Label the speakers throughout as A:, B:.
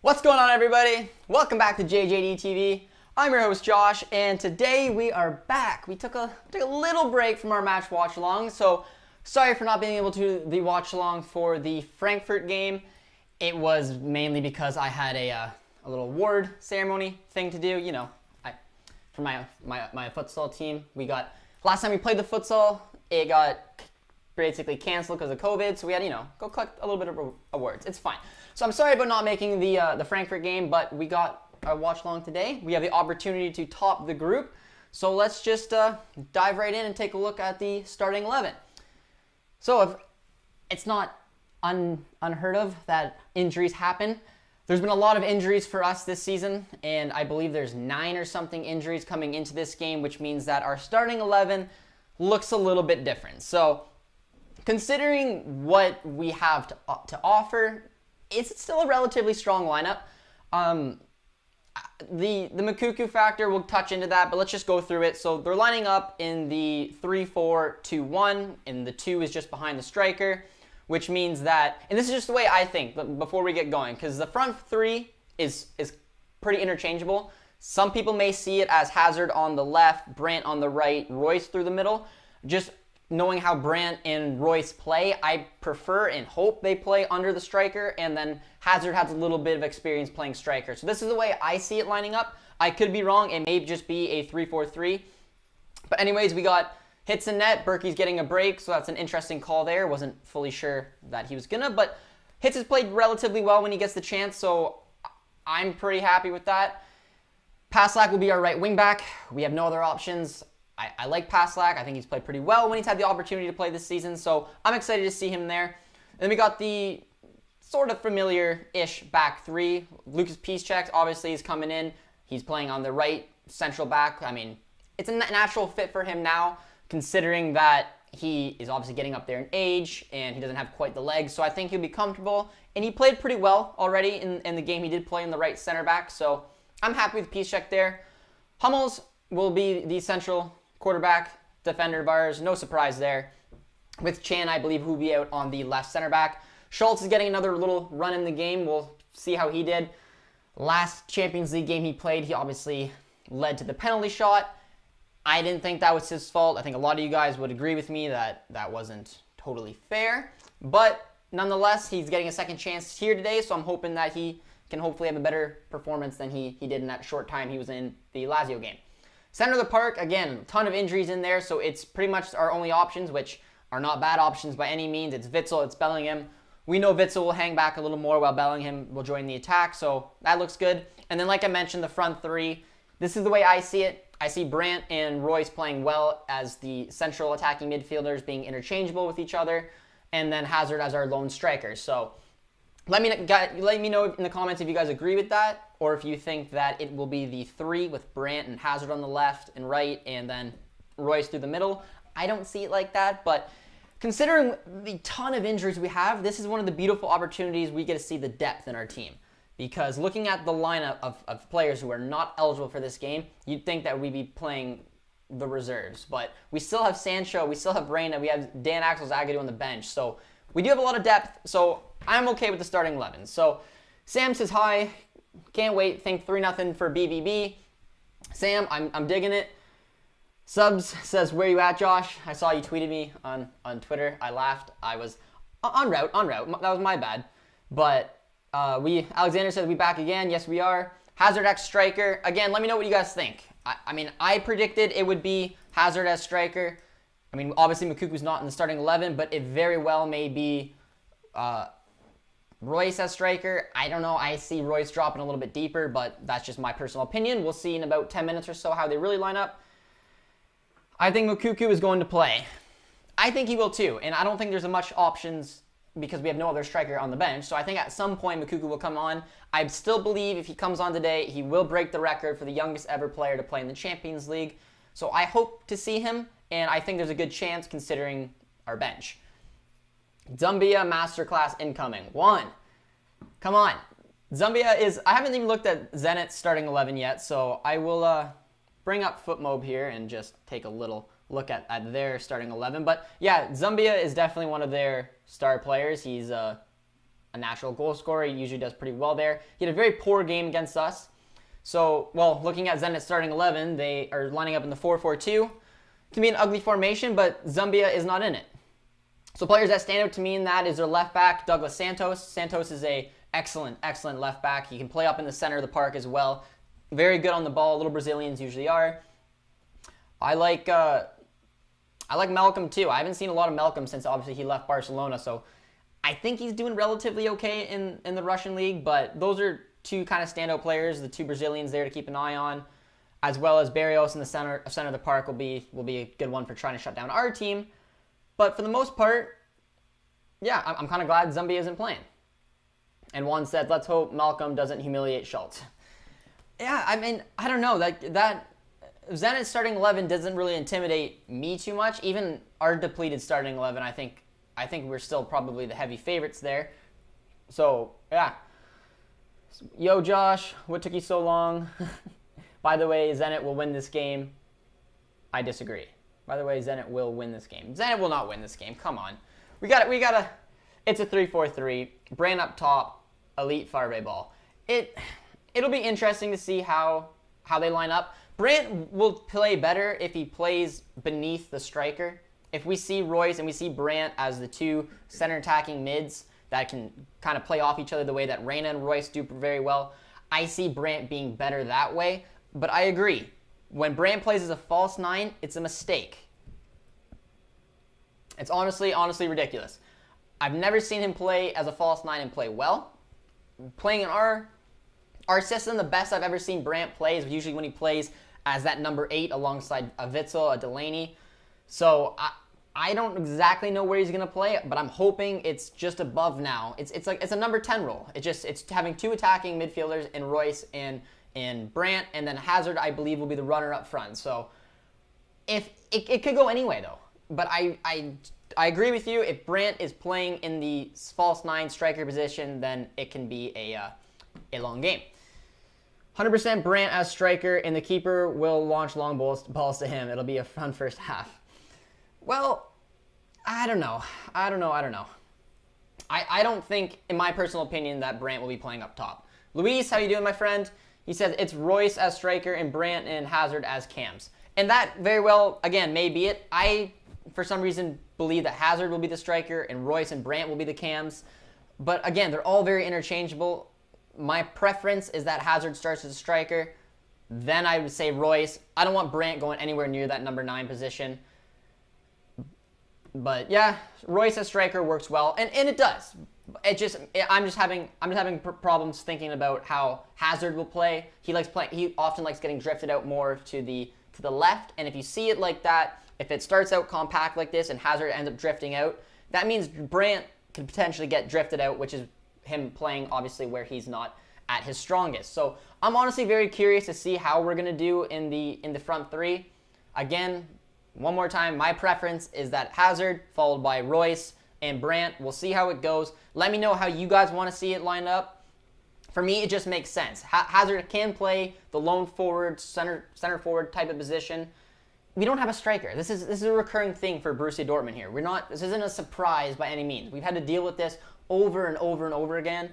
A: What's going on, everybody? Welcome back to JJD TV. I'm your host Josh, and today we are back. We took a little break from our match watch along, so sorry for not being able to do the watch along for the Frankfurt game. It was mainly because I had a little award ceremony thing to do. You know, for my futsal team, last time we played the futsal, it got basically canceled because of COVID, so we had go collect a little bit of awards. It's fine. So I'm sorry about not making the Frankfurt game, but we got a watch along today. We have the opportunity to top the group, so let's just dive right in and take a look at the starting 11. So if it's not unheard of that injuries happen. There's been a lot of injuries for us this season, and I believe there's 9 or something injuries coming into this game, which means that our starting 11 looks a little bit different. So considering what we have to offer, it's still a relatively strong lineup. The Moukoko factor, we'll touch into that, but let's just go through it. So they're lining up in the 3-4-2-1, and the 2 is just behind the striker, which means that, and this is just the way I think, but before we get going, because the front 3 is pretty interchangeable. Some people may see it as Hazard on the left, Brandt on the right, Royce through the middle. Just knowing how Brandt and Royce play, I prefer and hope they play under the striker, and then Hazard has a little bit of experience playing striker. So this is the way I see it lining up. I could be wrong. It may just be a 3-4-3. But anyways, we got hits in net. Berkey's getting a break, so that's an interesting call there. Wasn't fully sure that he was gonna, but Hits has played relatively well when he gets the chance, so I'm pretty happy with that. Paslak will be our right wing back. We have no other options. I like Paslak. I think he's played pretty well when he's had the opportunity to play this season, so I'm excited to see him there. And then we got the sort of familiar-ish back 3. Lucas Piszczek obviously is coming in. He's playing on the right central back. I mean, it's a natural fit for him now, considering that he is obviously getting up there in age and he doesn't have quite the legs, so I think he'll be comfortable. And he played pretty well already in the game. He did play in the right center back, so I'm happy with Piszczek there. Hummels will be the central quarterback, defender of ours. No surprise there. With Chan, I believe, who will be out on the left center back. Schultz is getting another little run in the game. We'll see how he did. Last Champions League game he played, he obviously led to the penalty shot. I didn't think that was his fault. I think a lot of you guys would agree with me that that wasn't totally fair. But nonetheless, he's getting a second chance here today, so I'm hoping that he can hopefully have a better performance than he did in that short time he was in the Lazio game. Center of the park, again, a ton of injuries in there, so it's pretty much our only options, which are not bad options by any means. It's Witsel, it's Bellingham. We know Witsel will hang back a little more while Bellingham will join the attack, so that looks good. And then, like I mentioned, the front 3, this is the way I see it. I see Brandt and Royce playing well as the central attacking midfielders, being interchangeable with each other, and then Hazard as our lone striker. So let me know in the comments if you guys agree with that, or if you think that it will be the 3 with Brandt and Hazard on the left and right, and then Royce through the middle. I don't see it like that, but considering the ton of injuries we have, this is one of the beautiful opportunities we get to see the depth in our team. Because looking at the lineup of players who are not eligible for this game, you'd think that we'd be playing the reserves. But we still have Sancho, we still have Reina, we have Dan Axel Zagadou on the bench. So we do have a lot of depth, so I'm okay with the starting 11. So Sam says hi, can't wait, think 3-0 for BBB. Sam, I'm digging it. Subs says, where you at, Josh? I saw you tweeted me on Twitter. I laughed. I was en route. That was my bad. But Alexander says, we back again. Yes, we are. Hazard X striker. Again, let me know what you guys think. I mean, I predicted it would be Hazard as striker. I mean, obviously Moukoko's not in the starting 11, but it very well may be Royce as striker. I don't know. I see Royce dropping a little bit deeper, but that's just my personal opinion. We'll see in about 10 minutes or so how they really line up. I think Moukoko is going to play. I think he will too, and I don't think there's much options because we have no other striker on the bench. So I think at some point Moukoko will come on. I still believe if he comes on today, he will break the record for the youngest ever player to play in the Champions League. So I hope to see him, and I think there's a good chance considering our bench. Zumbia Masterclass incoming. 1. Come on. Zumbia is... I haven't even looked at Zenit's starting 11 yet, so I will bring up FootMob here and just take a little look at their starting 11. But yeah, Zumbia is definitely one of their star players. He's a natural goal scorer. He usually does pretty well there. He had a very poor game against us. So, well, looking at Zenit starting 11, they are lining up in the 4-4-2. It can be an ugly formation, but Zambia is not in it. So players that stand out to me in that is their left back, Douglas Santos. Santos is a excellent left back. He can play up in the center of the park as well. Very good on the ball. Little Brazilians usually are. I like Malcolm too. I haven't seen a lot of Malcolm since obviously he left Barcelona, so I think he's doing relatively okay in the Russian league, but those are two kind of standout players, the two Brazilians there to keep an eye on, as well as Barrios in the center of the park will be a good one for trying to shut down our team. But for the most part, yeah, I'm kind of glad Zambia isn't playing. And Juan said, let's hope Malcolm doesn't humiliate Schultz. Yeah, I mean, I don't know. That Zenit's starting 11 doesn't really intimidate me too much. Even our depleted starting 11, I think we're still probably the heavy favorites there. So, yeah. Yo, Josh, what took you so long? By the way, Zenit will win this game. I disagree. By the way, Zenit will win this game. Zenit will not win this game. Come on. We gotta. It's a 3-4-3. Brand up top. Elite Favre ball. It'll be interesting to see how they line up. Brandt will play better if he plays beneath the striker. If we see Royce and we see Brandt as the two center attacking mids that can kind of play off each other the way that Reyna and Royce do very well, I see Brandt being better that way. But I agree. When Brandt plays as a false 9, it's a mistake. It's honestly ridiculous. I've never seen him play as a false 9 and play well. Playing in our system, the best I've ever seen Brandt play is usually when he plays as that number 8 alongside a Witzel, a Delaney. So I don't exactly know where he's going to play, but I'm hoping it's just above now. It's a number 10 role. It's having two attacking midfielders in Royce and Brandt, and then Hazard, I believe, will be the runner up front. So if it could go anyway, though. But I agree with you. If Brandt is playing in the false 9 striker position, then it can be a long game. 100% Brandt as striker, and the keeper will launch long balls to him. It'll be a fun first half. Well, I don't know. I don't think, in my personal opinion, that Brandt will be playing up top. Luis, how you doing, my friend? He says it's Royce as striker and Brandt and Hazard as cams. And that very well, again, may be it. I, for some reason, believe that Hazard will be the striker and Royce and Brandt will be the cams. But again, they're all very interchangeable. My preference is that Hazard starts as a striker. Then I would say Royce. I don't want Brandt going anywhere near that number 9 position. But yeah, Royce as striker works well, and it does. I'm just having problems thinking about how Hazard will play. He often likes getting drifted out more to the left, and if you see it like that, if it starts out compact like this and Hazard ends up drifting out, that means Brandt could potentially get drifted out, which is him playing obviously where he's not at his strongest. So I'm honestly very curious to see how we're gonna do in the front three. Again, one more time, my preference is that Hazard followed by Royce and Brandt. We'll see how it goes. Let me know how you guys want to see it lined up. For me, it just makes sense. Hazard can play the lone forward, center forward type of position. We don't have a striker. This is a recurring thing for Borussia Dortmund here. This isn't a surprise by any means. We've had to deal with this over and over and over again.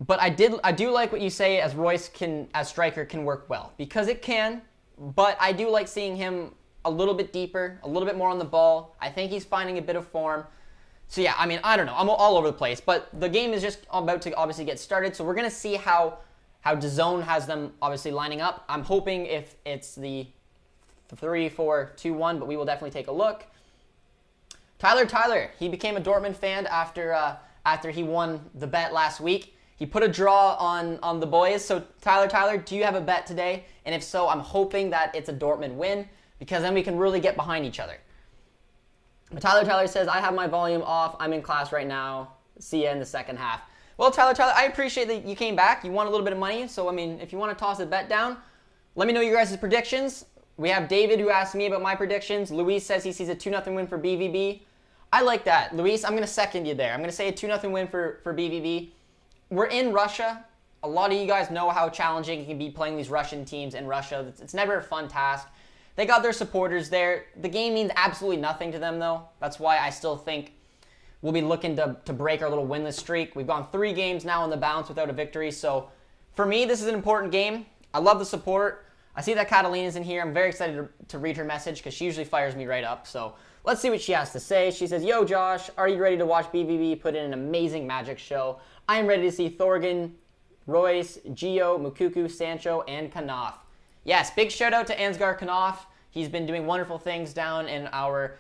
A: But I do like what you say as Royce as striker can work well, because it can. But I do like seeing him a little bit deeper, a little bit more on the ball. I think he's finding a bit of form. So yeah, I mean, I don't know. I'm all over the place. But the game is just about to obviously get started. So we're going to see how DAZN has them obviously lining up. I'm hoping if it's the 3-4-2-1, but we will definitely take a look. Tyler, he became a Dortmund fan after he won the bet last week. He put a draw on the boys. So Tyler, do you have a bet today? And if so, I'm hoping that it's a Dortmund win, because then we can really get behind each other. But Tyler says, I have my volume off. I'm in class right now. See ya in the second half. Well, Tyler, I appreciate that you came back. You won a little bit of money. So, I mean, if you want to toss a bet down, let me know your guys' predictions. We have David who asked me about my predictions. Luis says he sees a 2-0 win for BVB. I like that. Luis, I'm going to second you there. I'm going to say a 2-0 win for BVB. We're in Russia. A lot of you guys know how challenging it can be playing these Russian teams in Russia. It's never a fun task. They got their supporters there. The game means absolutely nothing to them, though. That's why I still think we'll be looking to break our little winless streak. We've gone 3 games now on the bounce without a victory. So for me, this is an important game. I love the support. I see that Catalina's in here. I'm very excited to read her message because she usually fires me right up. So let's see what she has to say. She says, "Yo, Josh, are you ready to watch BVB put in an amazing Magic show? I am ready to see Thorgan, Royce, Gio, Moukoko, Sancho, and Knopf." Yes, big shout out to Ansgar Knopf. He's been doing wonderful things down in our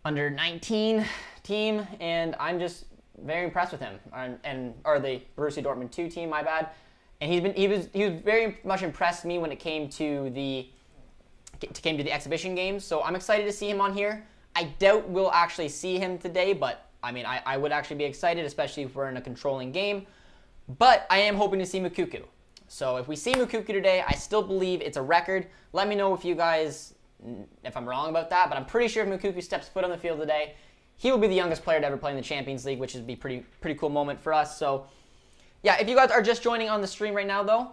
A: under 19 team, and I'm just very impressed with him. Or the Borussia Dortmund 2 team, my bad. And he was very much impressed me when it came to the exhibition games. So I'm excited to see him on here. I doubt we'll actually see him today, but I mean, I would actually be excited, especially if we're in a controlling game. But I am hoping to see Moukoko. So if we see Moukoko today, I still believe it's a record. Let me know if you guys, if I'm wrong about that, but I'm pretty sure if Moukoko steps foot on the field today, he will be the youngest player to ever play in the Champions League, which would be pretty cool moment for us. So yeah, if you guys are just joining on the stream right now, though,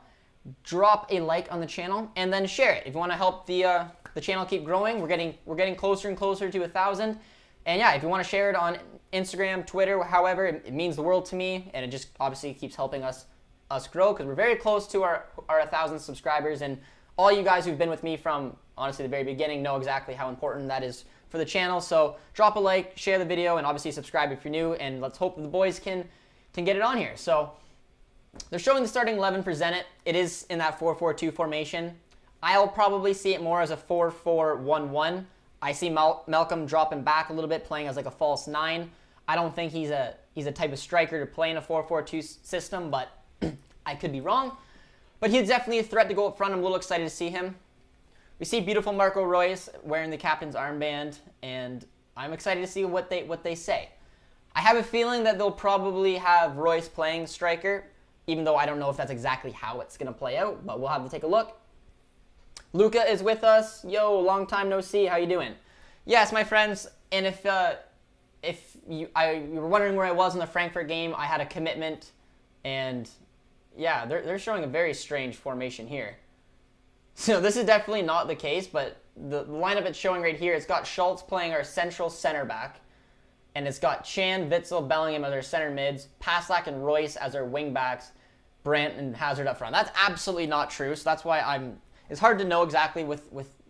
A: drop a like on the channel and then share it. If you want to help the channel keep growing, we're getting closer and closer to 1,000. And yeah, if you want to share it on Instagram, Twitter, however, it means the world to me, and it just obviously keeps helping us grow because we're very close to our 1,000 subscribers. And all you guys who've been with me from honestly the very beginning know exactly how important that is for the channel. So drop a like, share the video, and obviously subscribe if you're new. And let's hope the boys can get it on here. So they're showing the starting 11 for Zenit. It is in that 4-4-2 formation. I'll probably see it more as a 4-4-1-1. I see Malcolm dropping back a little bit, playing as like a false 9. I don't think he's a type of striker to play in a 4-4-2 system, but I could be wrong. But he's definitely a threat to go up front. I'm a little excited to see him. We see beautiful Marco Reus wearing the captain's armband, and I'm excited to see what they say. I have a feeling that they'll probably have Reus playing striker, even though I don't know if that's exactly how it's going to play out, but we'll have to take a look. Luca is with us. Yo, long time no see. How you doing? Yes, my friends, and if you were wondering where I was in the Frankfurt game, I had a commitment, and yeah, they're showing a very strange formation here. So this is definitely not the case, but the lineup it's showing right here, it's got Schultz playing our central center back, and it's got Chan, Witzel, Bellingham as our center mids, Paslak and Royce as our wing backs, Brandt and Hazard up front. That's absolutely not true, so that's why it's hard to know exactly with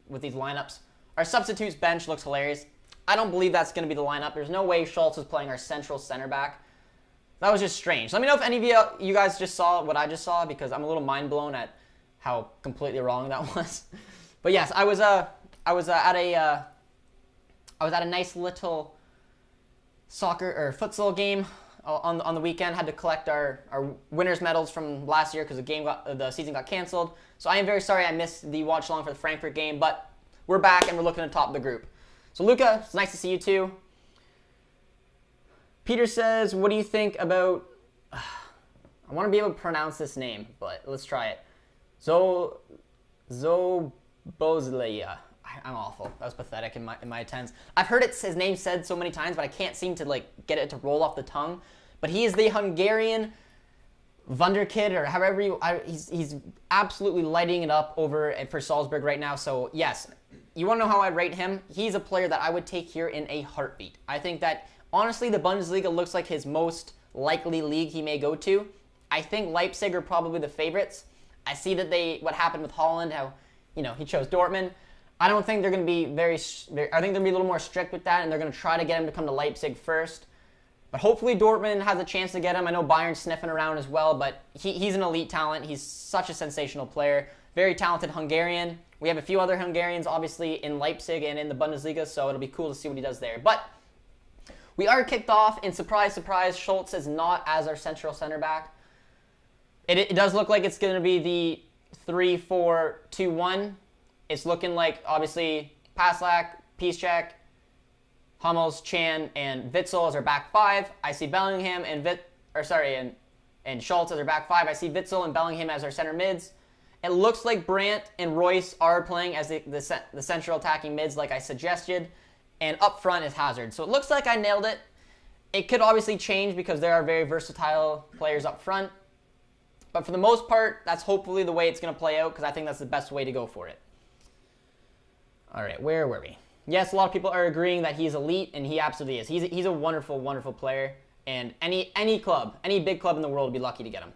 A: these lineups. Our substitutes bench looks hilarious. I don't believe that's going to be the lineup. There's no way Schultz is playing our central center back. That was just strange. Let me know if any of you guys just saw what I just saw, because I'm a little mind blown at how completely wrong that was. But yes, I was at a nice little soccer or futsal game on the weekend. Had to collect our winners medals from last year because the season got canceled. So I am very sorry I missed the watch along for the Frankfurt game, but we're back and we're looking to top the group. So Luca, it's nice to see you too. Peter says, what do you think about, I want to be able to pronounce this name, but let's try it. Zobozlaya. I'm awful. That was pathetic in my attempts. I've heard his name said so many times, but I can't seem to get it to roll off the tongue. But he is the Hungarian Wunderkid, or however he's absolutely lighting it up over for Salzburg right now. So yes, you want to know how I rate him? He's a player that I would take here in a heartbeat. I think that honestly, the Bundesliga looks like his most likely league he may go to. I think Leipzig are probably the favorites. I see that what happened with Holland, how he chose Dortmund. I don't think they're going to be I think they're going to be a little more strict with that, and they're going to try to get him to come to Leipzig first. But hopefully Dortmund has a chance to get him. I know Bayern's sniffing around as well, but he's an elite talent. He's such a sensational player. Very talented Hungarian. We have a few other Hungarians, obviously, in Leipzig and in the Bundesliga, so it'll be cool to see what he does there. But we are kicked off, and surprise, surprise, Schultz is not as our central center back. It does look like it's going to be the 3-4-2-1. It's looking like, obviously, Paslak, Piszczek, Hummels, Chan, and Witzel as our back 5. I see Bellingham and Schultz as our back 5. I see Witzel and Bellingham as our center mids. It looks like Brandt and Royce are playing as the central attacking mids like I suggested. And up front is Hazard. So it looks like I nailed it. It could obviously change because there are very versatile players up front. But for the most part, that's hopefully the way it's going to play out, because I think that's the best way to go for it. All right, where were we? yes, a lot of people are agreeing that he's elite, and he absolutely is. He's a wonderful, wonderful player, and any club, any big club in the world would be lucky to get him.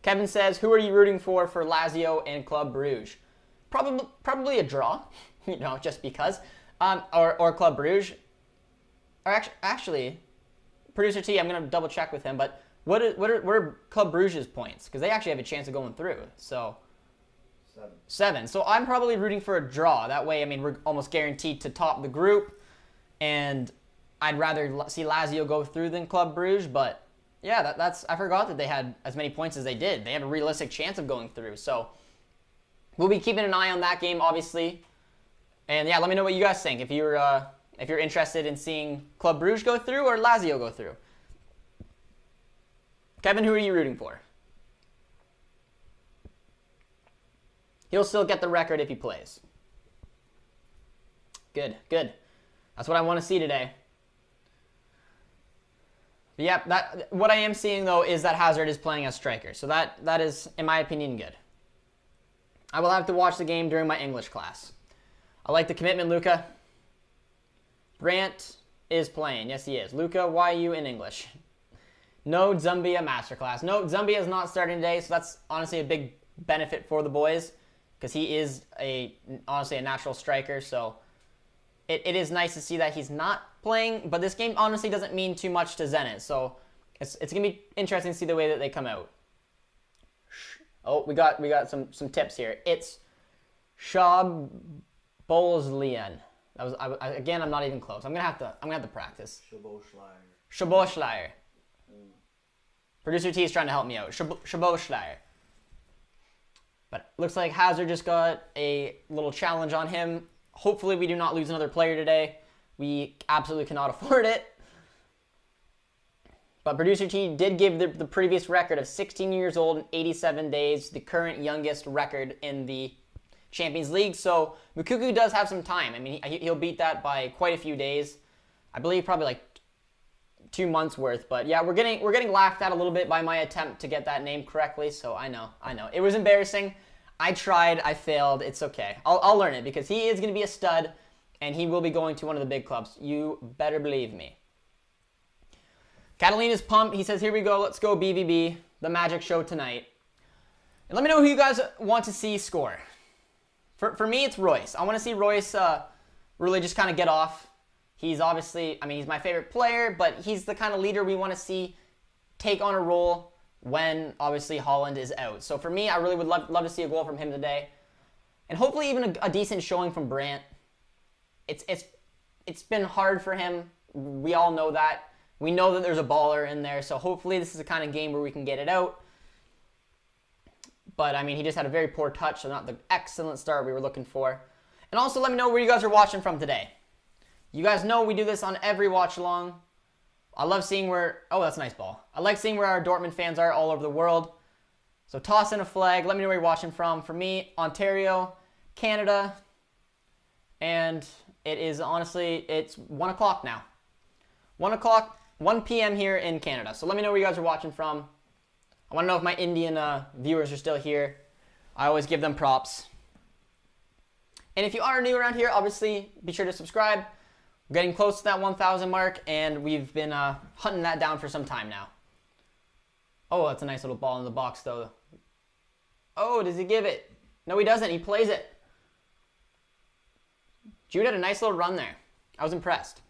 A: Kevin says, who are you rooting for Lazio and Club Brugge? Probably a draw, you know, just because. Or Club Brugge. Or actually, Producer T, I'm going to double check with him, but what are Club Brugge's points? Because they actually have a chance of going through. So 7. So I'm probably rooting for a draw. That way, I mean, we're almost guaranteed to top the group. And I'd rather see Lazio go through than Club Brugge, but yeah, I forgot that they had as many points as they did. They have a realistic chance of going through. So we'll be keeping an eye on that game, obviously. And yeah, let me know what you guys think. If you're interested in seeing Club Brugge go through or Lazio go through. Kevin, who are you rooting for? He'll still get the record if he plays. Good. That's what I want to see today. But yeah, what I am seeing, though, is that Hazard is playing as striker. So that is, in my opinion, good. I will have to watch the game during my English class. I like the commitment, Luca. Brandt is playing. Yes, he is. Luca, why are you in English? No Zumbia masterclass. No, Zumbia is not starting today, so that's honestly a big benefit for the boys because he is honestly a natural striker, so it is nice to see that he's not playing, but this game honestly doesn't mean too much to Zenit, so it's going to be interesting to see the way that they come out. Oh, we got some tips here. It's Shabolzlian. That was again, I'm not even close. I'm gonna have to practice. Shaboschleier. Producer T is trying to help me out. Shaboschleier. But looks like Hazard just got a little challenge on him. Hopefully we do not lose another player today. We absolutely cannot afford it. But Producer T did give the previous record of 16 years old and 87 days, the current youngest record in the Champions League. So Moukoko does have some time. I mean, he'll beat that by quite a few days. I believe probably like 2 months worth. But yeah, we're getting laughed at a little bit by my attempt to get that name correctly. So I know. It was embarrassing. I tried. I failed. It's okay. I'll learn it because he is going to be a stud and he will be going to one of the big clubs. You better believe me. Catalina's pumped. He says, here we go. Let's go BVB. The magic show tonight. And let me know who you guys want to see score. For me, it's Royce. I want to see Royce really just kind of get off. He's obviously, I mean, he's my favorite player, but he's the kind of leader we want to see take on a role when, obviously, Holland is out. So for me, I really would love to see a goal from him today. And hopefully even a decent showing from Brandt. It's been hard for him. We all know that. We know that there's a baller in there, so hopefully this is the kind of game where we can get it out. But, I mean, he just had a very poor touch, so not the excellent start we were looking for. And also let me know where you guys are watching from today. You guys know we do this on every watch-along. I love seeing where... Oh, that's a nice ball. I like seeing where our Dortmund fans are all over the world. So toss in a flag. Let me know where you're watching from. For me, Ontario, Canada, and it is honestly, it's 1 o'clock now. 1 o'clock, 1 p.m. here in Canada. So let me know where you guys are watching from. I want to know if my Indian viewers are still here. I always give them props. And if you are new around here, obviously be sure to subscribe. We're getting close to that 1,000 mark, and we've been hunting that down for some time now. Oh, that's a nice little ball in the box, though. Oh, does he give it? No, he doesn't. He plays it. Jude had a nice little run there. I was impressed.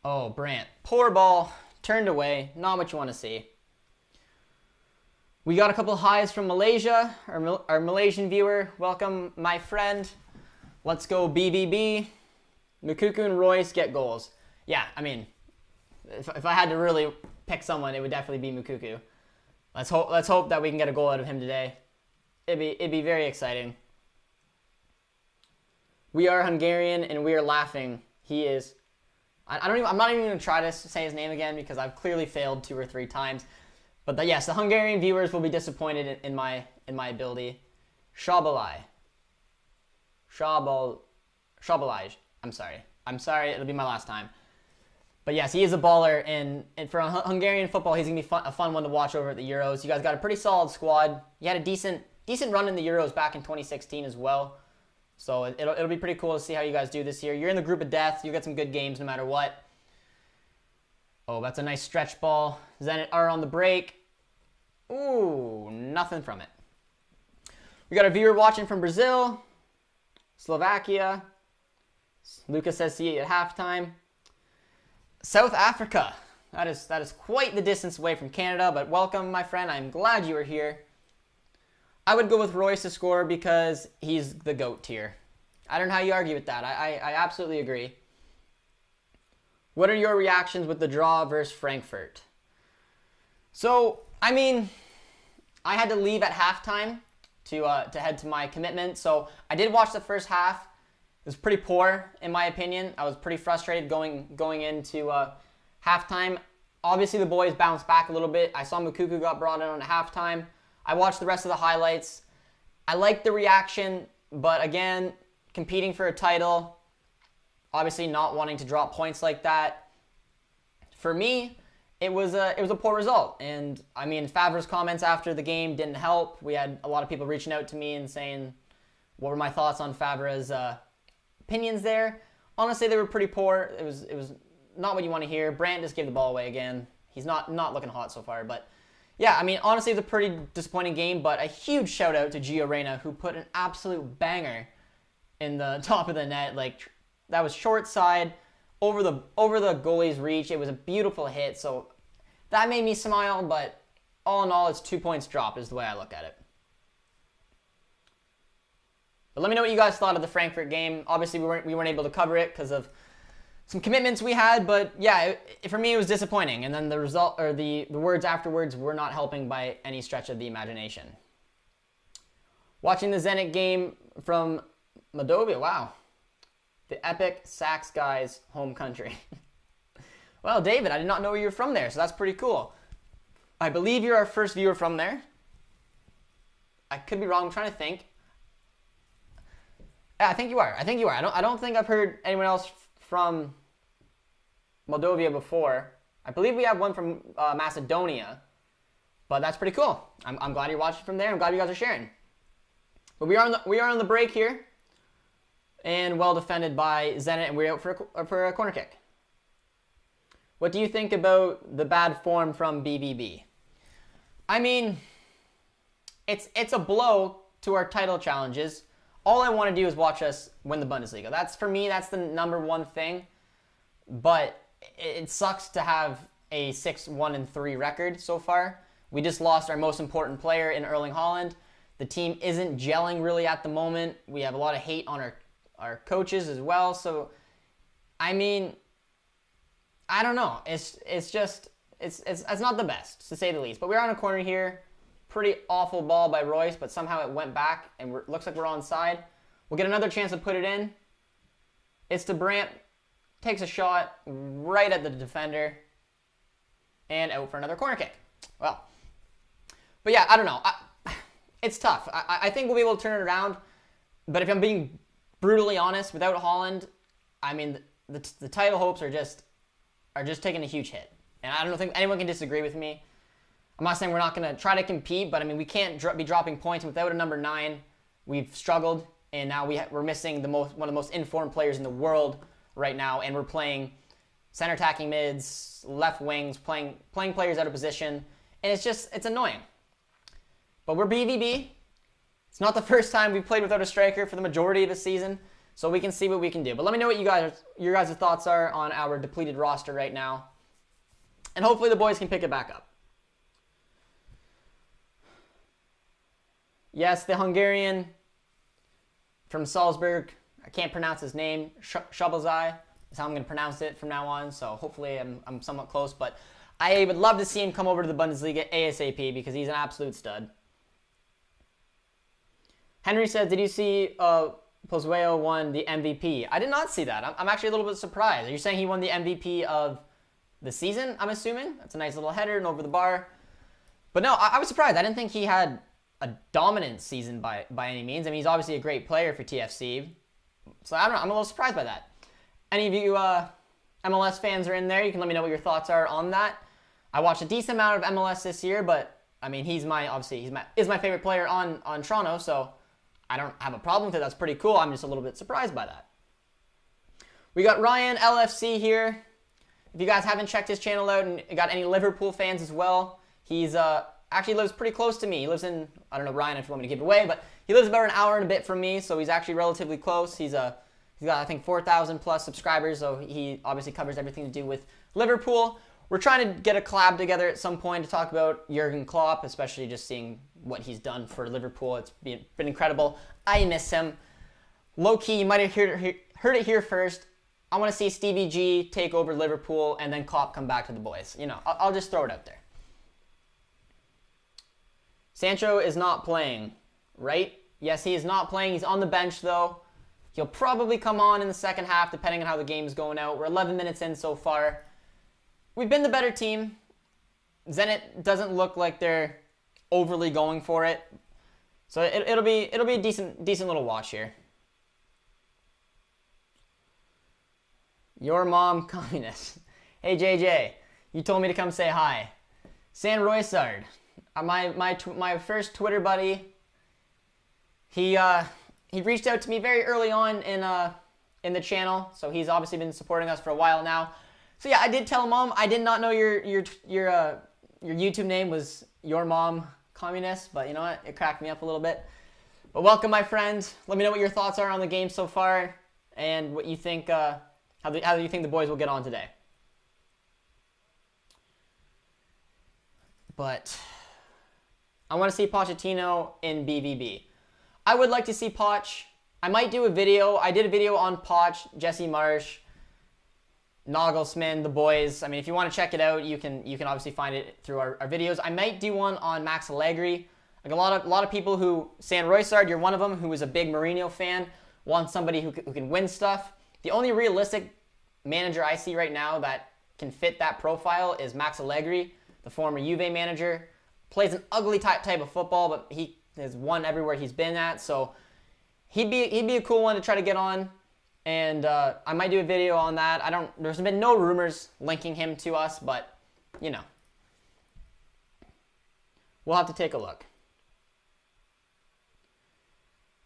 A: Oh, Brandt. Poor ball. Turned away. Not what you want to see. We got a couple highs from Malaysia. Our Malaysian viewer. Welcome, my friend. Let's go BBB. Moukoko and Royce get goals. Yeah, I mean, if I had to really pick someone, it would definitely be Moukoko. Let's hope that we can get a goal out of him today. It'd be very exciting. We are Hungarian and we are laughing. He is... I'm not even going to try to say his name again because I've clearly failed 2 or 3 times. But yes, the Hungarian viewers will be disappointed in my ability. Shabalai. I'm sorry. It'll be my last time. But yes, he is a baller, and for Hungarian football, he's going to be a fun one to watch over at the Euros. You guys got a pretty solid squad. You had a decent decent run in the Euros back in 2016 as well. So it'll be pretty cool to see how you guys do this year. You're in the group of death. You get some good games no matter what. Oh, that's a nice stretch ball. Zenit are on the break. Ooh, nothing from it. We got a viewer watching from Brazil, Slovakia. Lucas says see you at halftime. South Africa. That is quite the distance away from Canada, but welcome, my friend. I'm glad you are here. I would go with Royce to score because he's the GOAT tier. I don't know how you argue with that. I absolutely agree. What are your reactions with the draw versus Frankfurt? So, I mean, I had to leave at halftime to head to my commitment. So I did watch the first half. It was pretty poor, in my opinion. I was pretty frustrated going into halftime. Obviously, the boys bounced back a little bit. I saw Moukoko got brought in on halftime. I watched the rest of the highlights. I liked the reaction, but again, competing for a title, obviously not wanting to drop points like that. For me, it was a poor result. And I mean, Favre's comments after the game didn't help. We had a lot of people reaching out to me and saying what were my thoughts on Favre's opinions there. Honestly, they were pretty poor. It was not what you want to hear. Brandt just gave the ball away again. He's not looking hot so far, but yeah, I mean, honestly, it's a pretty disappointing game, but a huge shout out to Gio Reyna, who put an absolute banger in the top of the net. Like, that was short side over the goalie's reach. It was a beautiful hit, so that made me smile, but all in all, it's 2 points dropped is the way I look at it. But let me know what you guys thought of the Frankfurt game. Obviously, we weren't able to cover it because of some commitments we had, but yeah, for me it was disappointing. And then the result, or the words afterwards, were not helping by any stretch of the imagination. Watching the Zenit game from Moldova, wow, the epic Sax guys' home country. Well, David, I did not know you were from there, so that's pretty cool. I believe you're our first viewer from there. I could be wrong. I'm trying to think. Yeah, I think you are. I don't think I've heard anyone else from Moldova before. I believe we have one from Macedonia, but that's pretty cool. I'm glad you're watching from there. I'm glad you guys are sharing. But we are on the break here, and well defended by Zenit, and we're out for a corner kick. What do you think about the bad form from BVB? I mean, it's a blow to our title challenges. All I want to do is watch us win the Bundesliga. That's, for me, that's the number one thing. But it sucks to have a 6-1-3 record so far. We just lost our most important player in Erling Haaland. The team isn't gelling really at the moment. We have a lot of hate on our coaches as well. So, I mean, I don't know. It's not the best, to say the least. But we're on a corner here. Pretty awful ball by Royce, but somehow it went back, and looks like we're onside. We'll get another chance to put it in. It's to Brandt. Takes a shot right at the defender. And out for another corner kick. Well, but yeah, I don't know. It's tough. I think we'll be able to turn it around. But if I'm being brutally honest, without Haaland, I mean, the title hopes are just taking a huge hit. And I don't think anyone can disagree with me. I'm not saying we're not going to try to compete, but I mean, we can't be dropping points without a number 9. We've struggled, and now we're missing one of the most informed players in the world right now, and we're playing center attacking mids, left wings, playing players out of position, and it's annoying. But we're BVB. It's not the first time we've played without a striker for the majority of the season, so we can see what we can do. But let me know what your guys' thoughts are on our depleted roster right now, and hopefully the boys can pick it back up. Yes, the Hungarian from Salzburg, I can't pronounce his name, Shabazai is how I'm going to pronounce it from now on, so hopefully I'm somewhat close, but I would love to see him come over to the Bundesliga ASAP because he's an absolute stud. Henry says, did you see Pozuelo won the MVP? I did not see that. I'm actually a little bit surprised. Are you saying he won the MVP of the season, I'm assuming? That's a nice little header and over the bar. But no, I was surprised. I didn't think he had a dominant season by any means. I mean, he's obviously a great player for TFC. So I don't know. I'm a little surprised by that. Any of you MLS fans are in there, you can let me know what your thoughts are on that. I watched a decent amount of MLS this year, but I mean, he's my favorite player on Toronto, so I don't have a problem with it. That's pretty cool. I'm just a little bit surprised by that. We got Ryan LFC here. If you guys haven't checked his channel out and got any Liverpool fans as well, he's actually lives pretty close to me. He lives in, I don't know, Ryan, if you want me to give it away, but he lives about an hour and a bit from me, so he's actually relatively close. He's got, I think, 4,000 plus subscribers, so he obviously covers everything to do with Liverpool. We're trying to get a collab together at some point to talk about Jurgen Klopp, especially just seeing what he's done for Liverpool. It's been incredible. I miss him. Low-key, you might have heard it here first. I want to see Stevie G take over Liverpool and then Klopp come back to the boys. You know, I'll just throw it out there. Sancho is not playing, right? Yes, he is not playing. He's on the bench, though. He'll probably come on in the second half, depending on how the game's going out. We're 11 minutes in so far. We've been the better team. Zenit doesn't look like they're overly going for it. So it'll be a decent little watch here. Your mom, communist. Hey, JJ, you told me to come say hi. San Roysard, my first Twitter buddy. He reached out to me very early on in the channel, so he's obviously been supporting us for a while now. So yeah, I did tell Mom. I did not know your YouTube name was Your Mom, Communist, but you know what? It cracked me up a little bit. But welcome, my friend. Let me know what your thoughts are on the game so far, and what you think. How do you think the boys will get on today? But I want to see Pochettino in BVB. I would like to see Poch. I might do a video. I did a video on Poch, Jesse Marsh, Nagelsmann, the boys. I mean, if you want to check it out, you can obviously find it through our videos. I might do one on Max Allegri. Like a lot of people who, San Roysard, you're one of them, who is a big Mourinho fan, wants somebody who can win stuff. The only realistic manager I see right now that can fit that profile is Max Allegri, the former Juve manager. Plays an ugly type of football, but he has won everywhere he's been at, so he'd be a cool one to try to get on. And I might do a video on that. There's been no rumors linking him to us, but you know, we'll have to take a look.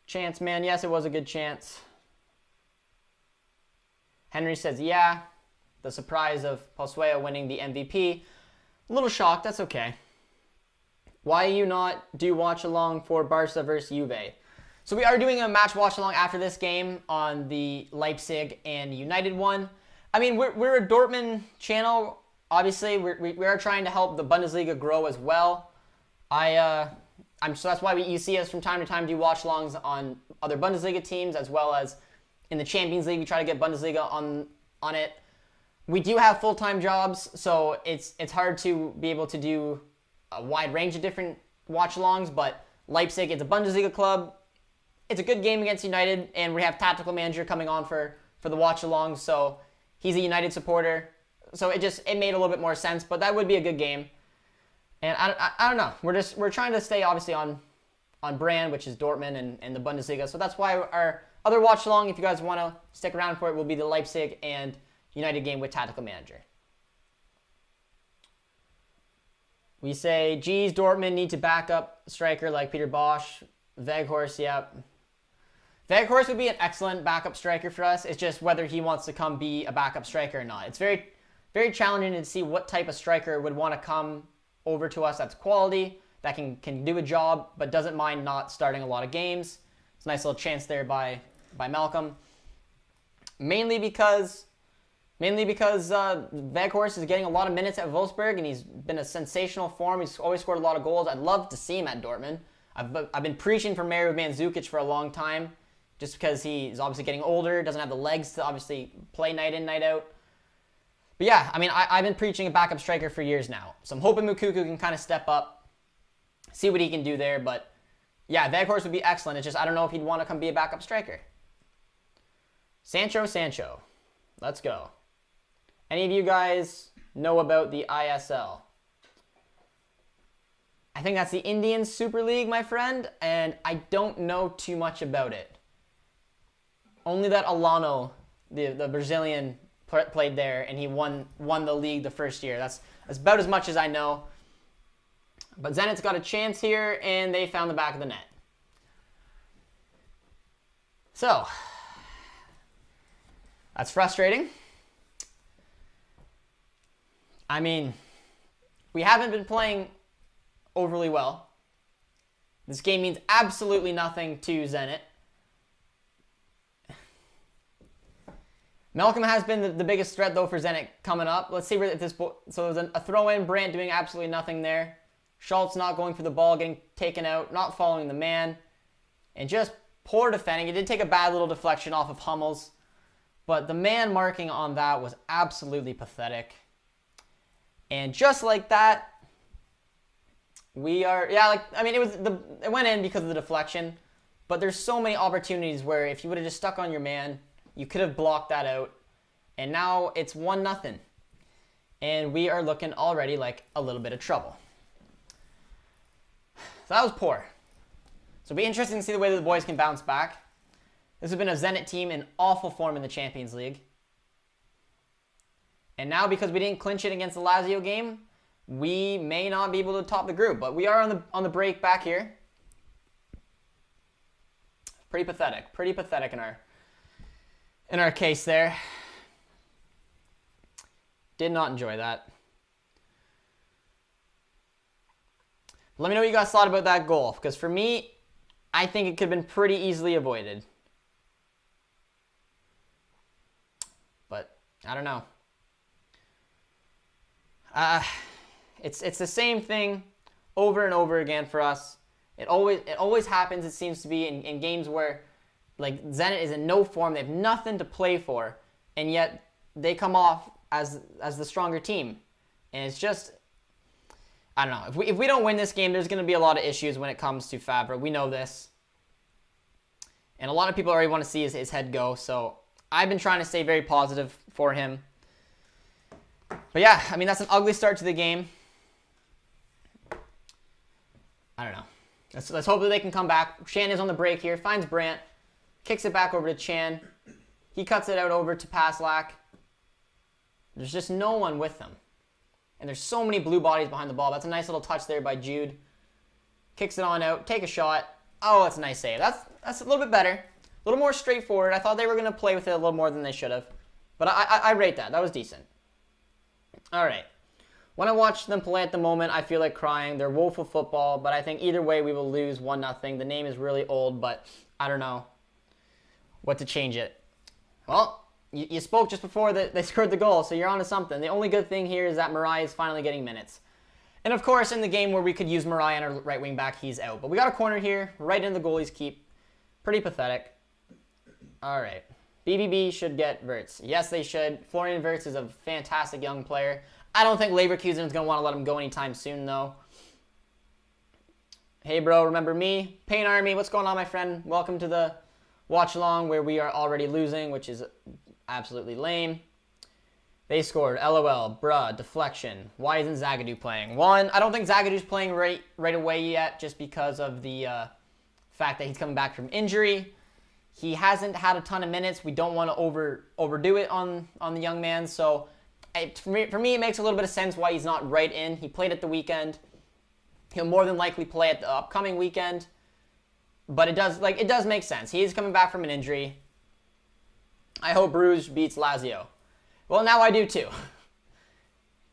A: Chance, man, yes, it was a good chance. Henry says, yeah, the surprise of Pozuelo winning the MVP. A little shocked, that's okay. Why you not do watch along for Barca versus Juve? So we are doing a match watch along after this game on the Leipzig and United one. I mean, we're a Dortmund channel. Obviously, we are trying to help the Bundesliga grow as well. So that's why you see us from time to time do watch alongs on other Bundesliga teams, as well as in the Champions League. We try to get Bundesliga on it. We do have full-time jobs, so it's hard to be able to do a wide range of different watch-alongs, but Leipzig, it's a Bundesliga club. It's a good game against United, and we have Tactical Manager coming on for the watch-alongs, so he's a United supporter. So it made a little bit more sense, but that would be a good game. And I don't know. We're trying to stay obviously on brand, which is Dortmund and the Bundesliga. So that's why our other watch-along, if you guys want to stick around for it, will be the Leipzig and United game with Tactical Manager. We say, geez, Dortmund need to back up a striker like Peter Bosch. Weghorst, yep. Weghorst would be an excellent backup striker for us. It's just whether he wants to come be a backup striker or not. It's very, very challenging to see what type of striker would want to come over to us that's quality, that can do a job, but doesn't mind not starting a lot of games. It's a nice little chance there by Malcolm. Mainly because Weghorst is getting a lot of minutes at Wolfsburg, and he's been a sensational form. He's always scored a lot of goals. I'd love to see him at Dortmund. I've been preaching for Mario Mandzukic for a long time, just because he's obviously getting older, doesn't have the legs to obviously play night in, night out. But yeah, I mean, I've been preaching a backup striker for years now. So I'm hoping Moukoko can kind of step up, see what he can do there. But yeah, Weghorst would be excellent. It's just I don't know if he'd want to come be a backup striker. Sancho. Let's go. Any of you guys know about the ISL? I think that's the Indian Super League, my friend, and I don't know too much about it. Only that Alano, the Brazilian, played there, and he won the league the first year. That's about as much as I know. But Zenit's got a chance here, and they found the back of the net. So, that's frustrating. I mean, we haven't been playing overly well. This game means absolutely nothing to Zenit. Malcolm has been the biggest threat, though, for Zenit coming up. Let's see where this... So there's a throw-in. Brandt doing absolutely nothing there. Schultz not going for the ball, getting taken out, not following the man. And just poor defending. He did take a bad little deflection off of Hummels. But the man marking on that was absolutely pathetic. And just like that, we are... Yeah, like, I mean, it went in because of the deflection. But there's so many opportunities where if you would have just stuck on your man, you could have blocked that out. And now it's 1-0. And we are looking already like a little bit of trouble. So that was poor. So it'll be interesting to see the way that the boys can bounce back. This has been a Zenit team in awful form in the Champions League. And now because we didn't clinch it against the Lazio game, we may not be able to top the group. But we are on the break back here. Pretty pathetic. Pretty pathetic in our case there. Did not enjoy that. Let me know what you guys thought about that goal, because for me, I think it could have been pretty easily avoided. But I don't know. It's the same thing over and over again for us. It always happens. It seems to be in games where like Zenit is in no form. They have nothing to play for, and yet they come off as the stronger team. And it's just, I don't know. If we don't win this game, there's going to be a lot of issues when it comes to Favre. We know this. And a lot of people already want to see his head go. So I've been trying to stay very positive for him. But yeah, I mean, that's an ugly start to the game. I don't know. Let's hope that they can come back. Chan is on the break here. Finds Brandt. Kicks it back over to Chan. He cuts it out over to Paslak. There's just no one with them. And there's so many blue bodies behind the ball. That's a nice little touch there by Jude. Kicks it on out. Take a shot. Oh, that's a nice save. That's a little bit better. A little more straightforward. I thought they were going to play with it a little more than they should have. But I rate that. That was decent. All right. When I watch them play at the moment, I feel like crying. They're woeful football, but I think either way we will lose 1-0. The name is really old, but I don't know what to change it. Well, you spoke just before they scored the goal, so you're on to something. The only good thing here is that Mariah is finally getting minutes. And of course, in the game where we could use Mariah on our right wing back, he's out. But we got a corner here, right in the goalie's keep. Pretty pathetic. All right. BBB should get Wirtz. Yes, they should. Florian Wirtz is a fantastic young player. I don't think Leverkusen is going to want to let him go anytime soon, though. Hey, bro, remember me? Pain Army, what's going on, my friend? Welcome to the watch-along where we are already losing, which is absolutely lame. They scored. LOL. Bruh. Deflection. Why isn't Zagadou playing? One, I don't think Zagadou's playing right away yet just because of the fact that he's coming back from injury. He hasn't had a ton of minutes. We don't want to overdo it on the young man. So for me, it makes a little bit of sense why he's not right in. He played at the weekend. He'll more than likely play at the upcoming weekend. But it does make sense. He is coming back from an injury. I hope Bruges beats Lazio. Well, now I do too.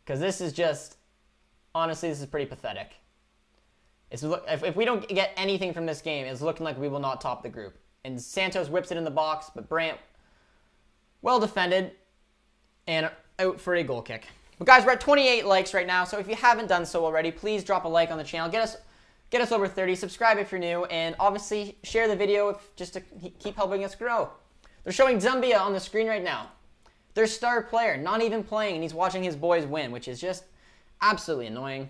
A: Because this is just, honestly, this is pretty pathetic. If we don't get anything from this game, it's looking like we will not top the group. And Santos whips it in the box, but Brandt, well defended, and out for a goal kick. But guys, we're at 28 likes right now, so if you haven't done so already, please drop a like on the channel. Get us over 30. Subscribe if you're new, and obviously share the video just to keep helping us grow. They're showing Zambia on the screen right now. Their star player, not even playing, and he's watching his boys win, which is just absolutely annoying.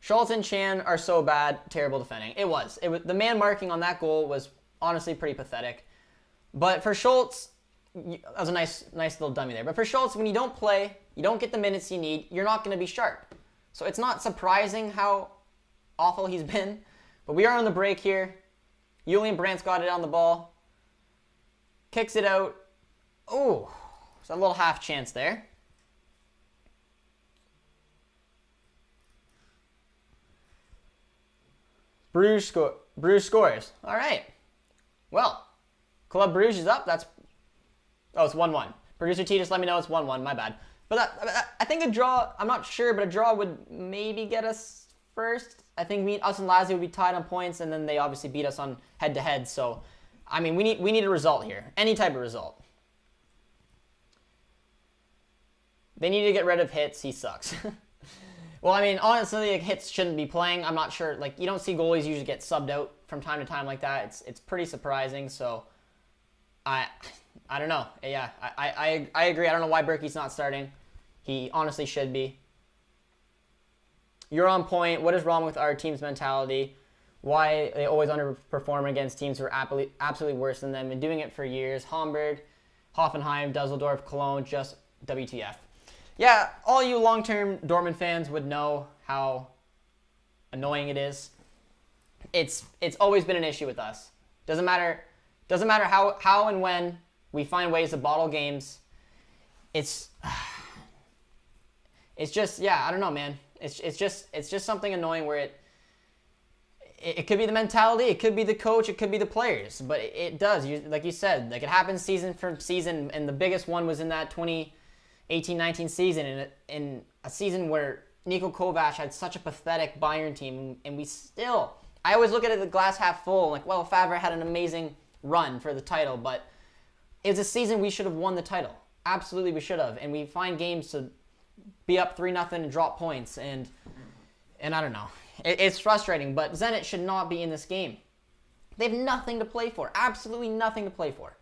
A: Schultz and Chan are so bad, terrible defending. It was the man marking on that goal was honestly pretty pathetic. But for Schultz, that was a nice little dummy there. But for Schultz, when you don't play, you don't get the minutes you need, you're not going to be sharp. So it's not surprising how awful he's been. But we are on the break here. Julian Brandt's got it on the ball. Kicks it out. Oh, there's a little half chance there. Bruges scores. All right. Well, Club Bruges is up. Oh, it's 1-1. Producer T, just let me know it's 1-1. My bad. But I think a draw, I'm not sure, but a draw would maybe get us first. I think us and Lazio would be tied on points, and then they obviously beat us on head-to-head. So, I mean, we need a result here. Any type of result. They need to get rid of Hitz. He sucks. Well, I mean, honestly, like, Hitz shouldn't be playing. I'm not sure. Like, you don't see goalies usually get subbed out from time to time like that. It's pretty surprising. So, I don't know. Yeah, I agree. I don't know why Berkey's not starting. He honestly should be. You're on point. What is wrong with our team's mentality? Why they always underperform against teams who are absolutely worse than them and doing it for years. Hamburg, Hoffenheim, Dusseldorf, Cologne, just WTF. Yeah, all you long-term Dortmund fans would know how annoying it is. It's always been an issue with us. Doesn't matter how and when we find ways to bottle games. It's just, yeah, I don't know, man. It's just something annoying where it could be the mentality, it could be the coach, it could be the players, but it does. Like you said, like it happens season from season, and the biggest one was in that 2018-19 season, in a season where Niko Kovac had such a pathetic Bayern team, and we still, I always look at it the glass half full, like, well, Favre had an amazing run for the title, but it's a season we should have won the title. Absolutely, we should have, and we find games to be up 3-0 and drop points, and I don't know. It's frustrating, but Zenit should not be in this game. They have nothing to play for, absolutely nothing to play for,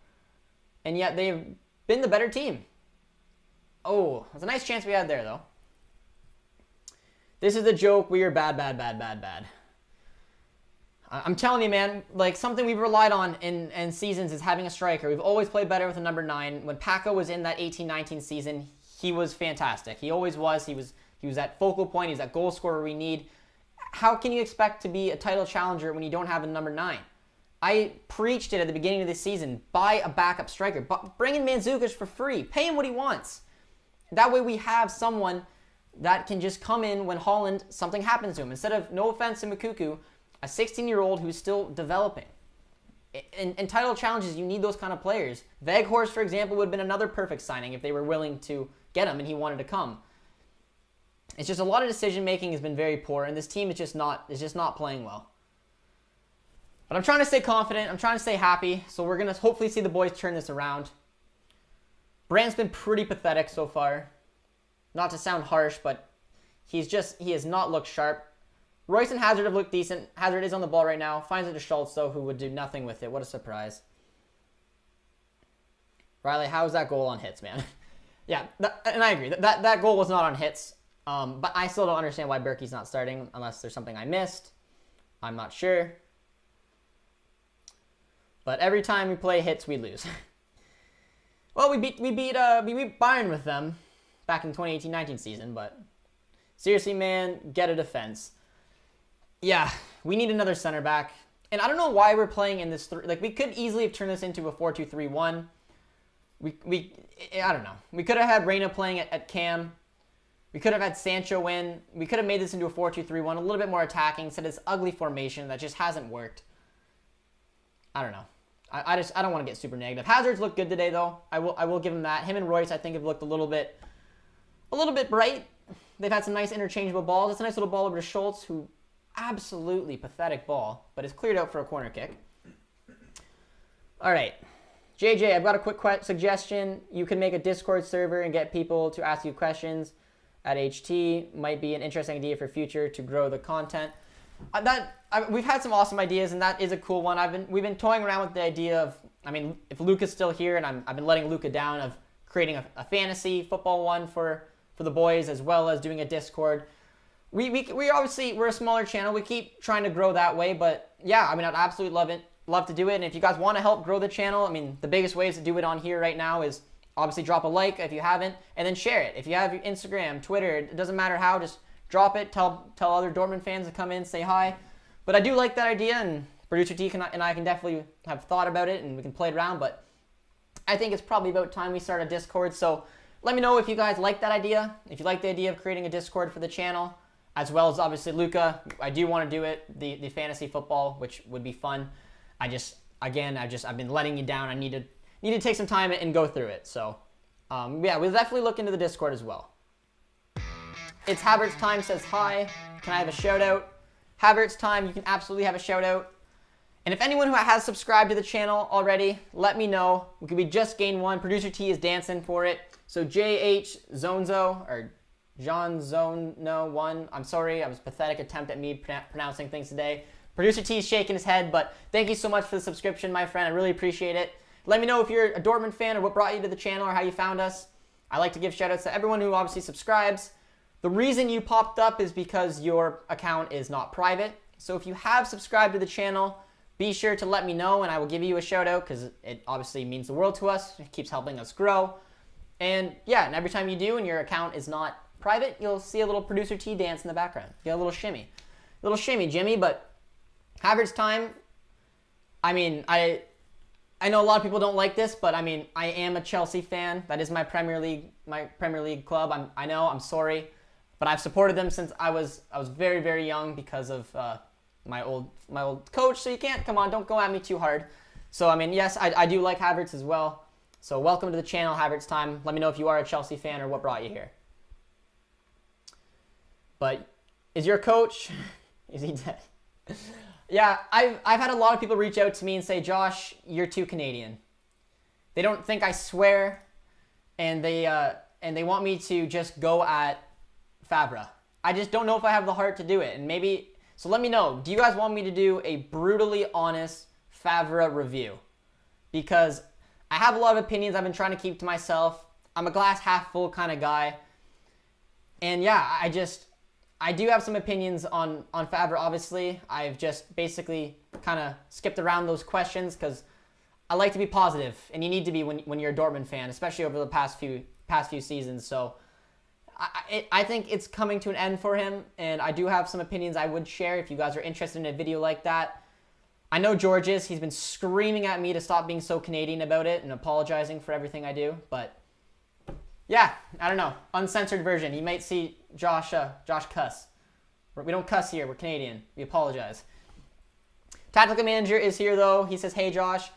A: and yet they've been the better team. Oh, that's a nice chance we had there, though. This is a joke. We are bad. I'm telling you, man, like something we've relied on in seasons is having a striker. We've always played better with a number 9. When Paco was in that 18-19 season, he was fantastic. He always was. He was that focal point. He's that goal scorer we need. How can you expect to be a title challenger when you don't have a number 9? I preached it at the beginning of this season. Buy a backup striker. Bring in Mandzukic for free. Pay him what he wants. That way we have someone that can just come in when Holland, something happens to him. Instead of, no offense to Moukoko, a 16-year-old who's still developing. In title challenges, you need those kind of players. Weghorst, for example, would have been another perfect signing if they were willing to get him and he wanted to come. It's just a lot of decision-making has been very poor, and this team is just not playing well. But I'm trying to stay confident. I'm trying to stay happy, so we're going to hopefully see the boys turn this around. Brandt's been pretty pathetic so far. Not to sound harsh, but he has not looked sharp. Royce and Hazard have looked decent. Hazard is on the ball right now. Finds it to Schultz, though, who would do nothing with it. What a surprise. Riley, how was that goal on Hitz, man? Yeah, and I agree. That goal was not on Hitz. But I still don't understand why Berkey's not starting, unless there's something I missed. I'm not sure. But every time we play Hitz, we lose. Well, we beat Bayern with them back in 2018-19 season, but seriously, man, get a defense. Yeah, we need another center back. And I don't know why we're playing in this... Like, we could easily have turned this into a 4-2-3-1. I don't know. We could have had Reina playing at Cam. We could have had Sancho in. We could have made this into a 4-2-3-1, a little bit more attacking, instead of this ugly formation that just hasn't worked. I don't know. I don't want to get super negative. Hazard's looked good today, though. I will give him that. Him and Royce, I think, have looked a little bit bright. They've had some nice interchangeable balls. It's a nice little ball over to Schultz, who absolutely pathetic ball, but is cleared out for a corner kick. All right. JJ, I've got a quick suggestion. You can make a Discord server and get people to ask you questions at HT. Might be an interesting idea for future to grow the content. We've had some awesome ideas, and that is a cool one. We've been toying around with the idea of, I mean, if Luca's still here, and I've been letting Luca down, of creating a fantasy football one for the boys, as well as doing a Discord. We obviously, we're a smaller channel. We keep trying to grow that way, but yeah, I mean, I'd absolutely love to do it. And if you guys want to help grow the channel, I mean, the biggest ways to do it on here right now is obviously drop a like if you haven't, and then share it. If you have Instagram, Twitter, it doesn't matter how, just drop it. Tell other Dortmund fans to come in, say hi. But I do like that idea, and producer T and I can definitely have thought about it, and we can play it around. But I think it's probably about time we start a Discord. So let me know if you guys like that idea. If you like the idea of creating a Discord for the channel, as well as obviously Luca. I do want to do it, the fantasy football, which would be fun. I've been letting you down. I need to take some time and go through it. So, yeah, we'll definitely look into the Discord as well. It's Havertz Time says hi. Can I have a shout out? Havertz Time, you can absolutely have a shout out. And if anyone who has subscribed to the channel already, let me know. We just gained one. Producer T is dancing for it. So JH Zonzo, or John Zono 1. I'm sorry, I was a pathetic attempt at me pronouncing things today. Producer T is shaking his head, but thank you so much for the subscription, my friend. I really appreciate it. Let me know if you're a Dortmund fan or what brought you to the channel or how you found us. I like to give shout-outs to everyone who obviously subscribes. The reason you popped up is because your account is not private. So if you have subscribed to the channel, be sure to let me know and I will give you a shout-out because it obviously means the world to us. It keeps helping us grow. And yeah, and every time you do and your account is not private, you'll see a little Producer T dance in the background. Get a little shimmy. A little shimmy, Jimmy, but Havertz Time, I mean, I know a lot of people don't like this, but I mean, I am a Chelsea fan. That is my Premier League club. I know, I'm sorry, but I've supported them since I was very, very young because of my old coach. So you can't, come on, don't go at me too hard. So I mean, yes, I do like Havertz as well. So welcome to the channel, Havertz Time. Let me know if you are a Chelsea fan or what brought you here. But is your coach, is he dead? Yeah, I've had a lot of people reach out to me and say, Josh, you're too Canadian. They don't think I swear, and they want me to just go at Favre. I just don't know if I have the heart to do it, and maybe, so let me know. Do you guys want me to do a brutally honest Favre review? Because I have a lot of opinions I've been trying to keep to myself. I'm a glass half full kind of guy. And yeah, I do have some opinions on Favre, obviously. I've just basically kind of skipped around those questions because I like to be positive, and you need to be when you're a Dortmund fan, especially over the past few seasons. So I think it's coming to an end for him, and I do have some opinions I would share if you guys are interested in a video like that. I know George is. He's been screaming at me to stop being so Canadian about it and apologizing for everything I do, but yeah, I don't know. Uncensored version. You might see Josh cuss. We don't cuss here. We're Canadian. We apologize. Tactical Manager is here, though. He says, hey, Josh.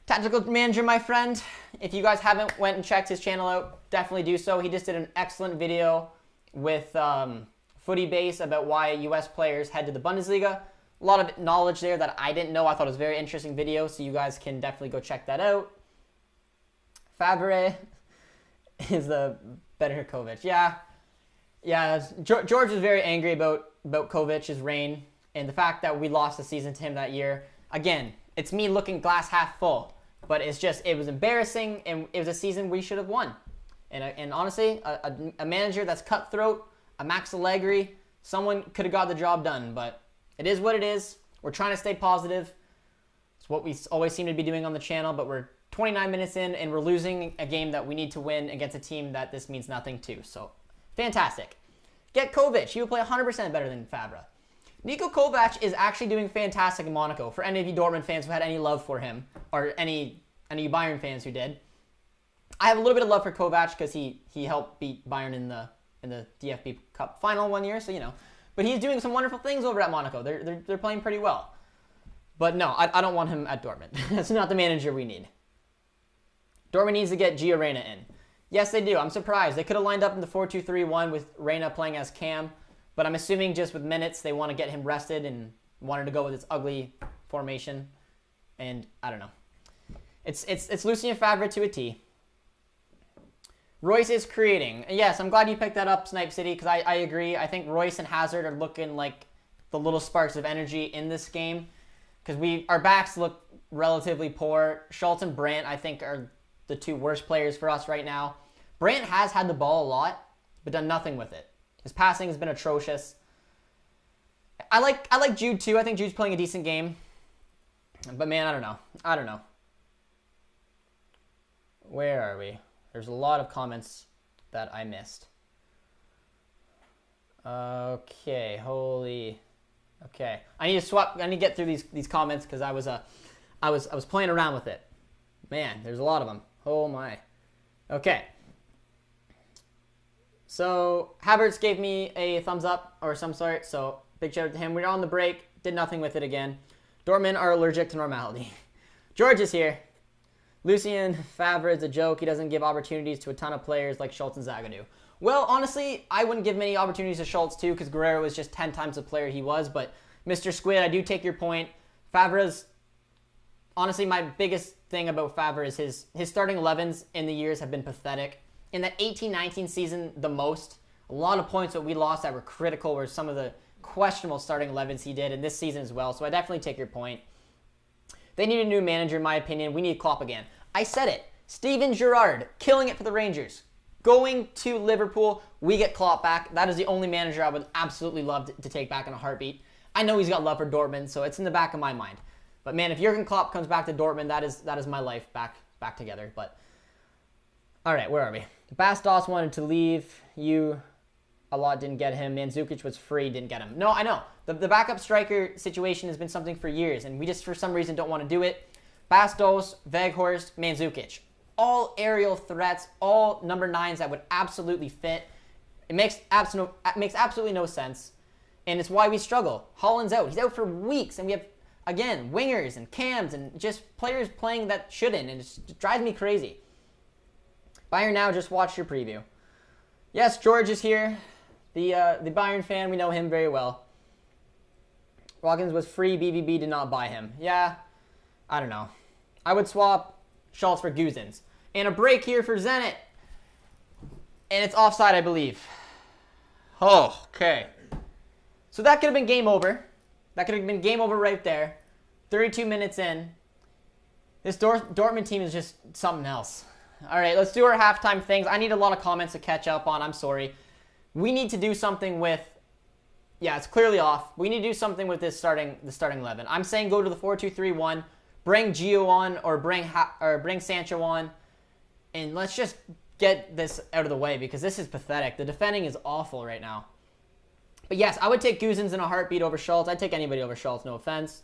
A: Tactical Manager, my friend, if you guys haven't went and checked his channel out, definitely do so. He just did an excellent video with Footy Base about why U.S. players head to the Bundesliga. A lot of knowledge there that I didn't know. I thought it was a very interesting video, so you guys can definitely go check that out. Favre is the better Kovac. Yeah, George is very angry about Kovac's reign and the fact that we lost the season to him that year. Again, it's me looking glass half full, but it was embarrassing, and it was a season we should have won. And honestly, a manager that's cutthroat, a Max Allegri, someone could have got the job done, but it is what it is. We're trying to stay positive. It's what we always seem to be doing on the channel, but we're 29 minutes in, and we're losing a game that we need to win against a team that this means nothing to. So, fantastic. Get Kovac. He will play 100% better than Favre. Niko Kovac is actually doing fantastic in Monaco. For any of you Dortmund fans who had any love for him, or any of you Bayern fans who did, I have a little bit of love for Kovac because he helped beat Bayern in the DFB Cup final one year. So, you know. But he's doing some wonderful things over at Monaco. They're playing pretty well. But no, I don't want him at Dortmund. That's not the manager we need. Dortmund needs to get Gio Reyna in. Yes, they do. I'm surprised. They could have lined up in the 4-2-3-1 with Reyna playing as Cam. But I'm assuming just with minutes, they want to get him rested and wanted to go with this ugly formation. And I don't know. It's Lucien Favre to a T. Royce is creating. Yes, I'm glad you picked that up, Snipe City, because I agree. I think Royce and Hazard are looking like the little sparks of energy in this game. Because our backs look relatively poor. Schultz and Brandt, I think, are the two worst players for us right now. Brandt has had the ball a lot, but done nothing with it. His passing has been atrocious. I like Jude too. I think Jude's playing a decent game. But man, I don't know. Where are we? There's a lot of comments that I missed. Okay, okay. I need to get through these comments because I was playing around with it. Man, there's a lot of them. Oh my. Okay. So Havertz gave me a thumbs up or some sort, so big shout out to him. We're on the break, did nothing with it again. Dortmund are allergic to normality. George is here. Lucien Favre is a joke. He doesn't give opportunities to a ton of players like Schultz and Zagadou. Well, honestly, I wouldn't give many opportunities to Schultz too, because Guerrero was just 10 times the player he was. But Mr. Squid, I do take your point. Favre's, honestly, my biggest thing about Favre is his starting 11s in the years have been pathetic. In that 18-19 season, the most. A lot of points that we lost that were critical were some of the questionable starting 11s he did in this season as well. So I definitely take your point. They need a new manager, in my opinion. We need Klopp again. I said it. Steven Gerrard, killing it for the Rangers. Going to Liverpool, we get Klopp back. That is the only manager I would absolutely love to take back in a heartbeat. I know he's got love for Dortmund, so it's in the back of my mind. But man, if Jurgen Klopp comes back to Dortmund, that is my life back together. But all right, where are we? Bas Dost wanted to leave. A lot didn't get him. Mandzukic was free, didn't get him. No, I know. The backup striker situation has been something for years, and we just, for some reason, don't want to do it. Bas Dost, Weghorst, Mandzukic. All aerial threats, all number 9s that would absolutely fit. It makes absolutely no sense, and it's why we struggle. Haaland's out. He's out for weeks, and we have, again, wingers and cams and just players playing that shouldn't, and it drives me crazy. Bayern Now just watched your preview. Yes, George is here. The Bayern fan, we know him very well. Watkins was free. BVB did not buy him. Yeah, I don't know. I would swap Schultz for Guzins. And a break here for Zenit. And it's offside, I believe. Oh, okay. So that could have been game over. That could have been game over right there. 32 minutes in. This Dortmund team is just something else. All right, let's do our halftime things. I need a lot of comments to catch up on. I'm sorry. We need to do something with... Yeah, it's clearly off. We need to do something with the starting 11. I'm saying go to the 4-2-3-1. Bring Gio on or bring Sancho on. And let's just get this out of the way because this is pathetic. The defending is awful right now. But yes, I would take Guzins in a heartbeat over Schultz. I'd take anybody over Schultz, no offense.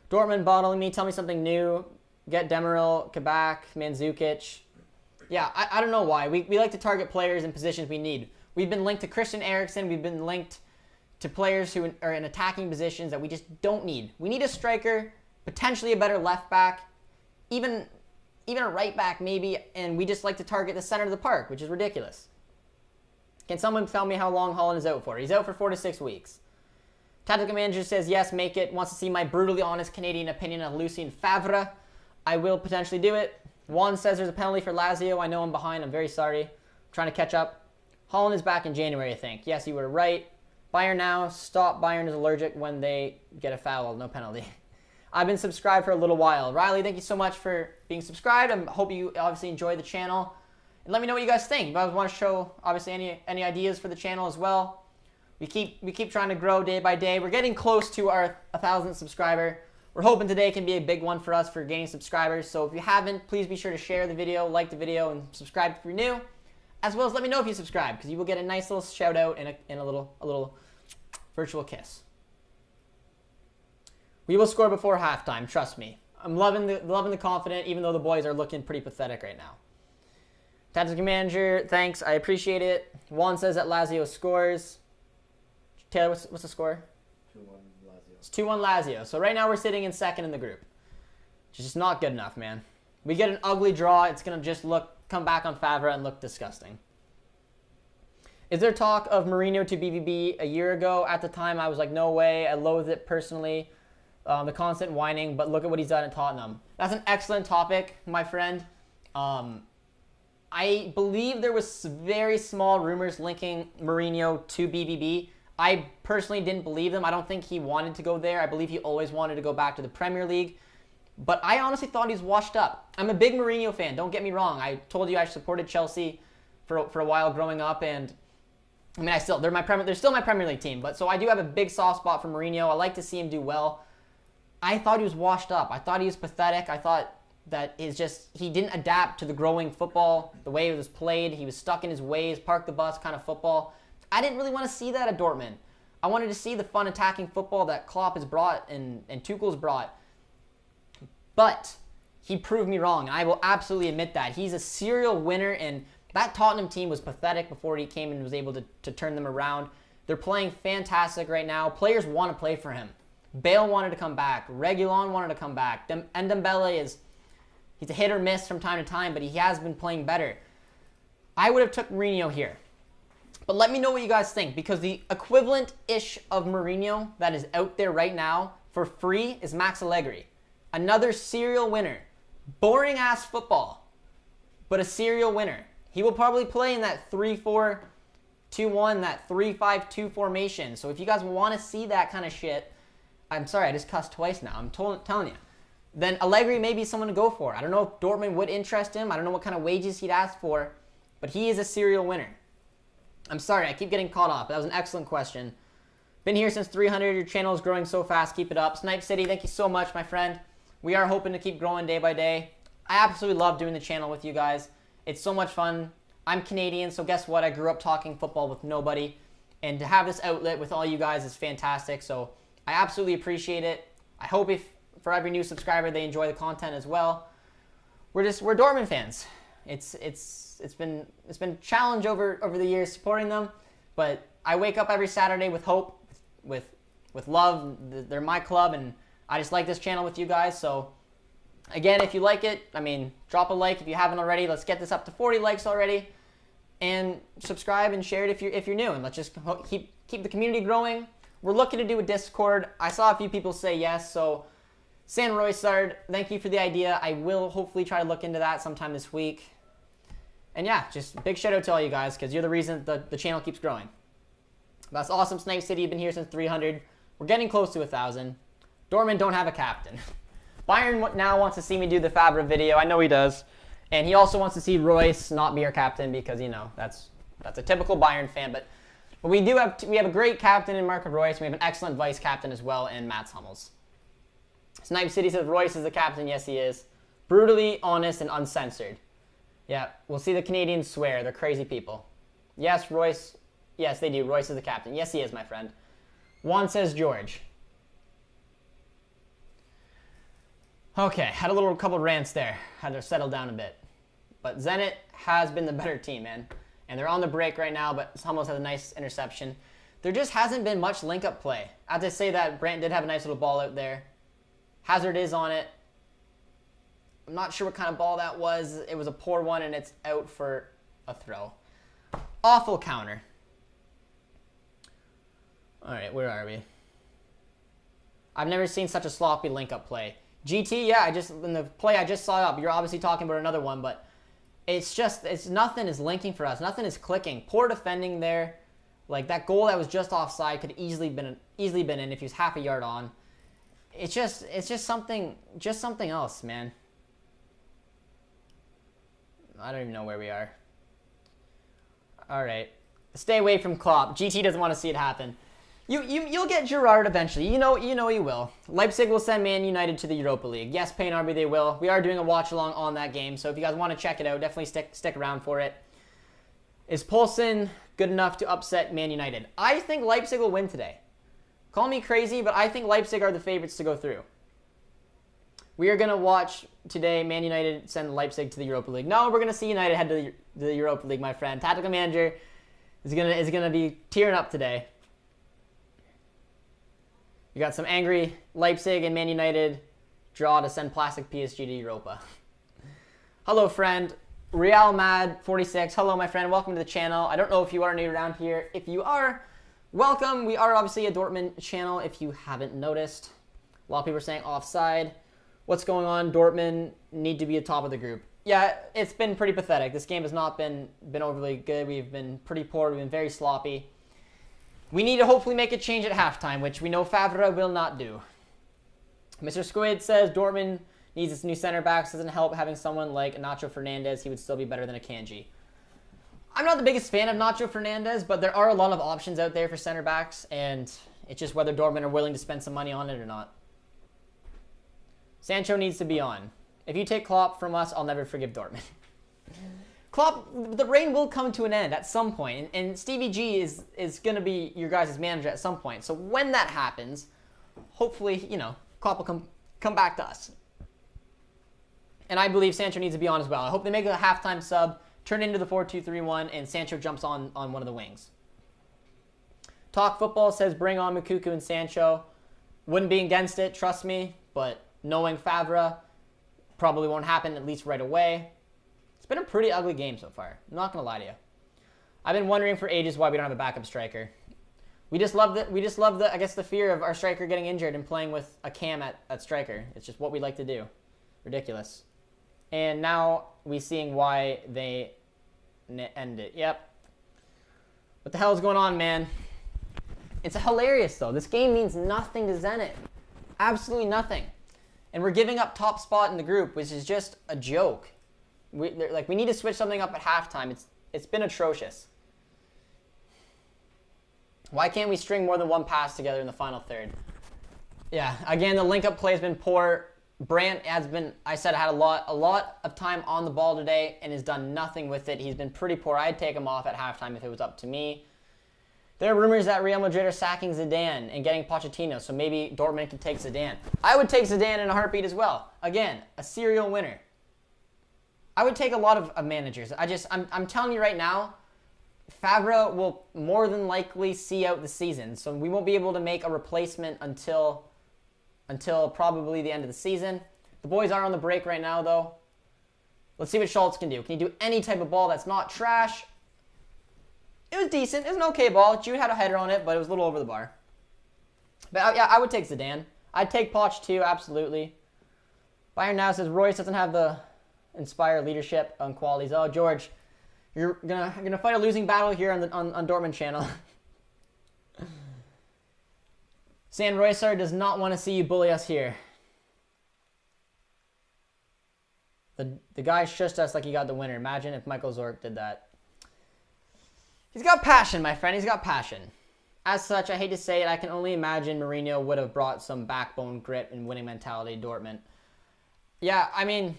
A: Dortmund bottling me. Tell me something new. Get Demirel, Kabak, Mandzukic. Yeah, I don't know why. We like to target players in positions we need. We've been linked to Christian Eriksen. We've been linked to players who are in attacking positions that we just don't need. We need a striker, potentially a better left back, even a right back maybe, and we just like to target the center of the park, which is ridiculous. Can someone tell me how long Haaland is out for? He's out for 4 to 6 weeks. Tactical Manager says, yes, make it. Wants to see my brutally honest Canadian opinion on Lucien Favre. I will potentially do it. Juan says there's a penalty for Lazio. I know I'm behind. I'm very sorry. I'm trying to catch up. Haaland is back in January, I think. Yes, you were right. Bayern Now. Stop. Bayern is allergic when they get a foul. No penalty. I've been subscribed for a little while. Riley, thank you so much for being subscribed. I hope you obviously enjoy the channel. And let me know what you guys think. If you guys want to show, obviously, any ideas for the channel as well. We keep trying to grow day by day. We're getting close to our 1,000th subscriber. We're hoping today can be a big one for us for gaining subscribers. So if you haven't, please be sure to share the video, like the video, and subscribe if you're new. As well as let me know if you subscribe, because you will get a nice little shout out and a little virtual kiss. We will score before halftime, trust me. I'm loving the confident, even though the boys are looking pretty pathetic right now. Tactical Manager, thanks, I appreciate it. Juan says that Lazio scores. Taylor, what's the score?
B: 2-1 Lazio.
A: It's 2-1 Lazio. So right now we're sitting in second in the group. Which is just not good enough, man. We get an ugly draw, it's going to just come back on Favre and look disgusting. Is there talk of Mourinho to BVB a year ago? At the time, I was like, no way. I loathe it personally. The constant whining, but look at what he's done at Tottenham. That's an excellent topic, my friend. I believe there was very small rumors linking Mourinho to BVB. I personally didn't believe them. I don't think he wanted to go there. I believe he always wanted to go back to the Premier League. But I honestly thought he's washed up. I'm a big Mourinho fan. Don't get me wrong. I told you I supported Chelsea for a while growing up, and I mean, they're still my Premier League team. But so I do have a big soft spot for Mourinho. I like to see him do well. I thought he was washed up. I thought he was pathetic. I thought that he didn't adapt to the growing football, the way it was played. He was stuck in his ways, park the bus kind of football. I didn't really want to see that at Dortmund. I wanted to see the fun attacking football that Klopp has brought and Tuchel's brought. But he proved me wrong. I will absolutely admit that. He's a serial winner, and That Tottenham team was pathetic before he came and was able to turn them around. They're playing fantastic right now. Players want to play for him. Bale wanted to come back. Reguilon wanted to come back. Dembele he's a hit or miss from time to time, but he has been playing better. I would have took Mourinho here. But let me know what you guys think, because the equivalent-ish of Mourinho that is out there right now for free is Max Allegri. Another serial winner. Boring-ass football, but a serial winner. He will probably play in that 3-4-2-1, that 3-5-2 formation. So if you guys want to see that kind of shit, I'm sorry, I just cussed twice now. I'm telling you. Then Allegri may be someone to go for. I don't know if Dortmund would interest him. I don't know what kind of wages he'd ask for, but he is a serial winner. I'm sorry, I keep getting caught off. That was an excellent question. Been here since 300. Your channel is growing so fast. Keep it up. Snipe City, thank you so much, my friend. We are hoping to keep growing day by day. I absolutely love doing the channel with you guys. It's so much fun. I'm Canadian, so guess what? I grew up talking football with nobody. And to have this outlet with all you guys is fantastic. So I absolutely appreciate it. I hope if for every new subscriber they enjoy the content as well. We're Dortmund fans. It's been a challenge over the years supporting them, but I wake up every Saturday with hope, with love. They're my club, and I just like this channel with you guys. So again, if you like it, I mean, drop a like if you haven't already. Let's get this up to 40 likes already, and subscribe and share it if you're new, and let's just keep the community growing. We're looking to do a Discord. I saw a few people say yes, so San Roysard, thank you for the idea. I will hopefully try to look into that sometime this week. And yeah, just big shout out to all you guys, because you're the reason the channel keeps growing. That's awesome. Snipe City, you've been here since 300. We're getting close to 1,000. Dortmund don't have a captain. Bayern now wants to see me do the Favre video. I know he does. And he also wants to see Royce not be our captain because, you know, that's a typical Bayern fan. But we have a great captain in Marco Royce. We have an excellent vice captain as well in Mats Hummels. Snipe City says Royce is the captain. Yes, he is. Brutally honest and uncensored. Yeah, we'll see the Canadians swear. They're crazy people. Yes, Royce. Yes, they do. Royce is the captain. Yes, he is, my friend. Juan says George. Okay, had a couple rants there. Had to settle down a bit. But Zenit has been the better team, man. And they're on the break right now, but Hummels has a nice interception. There just hasn't been much link-up play. I have to say that Brandt did have a nice little ball out there. Hazard is on it. I'm not sure what kind of ball that was. It was a poor one, and it's out for a throw. Awful counter. All right, where are we? I've never seen such a sloppy link-up play. GT, yeah, in the play I just saw up, you're obviously talking about another one, but it's nothing is linking for us. Nothing is clicking. Poor defending there. Like, that goal that was just offside could easily been in if he was half a yard on. It's just something else, man. I don't even know where we are. All right. Stay away from Klopp. GT doesn't want to see it happen. You'll get Gerrard eventually. You know you will. Leipzig will send Man United to the Europa League. Yes, Payne Arby, they will. We are doing a watch along on that game, so if you guys want to check it out, definitely stick around for it. Is Poulsen good enough to upset Man United? I think Leipzig will win today. Call me crazy, but I think Leipzig are the favorites to go through. We are going to watch today Man United send Leipzig to the Europa League. No, we're going to see United head to the Europa League, my friend. Tactical manager is gonna be tearing up today. You got some angry Leipzig and Man United draw to send plastic PSG to Europa. Hello, friend. Real Mad 46. Hello, my friend. Welcome to the channel. I don't know if you are new around here. If you are, welcome. We are obviously a Dortmund channel, if you haven't noticed. A lot of people are saying offside. What's going on? Dortmund need to be at top of the group. Yeah, it's been pretty pathetic. This game has not been overly good. We've been pretty poor. We've been very sloppy. We need to hopefully make a change at halftime, which we know Favre will not do. Mr. Squid says Dortmund needs its new center backs. Doesn't help having someone like Nacho Fernandez. He would still be better than Akanji. I'm not the biggest fan of Nacho Fernandez, but there are a lot of options out there for center backs, and it's just whether Dortmund are willing to spend some money on it or not. Sancho needs to be on. If you take Klopp from us, I'll never forgive Dortmund. Klopp, the reign will come to an end at some point, and Stevie G is going to be your guys' manager at some point. So when that happens, hopefully, you know, Klopp will come back to us. And I believe Sancho needs to be on as well. I hope they make a halftime sub. turn into the 4-2-3-1, and Sancho jumps on one of the wings. Talk Football says bring on Moukoko and Sancho. Wouldn't be against it, trust me, but knowing Favre, probably won't happen, at least right away. It's been a pretty ugly game so far. I'm not going to lie to you. I've been wondering for ages why we don't have a backup striker. We just love the I guess the fear of our striker getting injured and playing with a cam at striker. It's just what we like to do. Ridiculous. And now we're seeing why they end it. Yep. What the hell is going on, man? It's hilarious, though. This game means nothing to Zenit. Absolutely nothing. And we're giving up top spot in the group, which is just a joke. We need to switch something up at halftime. It's been atrocious. Why can't we string more than one pass together in the final third? Yeah, again, the link-up play has been poor. Brandt has been, I said, had a lot of time on the ball today and has done nothing with it. He's been pretty poor. I'd take him off at halftime if it was up to me. There are rumors that Real Madrid are sacking Zidane and getting Pochettino, so maybe Dortmund can take Zidane. I would take Zidane in a heartbeat as well. Again, a serial winner. I would take a lot of managers. I'm telling you right now, Favre will more than likely see out the season, so we won't be able to make a replacement until probably the end of the season. The boys are on the break right now, though. Let's see what Schultz can do. Can he do any type of ball that's not trash? It was decent. It was an okay ball. Jude had a header on it, but it was a little over the bar. But yeah, I would take Zidane. I'd take Poch too, absolutely. Bayern now says Royce doesn't have the inspired leadership and qualities. Oh, George, you're gonna fight a losing battle here on Dortmund channel. San Roycer does not want to see you bully us here. The guy shushed us like he got the winner. Imagine if Michael Zorc did that. He's got passion, my friend. He's got passion. As such, I hate to say it, I can only imagine Mourinho would have brought some backbone, grit, and winning mentality to Dortmund. Yeah, I mean,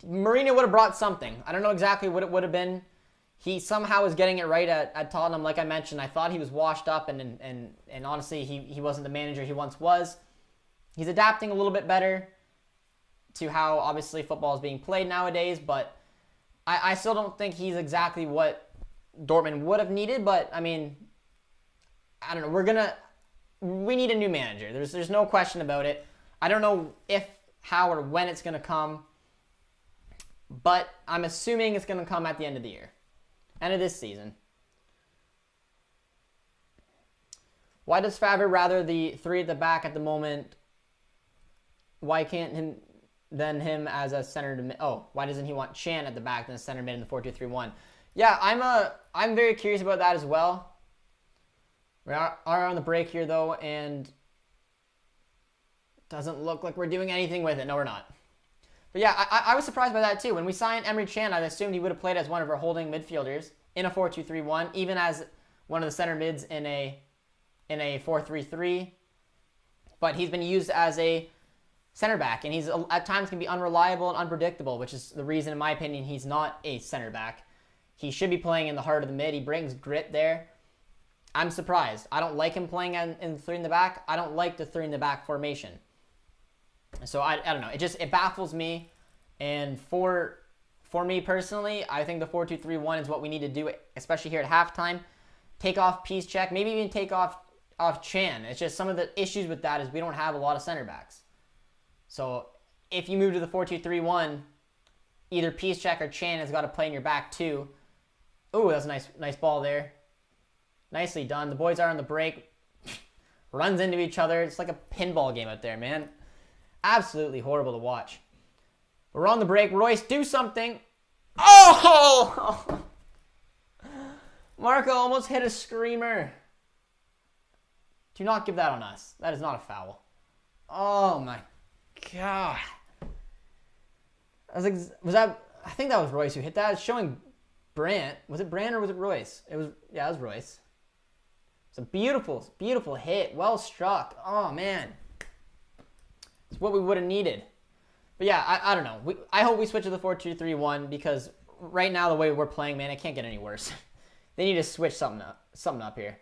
A: Mourinho would have brought something. I don't know exactly what it would have been. He somehow was getting it right at Tottenham. Like I mentioned, I thought he was washed up, and honestly, he wasn't the manager he once was. He's adapting a little bit better to how, obviously, football is being played nowadays, but I still don't think he's exactly what Dortmund would have needed, but, I mean, I don't know. We need a new manager. There's no question about it. I don't know if, how, or when it's going to come, but I'm assuming it's going to come at the end of the year. End of this season. Why does Favre rather the three at the back at the moment? Why can't him as a center to mid? Oh, why doesn't he want Chan at the back than a center mid in the 4-2-3-1? Yeah, I'm very curious about that as well. We are on the break here though, and doesn't look like we're doing anything with it. No, we're not. But yeah, I was surprised by that too. When we signed Emre Can, I assumed he would have played as one of our holding midfielders in a 4-2-3-1, even as one of the center mids in a 4-3-3. But he's been used as a center back, and he's at times can be unreliable and unpredictable, which is the reason, in my opinion, he's not a center back. He should be playing in the heart of the mid. He brings grit there. I'm surprised. I don't like him playing in three in the back. I don't like the three in the back formation. So I don't know. It baffles me. And for me personally, I think the 4-2-3-1 is what we need to do, especially here at halftime. Take off Piszczek, maybe even take off Chan. It's just some of the issues with that is we don't have a lot of center backs. So if you move to the 4-2-3-1, either Piszczek or Chan has got to play in your back too. Ooh, that's a nice ball there. Nicely done. The boys are on the break. Runs into each other. It's like a pinball game out there, man. Absolutely horrible to watch. But we're on the break. Royce, do something. Oh! Marco almost hit a screamer. Do not give that on us. That is not a foul. Oh my God. I think that was Royce who hit that. It's showing Brandt. Was it Brandt or was it Royce? It was Royce. It's a beautiful, beautiful hit. Well struck. Oh man. It's what we would have needed. But yeah, I don't know. I hope we switch to the 4-2-3-1 because right now the way we're playing, man, it can't get any worse. They need to switch something up here.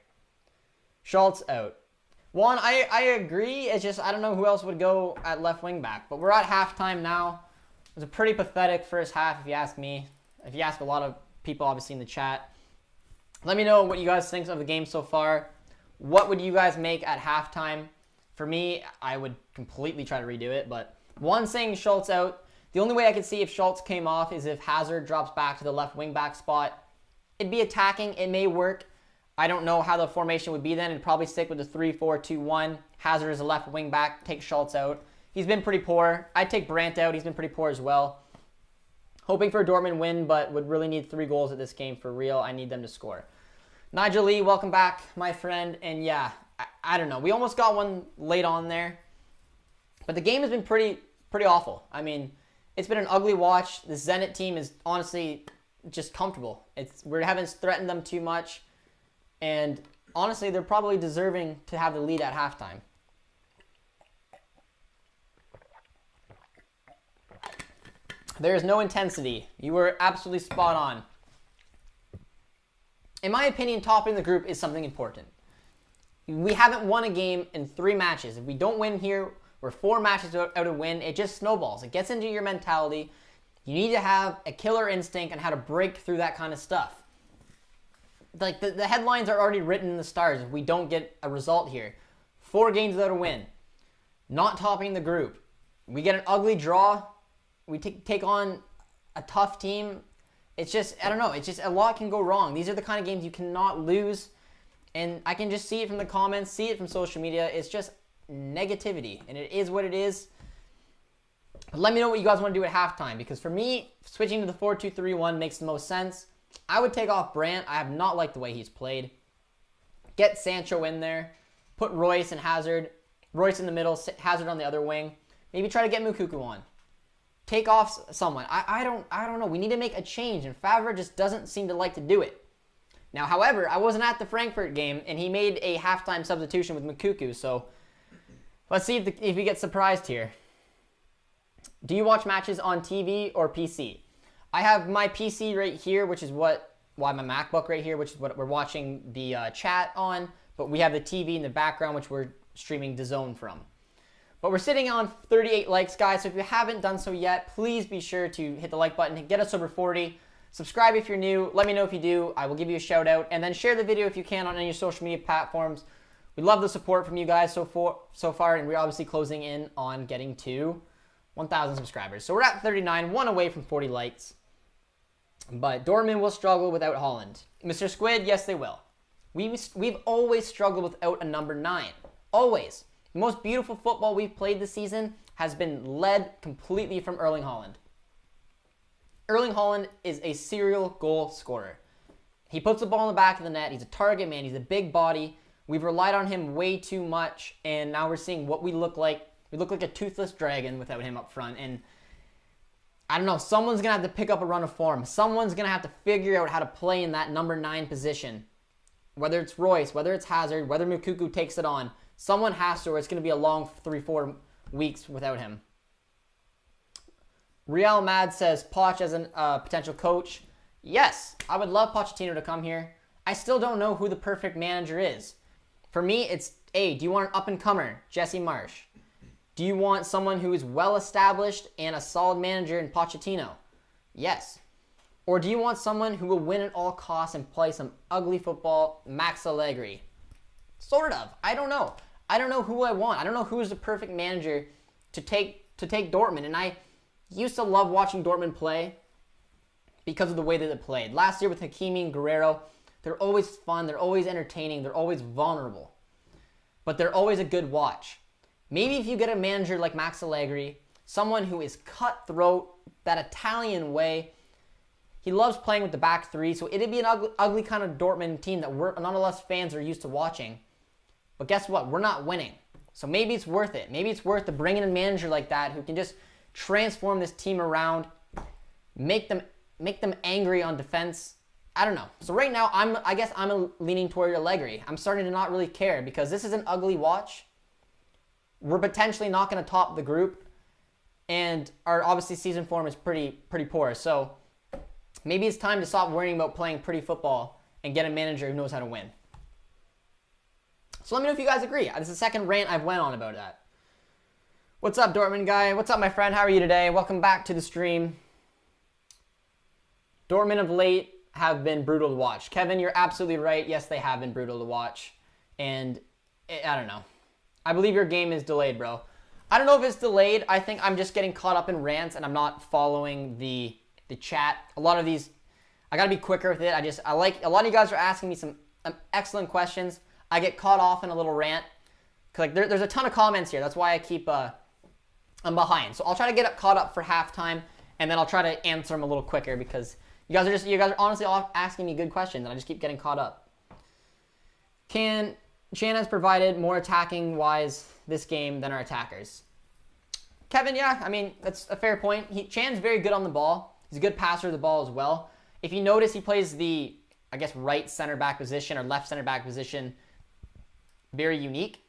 A: Schultz out. Juan, I agree. It's just I don't know who else would go at left wing back. But we're at halftime now. was a pretty pathetic first half, if you ask me. If you ask a lot of people, obviously, in the chat. Let me know what you guys think of the game so far. What would you guys make at halftime? For me, I would completely try to redo it, but one saying Schultz out. The only way I could see if Schultz came off is if Hazard drops back to the left wing back spot. It'd be attacking. It may work. I don't know how the formation would be then. It'd probably stick with the 3-4-2-1. Hazard is a left wing back. Take Schultz out. He's been pretty poor. I'd take Brandt out. He's been pretty poor as well. Hoping for a Dortmund win, but would really need 3 goals at this game for real. I need them to score. Nigel Lee, welcome back, my friend. And yeah, I don't know. We almost got one late on there. But the game has been pretty awful. I mean, it's been an ugly watch. The Zenit team is honestly just comfortable. We haven't threatened them too much. And honestly, they're probably deserving to have the lead at halftime. There is no intensity. You were absolutely spot on. In my opinion, topping the group is something important. We haven't won a game in 3 matches. If we don't win here, we're 4 matches out of win. It just snowballs. It gets into your mentality. You need to have a killer instinct on how to break through that kind of stuff. Like the headlines are already written in the stars if we don't get a result here. 4 games without a win. Not topping the group. We get an ugly draw. We take on a tough team. It's just, I don't know. It's just a lot can go wrong. These are the kind of games you cannot lose. And I can just see it from the comments, see it from social media. It's just negativity. And it is what it is. But let me know what you guys want to do at halftime. Because for me, switching to the 4-2-3-1 makes the most sense. I would take off Brandt. I have not liked the way he's played. Get Sancho in there. Put Royce and Hazard. Royce in the middle, Hazard on the other wing. Maybe try to get Moukoko on. Take off someone. I don't know. We need to make a change, and Favre just doesn't seem to like to do it. Now, however, I wasn't at the Frankfurt game, and he made a halftime substitution with Moukoko, so let's see if he gets surprised here. Do you watch matches on TV or PC? I have my PC right here, which is my MacBook right here, which is what we're watching the chat on, but we have the TV in the background, which we're streaming DAZN from. But we're sitting on 38 likes, guys, so if you haven't done so yet, please be sure to hit the like button, get us over 40. Subscribe if you're new. Let me know if you do. I will give you a shout out. And then share the video if you can on any of your social media platforms. We love the support from you guys so far, and we're obviously closing in on getting to 1,000 subscribers. So we're at 39, 1 away from 40 likes. But Dortmund will struggle without Haaland. Mr. Squid, yes, they will. We've always struggled without a number 9. Always. The most beautiful football we've played this season has been led completely from Erling Haaland. Erling Haaland is a serial goal scorer. He puts the ball in the back of the net. He's a target man. He's a big body. We've relied on him way too much, and now we're seeing what we look like. We look like a toothless dragon without him up front, and I don't know. Someone's going to have to pick up a run of form. Someone's going to have to figure out how to play in that number 9 position. Whether it's Royce, whether it's Hazard, whether Moukoko takes it on. Someone has to, or it's going to be a long 3-4 weeks without him. Real Mad says, Poch as a potential coach. Yes, I would love Pochettino to come here. I still don't know who the perfect manager is. For me, it's A, do you want an up-and-comer, Jesse Marsch? Do you want someone who is well-established and a solid manager in Pochettino? Yes. Or do you want someone who will win at all costs and play some ugly football, Max Allegri? Sort of. I don't know. I don't know who I want. I don't know who's the perfect manager to take Dortmund. And I used to love watching Dortmund play because of the way that it played. Last year with Hakimi and Guerrero, they're always fun. They're always entertaining. They're always vulnerable. But they're always a good watch. Maybe if you get a manager like Max Allegri, someone who is cutthroat, that Italian way, he loves playing with the back 3, so it'd be an ugly kind of Dortmund team that none of us fans are used to watching. But guess what? We're not winning. So maybe it's worth it. Maybe it's worth to bring in a manager like that who can just transform this team around, make them angry on defense. I don't know. So right now, I guess I'm leaning toward Allegri. I'm starting to not really care because this is an ugly watch. We're potentially not going to top the group, and our obviously season form is pretty poor. So maybe it's time to stop worrying about playing pretty football and get a manager who knows how to win. So let me know if you guys agree. This is the second rant I've went on about that. What's up, Dortmund guy? What's up, my friend? How are you today? Welcome back to the stream. Dortmund of late have been brutal to watch. Kevin, you're absolutely right. Yes, they have been brutal to watch. And I don't know. I believe your game is delayed, bro. I don't know if it's delayed. I think I'm just getting caught up in rants and I'm not following the chat. A lot of these, I gotta be quicker with it. I like, a lot of you guys are asking me some excellent questions. I get caught off in a little rant. Cause like there's a ton of comments here. That's why I keep, I'm behind. So I'll try to get caught up for halftime and then I'll try to answer them a little quicker because you guys are honestly all asking me good questions and I just keep getting caught up. Chan has provided more attacking-wise this game than our attackers. Kevin, yeah, I mean, that's a fair point. Chan's very good on the ball. He's a good passer of the ball as well. If you notice, he plays the, I guess, right center back position or left center back position very unique.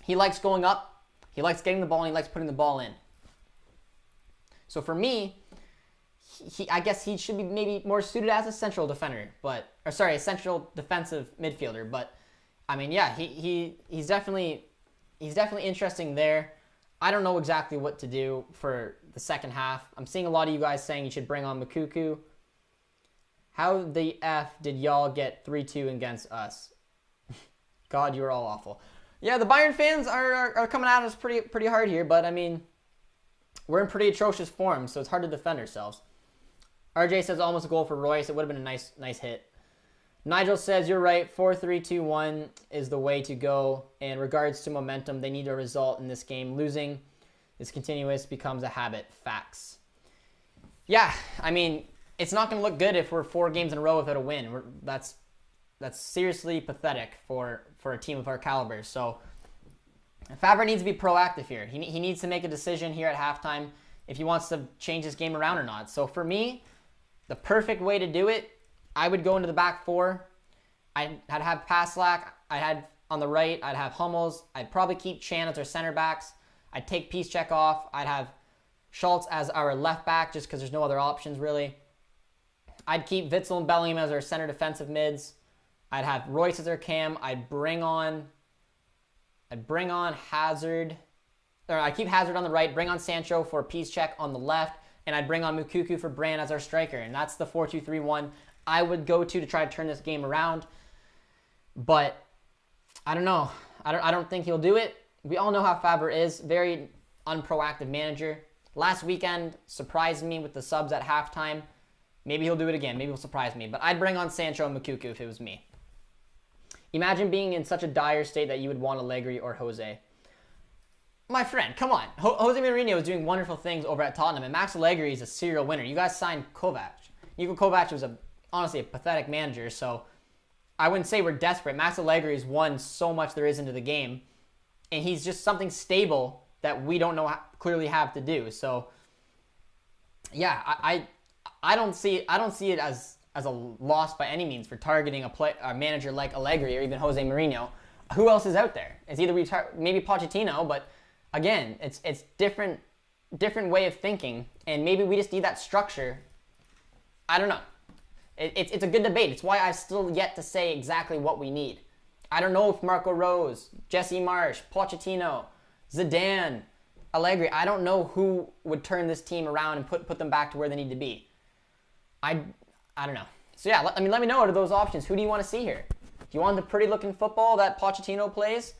A: He likes going up. He likes getting the ball and he likes putting the ball in. So for me, I guess he should be maybe more suited as a central defender, a central defensive midfielder. But I mean, yeah, he's definitely interesting there. I don't know exactly what to do for the second half. I'm seeing a lot of you guys saying you should bring on Moukoko. How the F did y'all get 3-2 against us? God, you are all awful. Yeah, the Bayern fans are coming at us pretty hard here, but I mean, we're in pretty atrocious form, so it's hard to defend ourselves. RJ says almost a goal for Royce. It would have been a nice hit. Nigel says, you're right, 4-3-2-1 is the way to go. In regards to momentum, they need a result in this game. Losing is continuous, becomes a habit. Facts. Yeah, I mean, it's not going to look good if we're 4 games in a row without a win. That's seriously pathetic for a team of our caliber. So Favre needs to be proactive here. He needs to make a decision here at halftime if he wants to change his game around or not. So for me, the perfect way to do it, I would go into the back 4. I'd have Paslak. On the right, I'd have Hummels. I'd probably keep Chan as our center backs. I'd take Piszczek off. I'd have Schultz as our left back just because there's no other options really. I'd keep Witsel and Bellingham as our center defensive mids. I'd have Royce as our cam. I'd bring on Hazard. Or I'd keep Hazard on the right, bring on Sancho for Piszczek on the left, and I'd bring on Moukoko for Brand as our striker. And that's the 4-2-3-1 I would go to try to turn this game around. But I don't know. I don't think he'll do it. We all know how Favre is. Very unproactive manager. Last weekend surprised me with the subs at halftime. Maybe he'll do it again. Maybe he'll surprise me. But I'd bring on Sancho and Moukoko if it was me. Imagine being in such a dire state that you would want Allegri or Jose. My friend, come on. Jose Mourinho is doing wonderful things over at Tottenham, and Max Allegri is a serial winner. You guys signed Kovac. Niko Kovac was honestly a pathetic manager, so I wouldn't say we're desperate. Max Allegri has won so much there is into the game, and he's just something stable that we don't know clearly have to do. So, yeah, I don't see it as a loss by any means for targeting a manager like Allegri or even Jose Mourinho. Who else is out there? It's either maybe Pochettino, but again, it's different way of thinking, and maybe we just need that structure. I don't know. It's a good debate. It's why I've still yet to say exactly what we need. I don't know if Marco Rose, Jesse Marsch, Pochettino, Zidane, Allegri, I don't know who would turn this team around and put them back to where they need to be. I don't know. So yeah, let me know out of those options. Who do you want to see here? Do you want the pretty-looking football that Pochettino plays?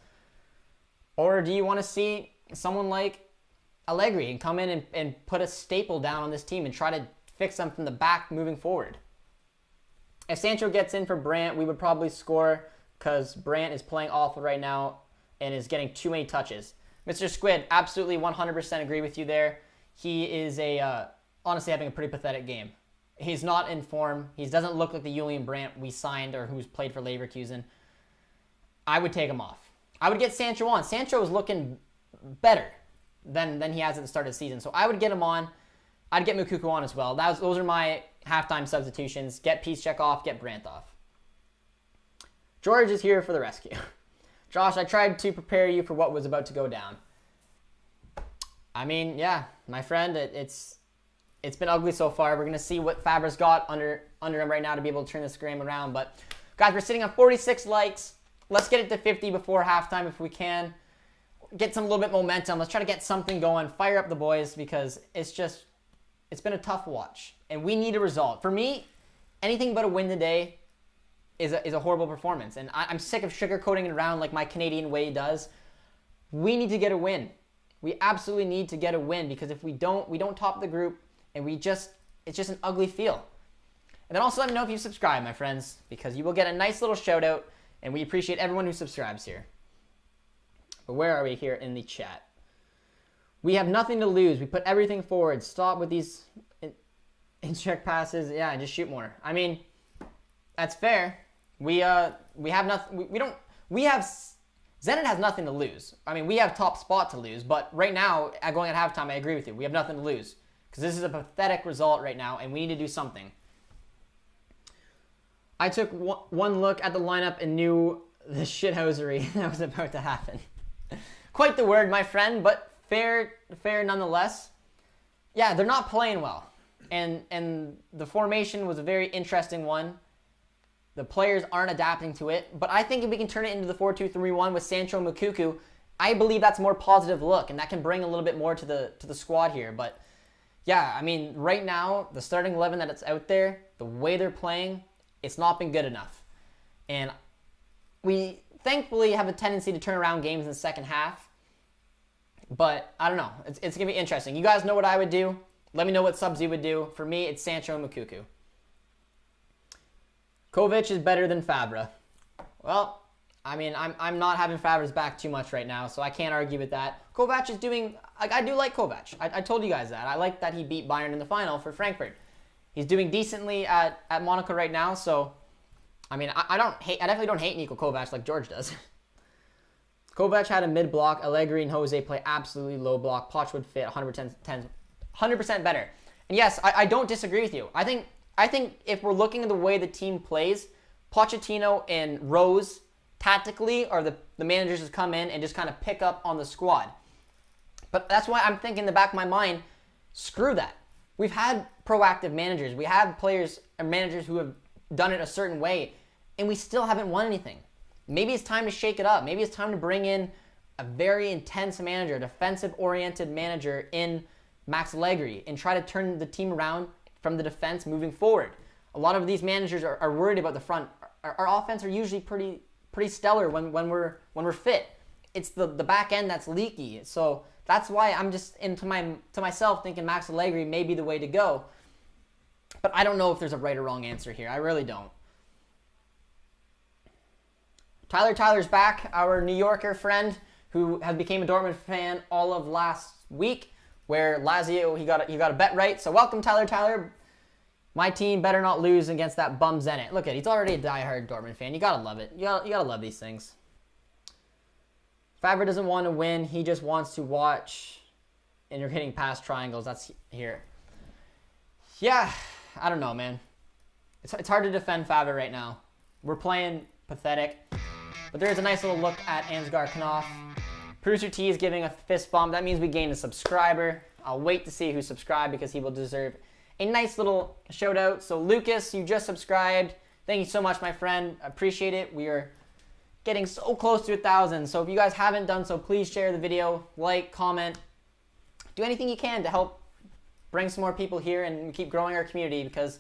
A: Or do you want to see someone like Allegri and come in and put a staple down on this team and try to fix them from the back moving forward? If Sancho gets in for Brandt, we would probably score because Brandt is playing awful right now and is getting too many touches. Mr. Squid, absolutely 100% agree with you there. He is honestly having a pretty pathetic game. He's not in form. He doesn't look like the Julian Brandt we signed or who's played for Leverkusen. I would take him off. I would get Sancho on. Sancho is looking better than he has at the start of the season. So I would get him on. I'd get Moukoko on as well. Those are my halftime substitutions. Get Piszczek off, get Brandt off. George is here for the rescue. Josh, I tried to prepare you for what was about to go down. I mean, yeah, my friend, it's been ugly so far. We're going to see what Fabre's got under him right now to be able to turn this game around. But, guys, we're sitting on 46 likes. Let's get it to 50 before halftime if we can. get some little bit momentum. Let's try to get something going, fire up the boys, because it's been a tough watch. And we need a result. For me, anything but a win today is a horrible performance. And I'm sick of sugarcoating it around like my Canadian way does. We need to get a win. We absolutely need to get a win, because if we don't top the group, and it's just an ugly feel. And then also let me know if you subscribe, my friends, because you will get a nice little shout out, and we appreciate everyone who subscribes here. But where are we here in the chat? We have nothing to lose. We put everything forward. Stop with these in-check passes. Yeah, just shoot more. I mean, that's fair. We have nothing. Zenit has nothing to lose. I mean, we have top spot to lose, but right now, going at halftime, I agree with you. We have nothing to lose, because this is a pathetic result right now, and we need to do something. I took one look at the lineup and knew the shithousery that was about to happen. Quite the word, my friend, but fair nonetheless. Yeah, they're not playing well, and the formation was a very interesting one. The players aren't adapting to it, but I think if we can turn it into the 4-2-3-1 with Sancho and Moukoko, I believe that's a more positive look, and that can bring a little bit more to the squad here. But yeah, I mean, right now, the starting 11 that's out there, the way they're playing, it's not been good enough. And we thankfully have a tendency to turn around games in the second half, but I don't know. It's going to be interesting. You guys know what I would do. Let me know what subs you would do. For me, it's Sancho and Moukoko. Kovac is better than Favre. Well, I mean, I'm not having Favre's back too much right now, so I can't argue with that. Kovac is doing... I do like Kovac. I told you guys that. I like that he beat Bayern in the final for Frankfurt. He's doing decently at Monaco right now, so... I mean, I definitely don't hate Niko Kovac like George does. Kovac had a mid-block. Allegri and Jose play absolutely low block. Poch would fit 100% better. And yes, I don't disagree with you. I think if we're looking at the way the team plays, Pochettino and Rose tactically are the managers who come in and just kind of pick up on the squad. But that's why I'm thinking in the back of my mind, screw that. We've had proactive managers. We have players and managers who have done it a certain way, and we still haven't won anything. Maybe it's time to shake it up. Maybe it's time to bring in a very intense manager, a defensive-oriented manager in Max Allegri, and try to turn the team around from the defense moving forward. A lot of these managers are worried about the front. Our offense are usually pretty stellar when we're fit. It's the back end that's leaky. So that's why I'm just to myself thinking Max Allegri may be the way to go. But I don't know if there's a right or wrong answer here. I really don't. Tyler's back, our New Yorker friend who has became a Dortmund fan all of last week, where Lazio, he got a bet right. So welcome, Tyler. My team better not lose against that bum Zenit. Look at it. He's already a diehard Dortmund fan. You gotta love it. You gotta love these things. Favre doesn't want to win. He just wants to watch, and you're hitting past triangles. That's here. Yeah, I don't know, man. It's hard to defend Favre right now. We're playing pathetic. But there's a nice little look at Ansgar Knopf. Producer T is giving a fist bump. That means we gained a subscriber. I'll wait to see who subscribed, because he will deserve a nice little shout out. So Lucas, you just subscribed. Thank you so much, my friend. Appreciate it. We are getting so close to 1,000. So if you guys haven't done so, please share the video, like, comment, do anything you can to help bring some more people here and keep growing our community, because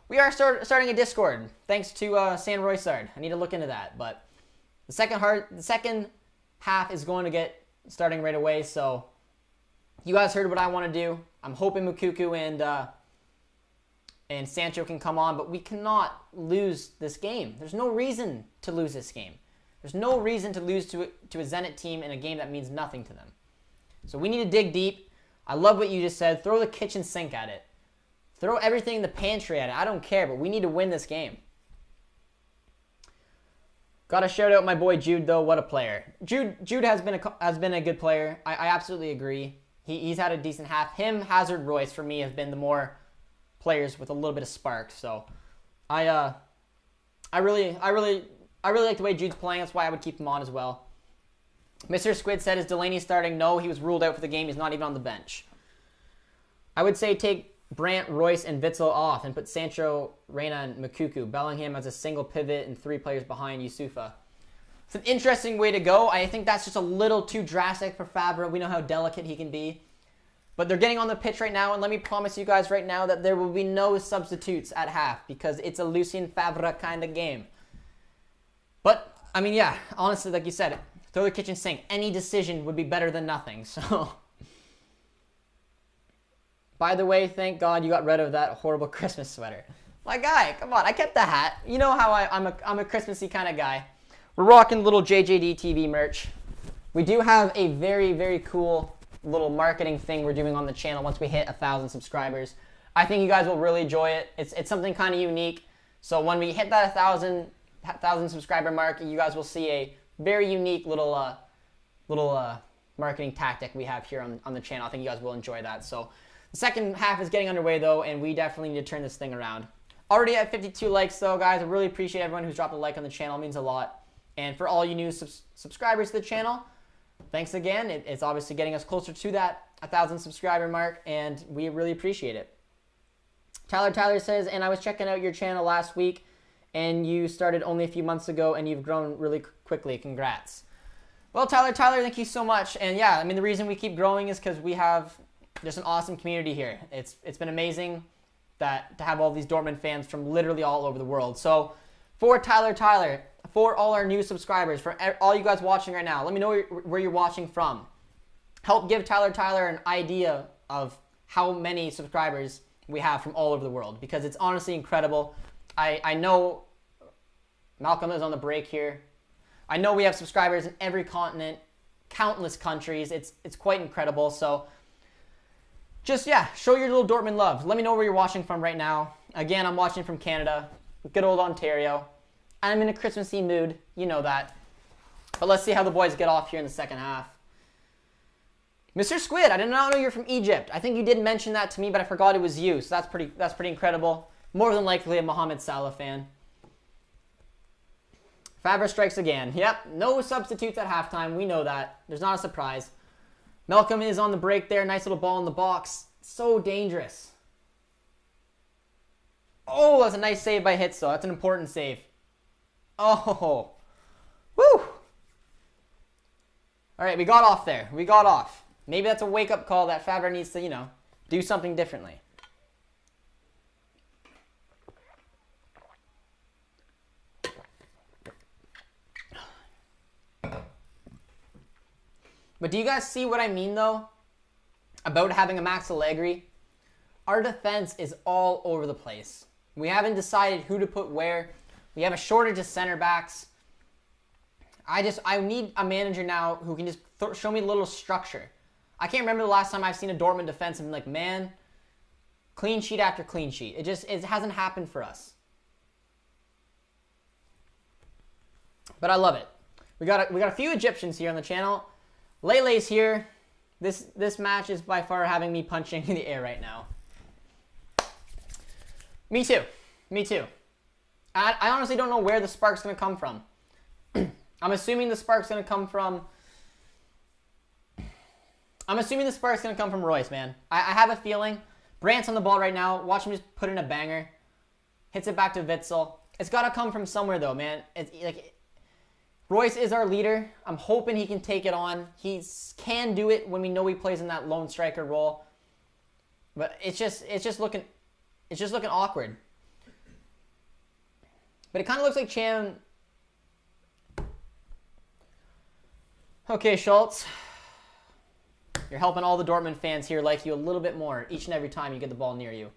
A: we are starting a Discord. Thanks to San Roysard. I need to look into that. But the second half is going to get starting right away. So you guys heard what I want to do. I'm hoping Moukoko and Sancho can come on, but we cannot lose this game. There's no reason to lose this game. There's no reason to lose to a Zenit team in a game that means nothing to them. So we need to dig deep. I love what you just said. Throw the kitchen sink at it. Throw everything in the pantry at it. I don't care, but we need to win this game. Got to shout out my boy Jude, though. What a player. Jude has been a good player. I absolutely agree. He's had a decent half. Him, Hazard, Royce, for me, have been the more players with a little bit of spark. So I really like the way Jude's playing. That's why I would keep him on as well. Mr. Squid said, is Delaney starting? No, he was ruled out for the game. He's not even on the bench. I would say take Brandt, Royce, and Witzel off and put Sancho, Reina, and Moukoko. Bellingham as a single pivot and 3 players behind Yusufa. It's an interesting way to go. I think that's just a little too drastic for Favre. We know how delicate he can be. But they're getting on the pitch right now, and let me promise you guys right now that there will be no substitutes at half because it's a Lucien Favre kind of game. But, I mean, yeah, honestly, like you said, throw the kitchen sink. Any decision would be better than nothing, so... By the way, thank God you got rid of that horrible Christmas sweater. My guy, come on, I kept the hat. You know how I'm a Christmassy kind of guy. We're rocking little JJD TV merch. We do have a very, very cool little marketing thing we're doing on the channel once we hit 1,000 subscribers. I think you guys will really enjoy it. It's something kind of unique. So when we hit that 1,000 subscriber mark, you guys will see a very unique little marketing tactic we have here on the channel. I think you guys will enjoy that. So the second half is getting underway, though, and we definitely need to turn this thing around. Already at 52 likes, though, guys. I really appreciate everyone who's dropped a like on the channel. It means a lot. And for all you new subscribers to the channel, thanks again. It's obviously getting us closer to that 1,000 subscriber mark, and we really appreciate it. Tyler says, and I was checking out your channel last week, and you started only a few months ago, and you've grown really quickly. Congrats. Well, Tyler, thank you so much. And yeah, I mean, the reason we keep growing is because we have just an awesome community here. It's been amazing to have all these Dortmund fans from literally all over the world. So for Tyler, for all our new subscribers, for all you guys watching right now, let me know where you're watching from. Help give Tyler an idea of how many subscribers we have from all over the world, because it's honestly incredible. I know Malcolm is on the break here. I know we have subscribers in every continent, countless countries. It's quite incredible. So just, yeah, show your little Dortmund love. Let me know where you're watching from right now. Again, I'm watching from Canada, good old Ontario. I'm in a Christmassy mood. You know that. But let's see how the boys get off here in the second half. Mr. Squid, I did not know you're from Egypt. I think you did mention that to me, but I forgot it was you. So that's pretty incredible. More than likely a Mohamed Salah fan. Favre strikes again. Yep, no substitutes at halftime. We know that. There's not a surprise. Malcolm is on the break there. Nice little ball in the box. So dangerous. Oh, that's a nice save by Hitz, though. That's an important save. Oh. Woo. All right, we got off there. We got off. Maybe that's a wake-up call that Favre needs to, do something differently. But do you guys see what I mean, though, about having a Max Allegri? Our defense is all over the place. We haven't decided who to put where. We have a shortage of center backs. I need a manager now who can just show me a little structure. I can't remember the last time I've seen a Dortmund defense and been like, man, clean sheet after clean sheet. It hasn't happened for us. But I love it. We got a few Egyptians here on the channel. Lele's here. This match is by far having me punching in the air right now. Me too. I honestly don't know where the spark's going to come from. I'm assuming the spark's going to come from Royce, man. I have a feeling. Brandt's on the ball right now. Watch him just put in a banger. Hits it back to Witsel. It's got to come from somewhere, though, man. Royce is our leader. I'm hoping he can take it on. He can do it when we know he plays in that lone striker role. But it's just looking awkward. But it kind of looks like Chan. Okay, Schultz. You're helping all the Dortmund fans here like you a little bit more each and every time you get the ball near you.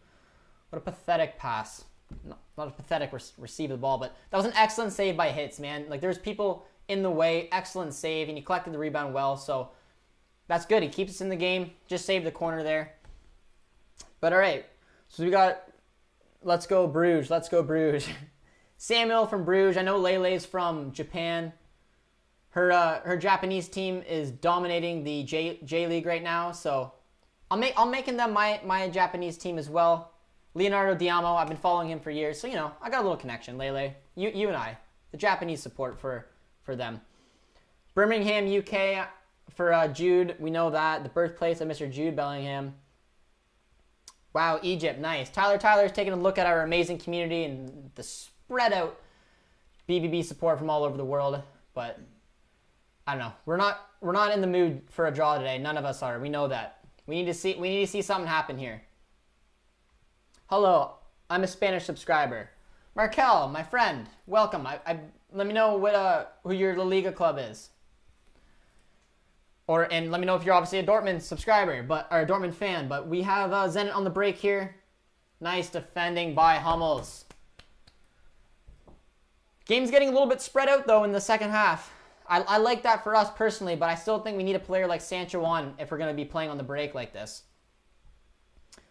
A: What a pathetic pass. Not a pathetic receive of the ball, but that was an excellent save by Hitz, man. Like, there's people in the way. Excellent save, and he collected the rebound well, so that's good. He keeps us in the game. Just saved the corner there. But all right, so we got, let's go Bruges. Samuel from Bruges. I know Lele's from Japan. Her Japanese team is dominating the J League right now, so I'm making them my Japanese team as well. Leonardo Diamo, I've been following him for years, so I got a little connection. Lele, you and I, the Japanese support for them. Birmingham, UK for Jude. We know that the birthplace of Mr. Jude Bellingham. Wow, Egypt, nice. Tyler's taking a look at our amazing community and the spread out BBB support from all over the world. but I don't know. We're not in the mood for a draw today. None of us are. We know that. We need to see something happen here. Hello, I'm a Spanish subscriber. Markel, my friend, welcome. Let me know who your La Liga club is. And let me know if you're obviously a Dortmund subscriber, or a Dortmund fan. But we have Zenit on the break here. Nice defending by Hummels. Game's getting a little bit spread out, though, in the second half. I like that for us personally, but I still think we need a player like Sancho on if we're going to be playing on the break like this.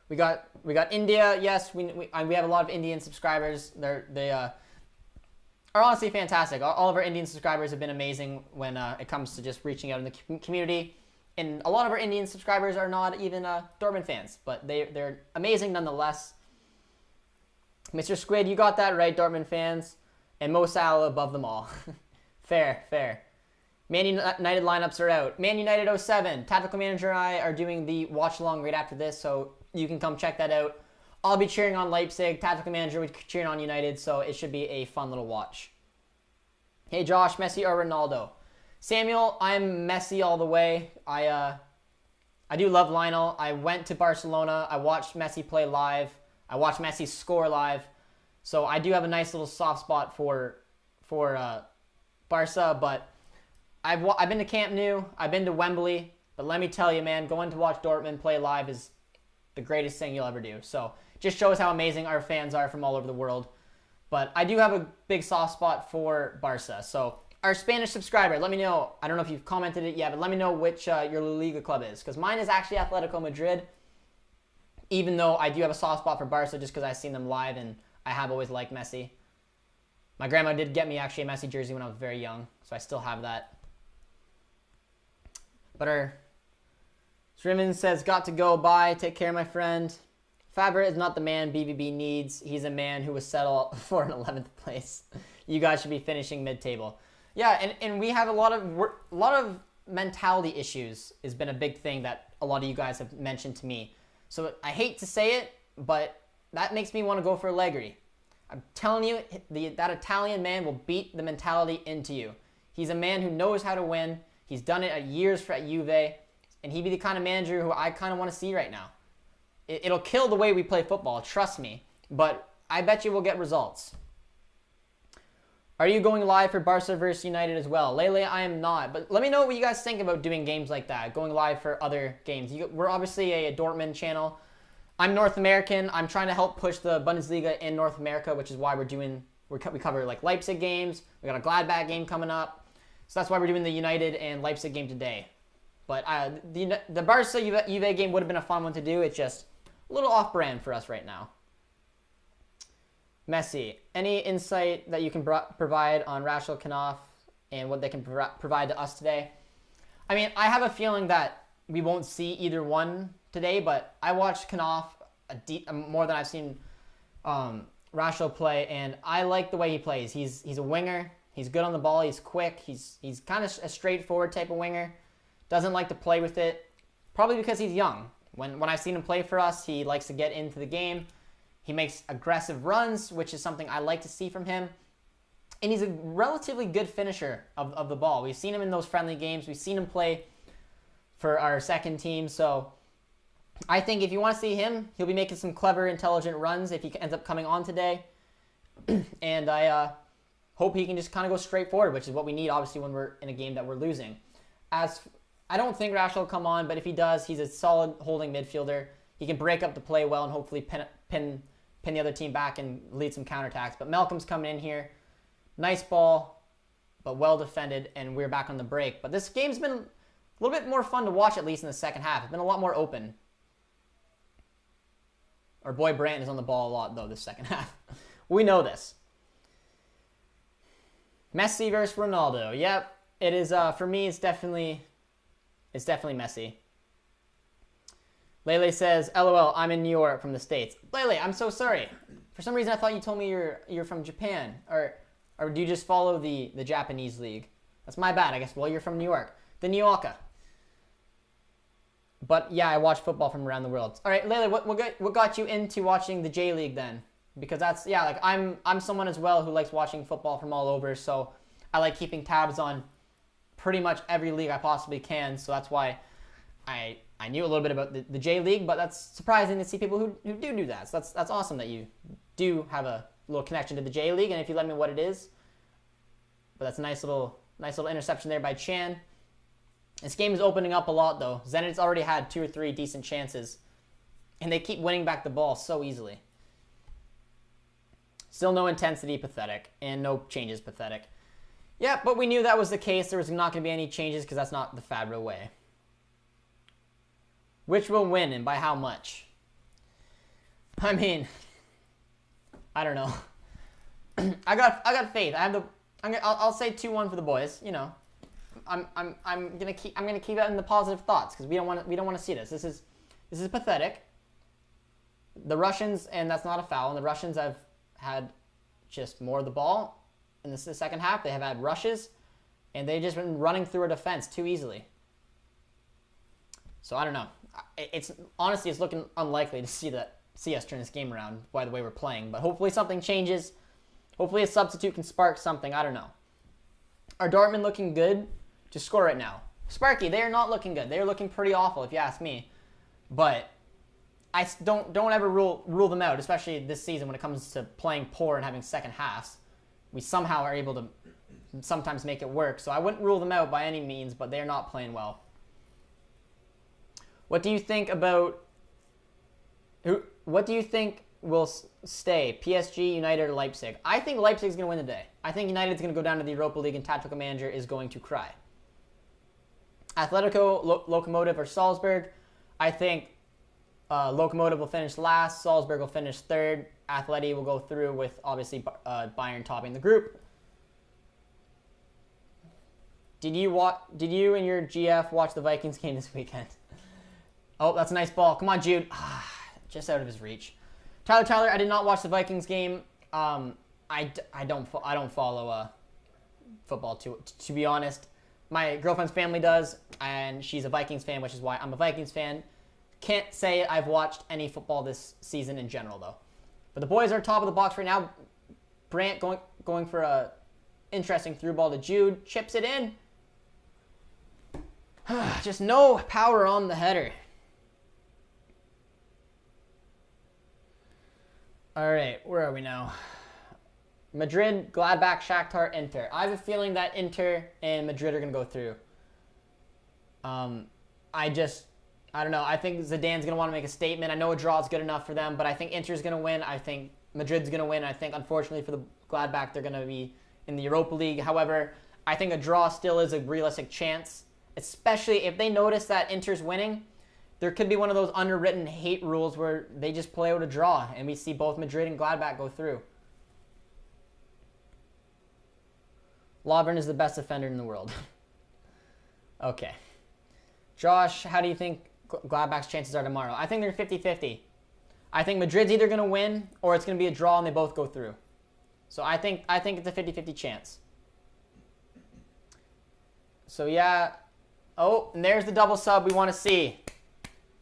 A: We got India. Yes, we have a lot of Indian subscribers. They are honestly fantastic. All of our Indian subscribers have been amazing when it comes to just reaching out in the community. And a lot of our Indian subscribers are not even Dortmund fans, but they're amazing nonetheless. Mr. Squid, you got that right, Dortmund fans. And Mo Salah above them all. Fair. Man United lineups are out. Man United 07. Tactical Manager and I are doing the watch along right after this, so you can come check that out. I'll be cheering on Leipzig. Tactical Manager will be cheering on United, so it should be a fun little watch. Hey Josh, Messi or Ronaldo? Samuel, I'm Messi all the way. I do love Lionel. I went to Barcelona. I watched Messi play live. I watched Messi score live. So I do have a nice little soft spot for Barca, but I've been to Camp Nou, I've been to Wembley, but let me tell you, man, going to watch Dortmund play live is the greatest thing you'll ever do. So just shows how amazing our fans are from all over the world. But I do have a big soft spot for Barca. So our Spanish subscriber, let me know. I don't know if you've commented it yet, but let me know which your La Liga club is, because mine is actually Atletico Madrid, even though I do have a soft spot for Barca just because I've seen them live and I have always liked Messi. My grandma did get me actually a Messi jersey when I was very young, so I still have that. But our Sriman says, got to go, bye, take care, my friend. Favre is not the man BVB needs. He's a man who was settled for an 11th place. You guys should be finishing mid-table. Yeah, and we have a lot of mentality issues has been a big thing that a lot of you guys have mentioned to me. So I hate to say it, but that makes me want to go for Allegri. I'm telling you, that Italian man will beat the mentality into you. He's a man who knows how to win. He's done it at years at Juve, and he'd be the kind of manager who I kind of want to see right now. It'll kill the way we play football, trust me, but I bet you we'll get results. Are you going live for Barca versus United as well? Lele, I am not, but let me know what you guys think about doing games like that, going live for other games. We're obviously a Dortmund channel. I'm North American. I'm trying to help push the Bundesliga in North America, which is why we cover like Leipzig games. We got a Gladbach game coming up. So that's why we're doing the United and Leipzig game today. But the Barca Juve game would have been a fun one to do. It's just a little off-brand for us right now. Messi, any insight that you can provide on Rachel Knopf and what they can provide to us today? I mean, I have a feeling that we won't see either one today, but I watched Knopf more than I've seen Rachel play, and I like the way he plays. He's a winger. He's good on the ball. He's quick. He's kind of a straightforward type of winger. Doesn't like to play with it, probably because he's young. When I've seen him play for us, he likes to get into the game. He makes aggressive runs, which is something I like to see from him. And he's a relatively good finisher of the ball. We've seen him in those friendly games. We've seen him play for our second team. So I think if you want to see him, he'll be making some clever, intelligent runs if he ends up coming on today. And I hope he can just kind of go straight forward, which is what we need, obviously, when we're in a game that we're losing. I don't think Rashford will come on, but if he does, he's a solid holding midfielder. He can break up the play well and hopefully pin the other team back and lead some counterattacks. But Malcolm's coming in here. Nice ball, but well defended, and we're back on the break. But this game's been a little bit more fun to watch, at least in the second half. It's been a lot more open. Our boy Brand is on the ball a lot, though, this second half. We know this. Messi versus Ronaldo. Yep, it is. For me, it's definitely Messi. Lele says, LOL, I'm in New York from the States. Lele, I'm so sorry. For some reason, I thought you told me you're from Japan. Or do you just follow the Japanese league? That's my bad, I guess. Well, you're from New York. The New Yorker. But yeah, I watch football from around the world. All right, Lele, what got you into watching the J League then? Because that's, yeah, like I'm someone as well who likes watching football from all over. So I like keeping tabs on pretty much every league I possibly can, so that's why I knew a little bit about the J League, but that's surprising to see people who do that. So that's awesome that you do have a little connection to the J League, and if you let me know what it is. But that's a nice little interception there by Chan. This game is opening up a lot, though. Zenit's already had 2 or 3 decent chances, and they keep winning back the ball so easily. Still no intensity, pathetic, and no changes, pathetic. Yeah, but we knew that was the case. There was not going to be any changes because that's not the Favre way. Which will win, and by how much? I mean, I don't know. I got faith. I'll say 2-1 for the boys. You know, I'm gonna keep that in the positive thoughts because we don't want to see this. This is pathetic. The Russians, and that's not a foul. And the Russians have had just more of the ball in the second half. They have had rushes, and they've just been running through our defense too easily. So I don't know. It's honestly, it's looking unlikely to see us turn this game around by the way we're playing. But hopefully something changes. Hopefully a substitute can spark something. I don't know. Are Dortmund looking good to score right now? Sparky, they are not looking good. They are looking pretty awful, if you ask me. But I don't ever rule them out, especially this season when it comes to playing poor and having second halves. We somehow are able to sometimes make it work. So I wouldn't rule them out by any means, but they're not playing well. What do you think about... What do you think will stay? PSG, United, or Leipzig? I think Leipzig's going to win today. I think United's going to go down to the Europa League and Tactical Manager is going to cry. Atletico, Lokomotiv, or Salzburg? I think Lokomotiv will finish last. Salzburg will finish third. Atleti will go through with, obviously, Bayern topping the group. Did you and your GF watch the Vikings game this weekend? Oh, that's a nice ball. Come on, Jude. Just out of his reach. Tyler, I did not watch the Vikings game. I don't follow football to be honest. My girlfriend's family does, and she's a Vikings fan, which is why I'm a Vikings fan. Can't say I've watched any football this season in general, though. But the boys are top of the box right now. Brandt going for a interesting through ball to Jude. Chips it in. Just no power on the header. All right, where are we now? Madrid, Gladbach, Shakhtar, Inter. I have a feeling that Inter and Madrid are going to go through. I don't know. I think Zidane's going to want to make a statement. I know a draw is good enough for them, but I think Inter's going to win. I think Madrid's going to win. I think, unfortunately, for the Gladbach, they're going to be in the Europa League. However, I think a draw still is a realistic chance, especially if they notice that Inter's winning. There could be one of those underwritten hate rules where they just play out a draw, and we see both Madrid and Gladbach go through. Lovren is the best defender in the world. Okay. Josh, how do you think Gladbach's chances are tomorrow? I think they're 50-50. I think Madrid's either going to win or it's going to be a draw and they both go through. So I think it's a 50-50 chance. So yeah. Oh, and there's the double sub we want to see.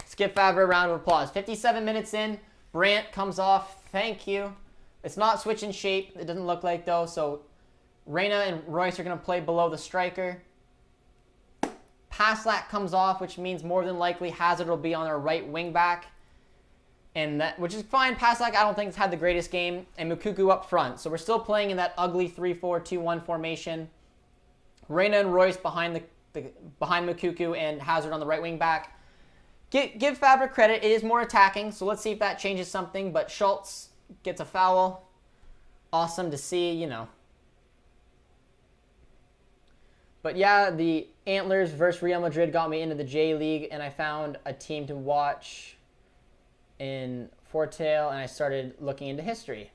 A: Skip Favre, a round of applause. 57 minutes in, Brandt comes off. Thank you. It's not switching shape. It doesn't look like, though. So Reina and Royce are going to play below the striker. Paslak comes off, which means more than likely Hazard will be on our right wing back. And that, which is fine. Paslak, I don't think, has had the greatest game. And Moukoko up front. So we're still playing in that ugly 3-4-2-1 formation. Reina and Royce behind Moukoko and Hazard on the right wing back. Give Favre credit. It is more attacking, so let's see if that changes something. But Schultz gets a foul. Awesome to see, you know. But yeah, the Antlers versus Real Madrid got me into the J League, and I found a team to watch in Fortail, and I started looking into history.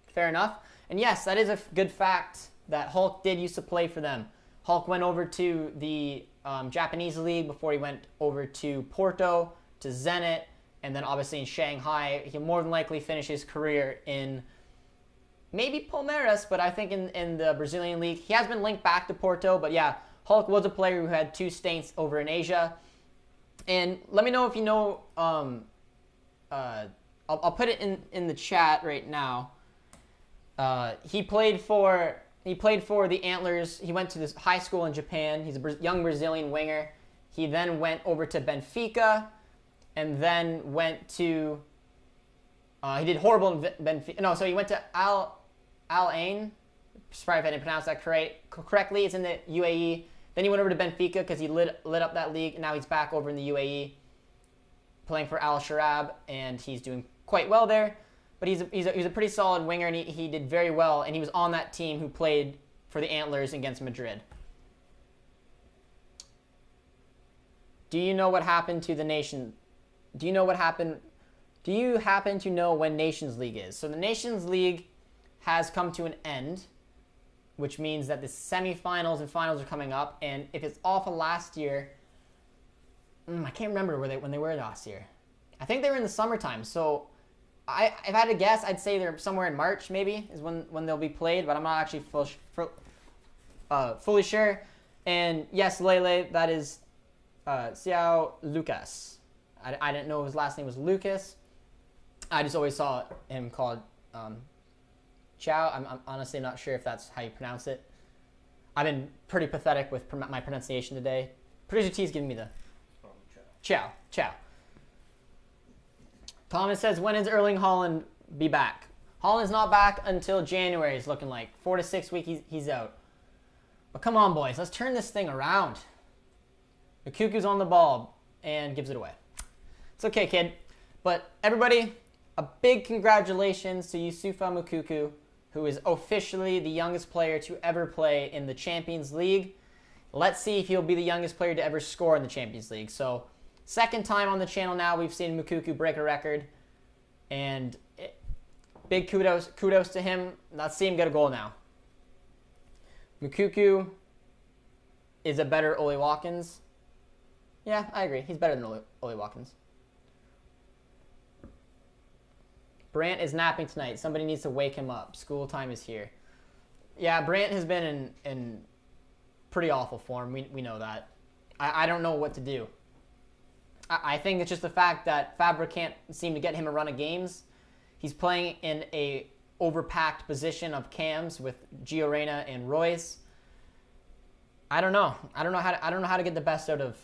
A: Fair enough. And yes, that is a good fact that Hulk did used to play for them. Hulk went over to the Japanese league before he went over to Porto, to Zenit, and then obviously in Shanghai. He'll more than likely finish his career in maybe Palmeiras, but I think in the Brazilian league. He has been linked back to Porto, but yeah, Hulk was a player who had 2 stints over in Asia. And let me know if you know, I'll put it in the chat right now. He played for He played for the Antlers. He went to this high school in Japan. He's a young Brazilian winger. He then went over to Benfica, and then went to. He did horrible in Benfica. No, so he went to Al Ain. Sorry if I didn't pronounce that correctly. It's in the UAE. Then he went over to Benfica because he lit up that league. And now he's back over in the UAE, playing for Al Sharab, and he's doing quite well there. But he's a pretty solid winger, and he did very well. And he was on that team who played for the Antlers against Madrid. Do you know what happened to the nation? Do you know what happened? Do you happen to know when Nations League is? So the Nations League has come to an end, which means that the semifinals and finals are coming up. And if it's awful last year, I can't remember when they were last year. I think they were in the summertime. So if I had to guess, I'd say they're somewhere in March, maybe, is when they'll be played. But I'm not actually fully sure. And yes, Lele, that is Xiao Lucas. I didn't know his last name was Lucas. I just always saw him called Chow. I'm honestly not sure if that's how you pronounce it. I've been pretty pathetic with my pronunciation today. Producer T is giving me the Chow. Thomas says, when is Erling Haaland be back? Haaland's not back until January, it's looking like. 4 to 6 weeks, he's out. But come on, boys. Let's turn this thing around. Moukokou's on the ball and gives it away. It's okay, kid. But everybody, a big congratulations to Youssoufa Moukoko, who is officially the youngest player to ever play in the Champions League. Let's see if he'll be the youngest player to ever score in the Champions League. So, second time on the channel now we've seen Moukoko break a record. And big kudos to him. Let's see him get a goal now. Moukoko is a better Ollie Watkins. Yeah, I agree. He's better than Ollie Watkins. Brant is napping tonight. Somebody needs to wake him up. School time is here. Yeah, Brant has been in pretty awful form. We know that. I don't know what to do. I think it's just the fact that Favre can't seem to get him a run of games. He's playing in a overpacked position of cams with Gio Reyna and Royce. I don't know. I don't know how to get the best out of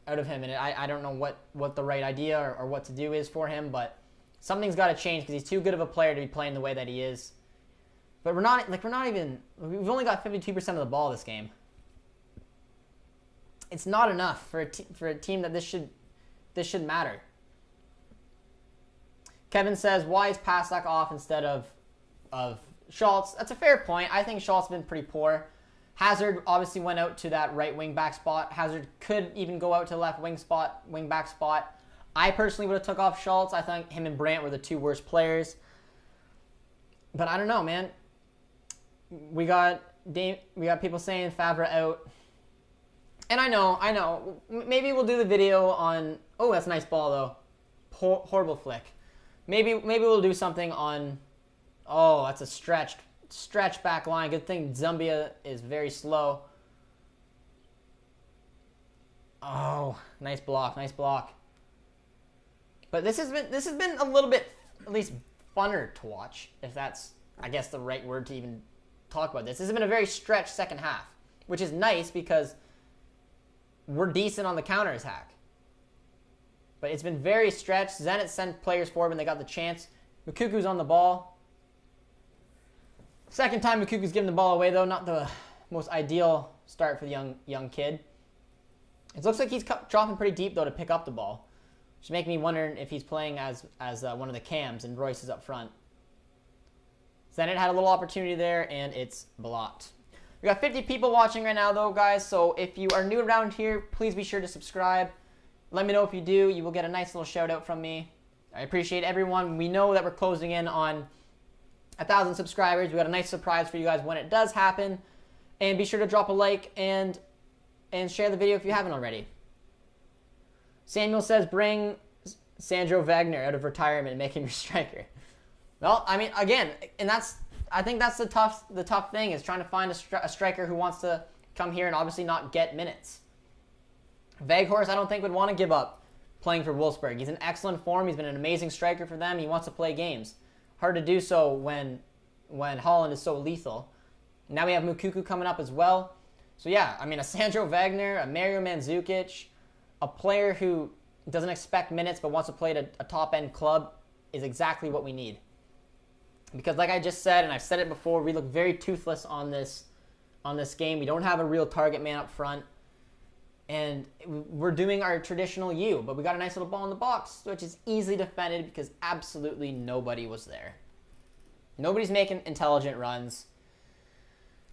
A: him, and I don't know what the right idea or what to do is for him, but something's got to change because he's too good of a player to be playing the way that he is. But we've only got 52% of the ball this game. It's not enough for a team that this should matter. Kevin says, why is Passlack off instead of Schultz? That's a fair point. I think Schultz has been pretty poor. Hazard obviously went out to that right wing back spot. Hazard could even go out to the left wing back spot. I personally would have took off Schultz. I think him and Brandt were the two worst players. But I don't know, man. We got people saying Favre out. And I know. Maybe we'll do the video on... Oh, that's a nice ball, though. Horrible flick. Maybe we'll do something on... Oh, that's a stretch back line. Good thing Zambia is very slow. Oh, nice block. But this has been a little bit, at least, funner to watch, if that's, I guess, the right word to even talk about this. This has been a very stretched second half, which is nice because we're decent on the counter-attack. But it's been very stretched. Zenit sent players forward when they got the chance. Moukokou's on the ball. Second time Moukokou's given the ball away, though. Not the most ideal start for the young kid. It looks like he's dropping pretty deep, though, to pick up the ball. Which is making me wonder if he's playing as one of the cams and Royce is up front. Zenit had a little opportunity there, and it's blocked. We got 50 people watching right now, though, guys. So if you are new around here, please be sure to subscribe. Let me know if you do. You will get a nice little shout-out from me. I appreciate everyone. We know that we're closing in on 1,000 subscribers. We got a nice surprise for you guys when it does happen. And be sure to drop a like and share the video if you haven't already. Samuel says, bring Sandro Wagner out of retirement and make him your striker. Well, I mean, again, and I think that's the tough thing is trying to find a striker who wants to come here and obviously not get minutes. Weghorst, I don't think would want to give up playing for Wolfsburg. He's in excellent form. He's been an amazing striker for them. He wants to play games. Hard to do so when Haaland is so lethal. Now we have Moukoko coming up as well. So yeah, I mean, a Sandro Wagner, a Mario Mandzukic, a player who doesn't expect minutes but wants to play at a top-end club is exactly what we need. Because like I just said, and I've said it before, we look very toothless on this game. We don't have a real target man up front. And we're doing our traditional U, but we got a nice little ball in the box, which is easily defended because absolutely nobody was there. Nobody's making intelligent runs.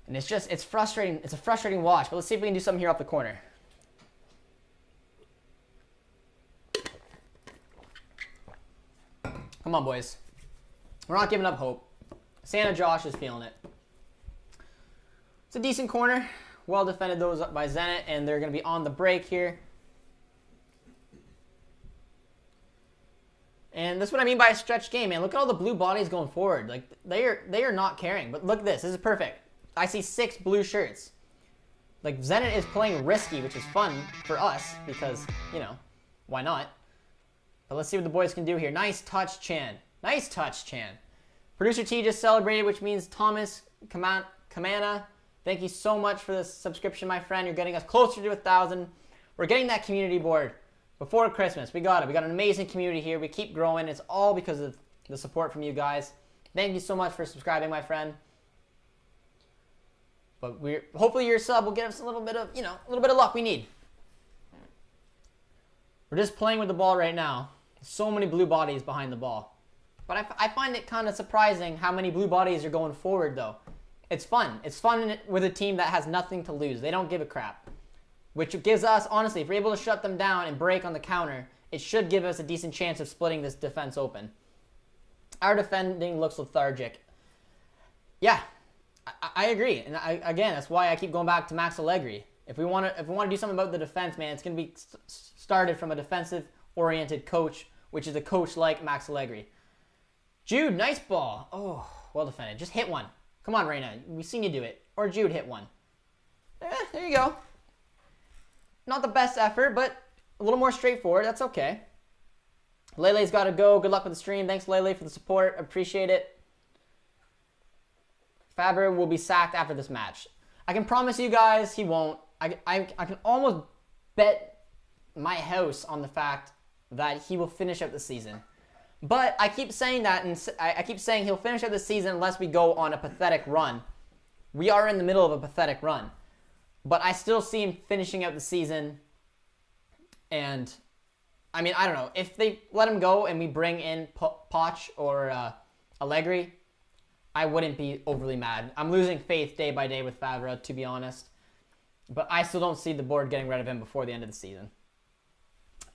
A: And it's frustrating. It's a frustrating watch, but let's see if we can do something here off the corner. Come on, boys. We're not giving up hope. Santa Josh is feeling it. It's a decent corner. Well defended those up by Zenit, and they're going to be on the break here. And that's what I mean by a stretch game, man. Look at all the blue bodies going forward. Like they are not caring. But look at this. This is perfect. I see 6 blue shirts. Like Zenit is playing risky, which is fun for us because, you know, why not? But let's see what the boys can do here. Nice touch, Chan. Nice touch, Chan. Producer T just celebrated, which means Thomas Kamana. Thank you so much for this subscription, my friend. You're getting us closer to 1,000. We're getting that community board before Christmas. We got it. We got an amazing community here. We keep growing. It's all because of the support from you guys. Thank you so much for subscribing, my friend. But hopefully your sub will get us a little bit of, you know, a little bit of luck we need. We're just playing with the ball right now. So many blue bodies behind the ball. But I find it kind of surprising how many blue bodies are going forward, though. It's fun. It's fun with a team that has nothing to lose. They don't give a crap. Which gives us, honestly, if we're able to shut them down and break on the counter, it should give us a decent chance of splitting this defense open. Our defending looks lethargic. Yeah, I agree. And again, that's why I keep going back to Max Allegri. If we want to do something about the defense, man, it's going to be started from a defensive-oriented coach, which is a coach like Max Allegri. Jude, nice ball. Oh, well defended. Just hit one. Come on, Reina. We've seen you do it. Or Jude hit one. There you go. Not the best effort, but a little more straightforward. That's okay. Lele's got to go. Good luck with the stream. Thanks, Lele, for the support. Appreciate it. Favre will be sacked after this match. I can promise you guys he won't. I can almost bet my house on the fact that he will finish out the season. But I keep saying that, and I keep saying he'll finish out the season unless we go on a pathetic run. We are in the middle of a pathetic run. But I still see him finishing out the season. And, I mean, I don't know. If they let him go and we bring in Poch or Allegri, I wouldn't be overly mad. I'm losing faith day by day with Favre, to be honest. But I still don't see the board getting rid of him before the end of the season.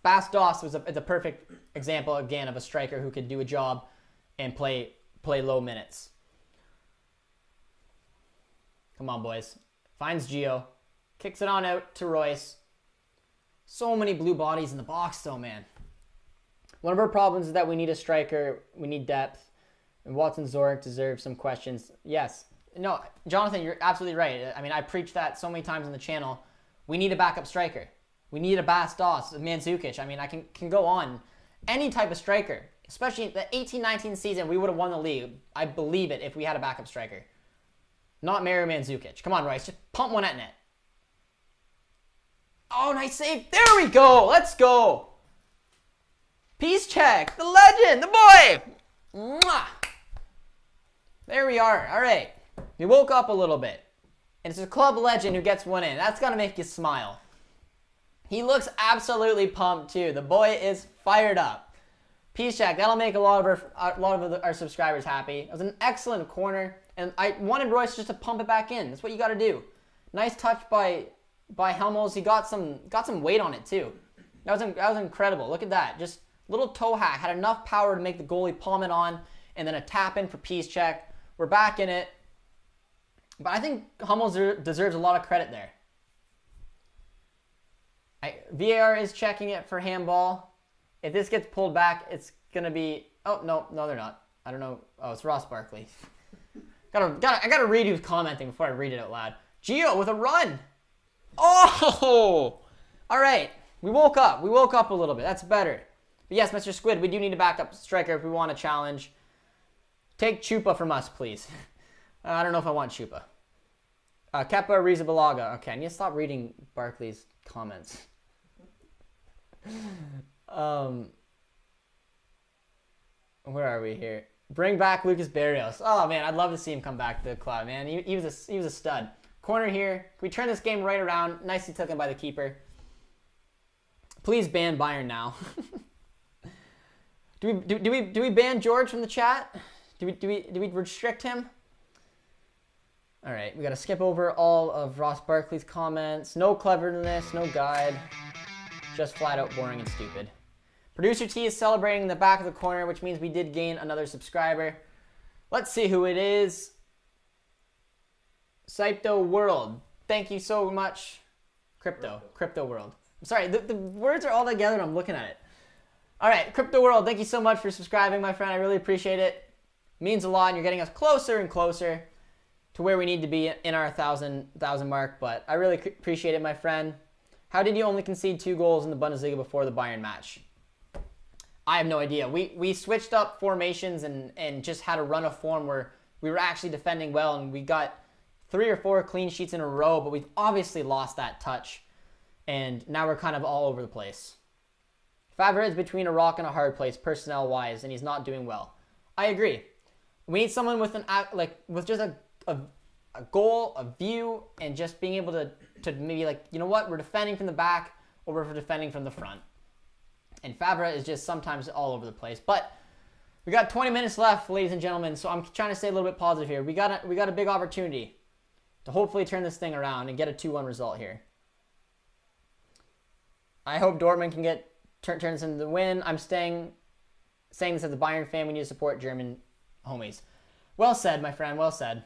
A: Bastos is a perfect example, again, of a striker who could do a job and play low minutes. Come on, boys. Finds Gio. Kicks it on out to Royce. So many blue bodies in the box, though, man. One of our problems is that we need a striker. We need depth. And Watson Zork deserves some questions. Yes. No, Jonathan, you're absolutely right. I mean, I preached that so many times on the channel. We need a backup striker. We need a Bastos, a Mandzukic. I mean, I can go on. Any type of striker. Especially the 18-19 season, we would have won the league. I believe it if we had a backup striker. Not Mario Mandzukic. Come on, Royce. Just pump one at net. Oh, nice save. There we go. Let's go. Peace check. The legend. The boy. Mwah. There we are. All right. We woke up a little bit. And it's a club legend who gets one in. That's got to make you smile. He looks absolutely pumped, too. The boy is fired up. Peace check. That'll make a lot of our subscribers happy. It was an excellent corner. And I wanted Royce just to pump it back in. That's what you got to do. Nice touch by Helmholtz. He got some weight on it, too. That was incredible. Look at that. Just little toe hack. Had enough power to make the goalie palm it on. And then a tap in for peace check. We're back in it. But I think Helmholtz deserves a lot of credit there. VAR is checking it for handball. If this gets pulled back, it's going to be... Oh, no, they're not. I don't know. Oh, it's Ross Barkley. I gotta read who's commenting before I read it out loud. Gio with a run. Oh! All right. We woke up. We woke up a little bit. That's better. But yes, Mr. Squid, we do need a backup striker if we want to challenge. Take Chupa from us, please. I don't know if I want Chupa. Kepa Arrizabalaga. Okay, I need to stop reading Barkley's comments. Where are we here? Bring back Lucas Barrios. Oh man, I'd love to see him come back to the club, man. He was a stud. Corner here. Can we turn this game right around? Nicely taken by the keeper. Please ban Bayern now. do we ban George from the chat? Do we restrict him? All right, we got to skip over all of Ross Barkley's comments. No cleverness, no guide. Just flat out boring and stupid. Producer T is celebrating in the back of the corner, which means we did gain another subscriber. Let's see who it is. Cypto World. Thank you so much. Crypto World. I'm sorry, the words are all together and I'm looking at it. All right, Crypto World, thank you so much for subscribing, my friend. I really appreciate it. It means a lot, and you're getting us closer and closer to where we need to be in our 1,000 mark, but I really appreciate it, my friend. How did you only concede 2 goals in the Bundesliga before the Bayern match? I have no idea. We switched up formations and just had a run of form where we were actually defending well, and we got 3 or 4 clean sheets in a row, but we've obviously lost that touch, and now we're kind of all over the place. Favre is between a rock and a hard place personnel-wise, and he's not doing well. I agree. We need someone with with just a goal, a view, and just being able to maybe you know what, we're defending from the back or we're defending from the front. And Favre is just sometimes all over the place. But we got 20 minutes left, ladies and gentlemen, so I'm trying to stay a little bit positive here. We got a big opportunity to hopefully turn this thing around and get a 2-1 result here. I hope Dortmund can turn this into the win. I'm saying this as a Bayern fan. We need to support German homies. Well said, my friend. Well said.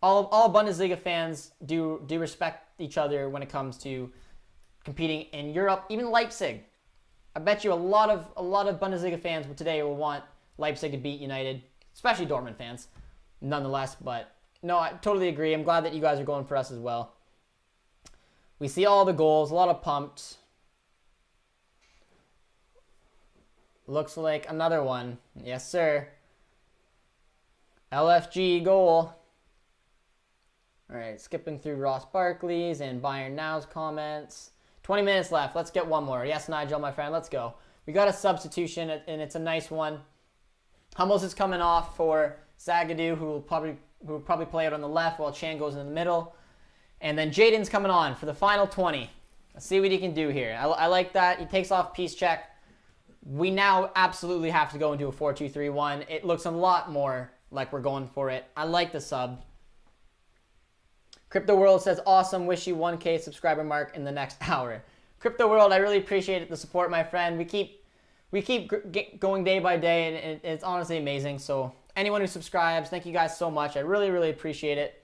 A: All Bundesliga fans do respect each other when it comes to competing in Europe. Even Leipzig. I bet you a lot of Bundesliga fans today will want Leipzig to beat United, especially Dortmund fans, nonetheless. But no, I totally agree. I'm glad that you guys are going for us as well. We see all the goals, a lot of pumped. Looks like another one. Yes, sir. LFG goal. All right, skipping through Ross Barkley's and Bayern Now's comments. 20 minutes left. Let's get one more. Yes, Nigel, my friend. Let's go. We got a substitution, and it's a nice one. Hummels is coming off for Zagadou, who will probably play out on the left while Chan goes in the middle. And then Jadon's coming on for the final 20. Let's see what he can do here. I like that. He takes off piece check. We now absolutely have to go into a 4-2-3-1. It looks a lot more like we're going for it. I like the sub. Crypto World says, awesome. Wish you 1K subscriber mark in the next hour. Crypto World, I really appreciate the support, my friend. We keep going day by day, and it's honestly amazing. So anyone who subscribes, thank you guys so much. I really, really appreciate it.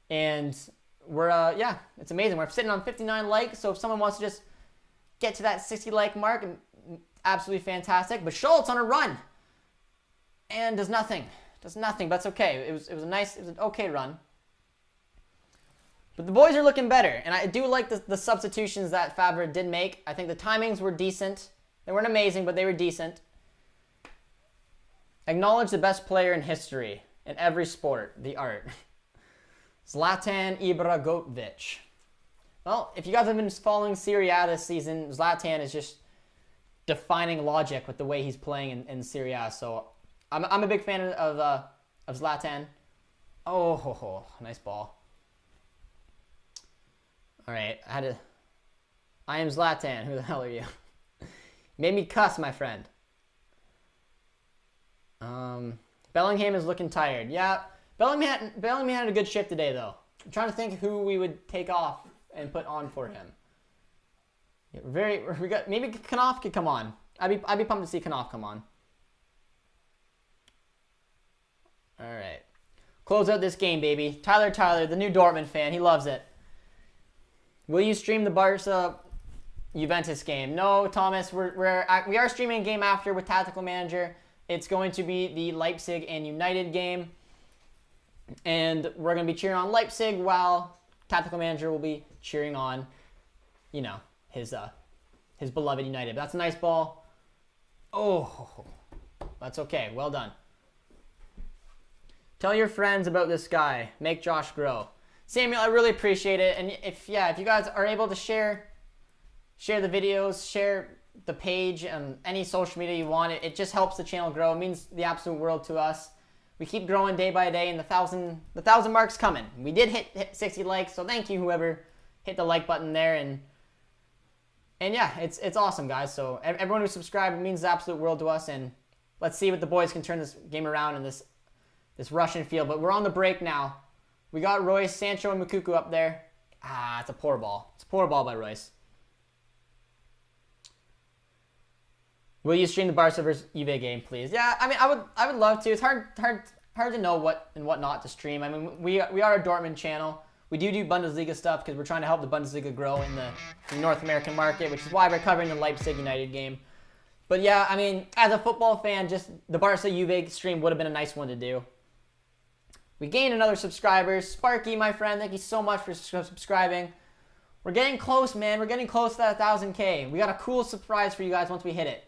A: And we're, yeah, it's amazing. We're sitting on 59 likes, so if someone wants to just get to that 60 like mark, absolutely fantastic. But Schultz on a run and does nothing. Does nothing, but it's okay. It was an okay run. But the boys are looking better, and I do like the substitutions that Favre did make. I think the timings were decent. They weren't amazing, but they were decent. Acknowledge the best player in history, in every sport, the art. Zlatan Ibrahimovic. Well, if you guys have been following Serie A this season, Zlatan is just defining logic with the way he's playing in Serie A. So I'm a big fan of Zlatan. Oh, nice ball. All right, I am Zlatan. Who the hell are you? Made me cuss, my friend. Bellingham is looking tired. Yeah, Bellingham had a good shift today, though. I'm trying to think who we would take off and put on for him. Yeah, maybe Knopf could come on. I'd be pumped to see Knopf come on. All right, close out this game, baby. Tyler, the new Dortmund fan, he loves it. Will you stream the Barca Juventus game? No, Thomas. We are streaming a game after with Tactical Manager. It's going to be the Leipzig and United game, and we're going to be cheering on Leipzig while Tactical Manager will be cheering on, you know, his beloved United. That's a nice ball. Oh, that's okay. Well done. Tell your friends about this guy. Make Josh grow. Samuel, I really appreciate it. And if you guys are able to share the videos, share the page, and any social media you want, it just helps the channel grow. It means the absolute world to us. We keep growing day by day, and the thousand mark's coming. We did hit 60 likes, so thank you whoever hit the like button there. And yeah, it's awesome, guys. So everyone who subscribed, it means the absolute world to us. And let's see what the boys can turn this game around in this Russian field. But we're on the break now. We got Royce, Sancho, and Moukoko up there. It's a poor ball. It's a poor ball by Royce. Will you stream the Barca versus Juve game, please? Yeah, I mean, I would love to. It's hard to know what and what not to stream. I mean, we are a Dortmund channel. We do Bundesliga stuff because we're trying to help the Bundesliga grow in the North American market, which is why we're covering the Leipzig United game. But yeah, I mean, as a football fan, just the Barca Juve stream would have been a nice one to do. We gained another subscriber. Sparky, my friend, thank you so much for subscribing. We're getting close, man. We're getting close to that 1,000K. We got a cool surprise for you guys once we hit it.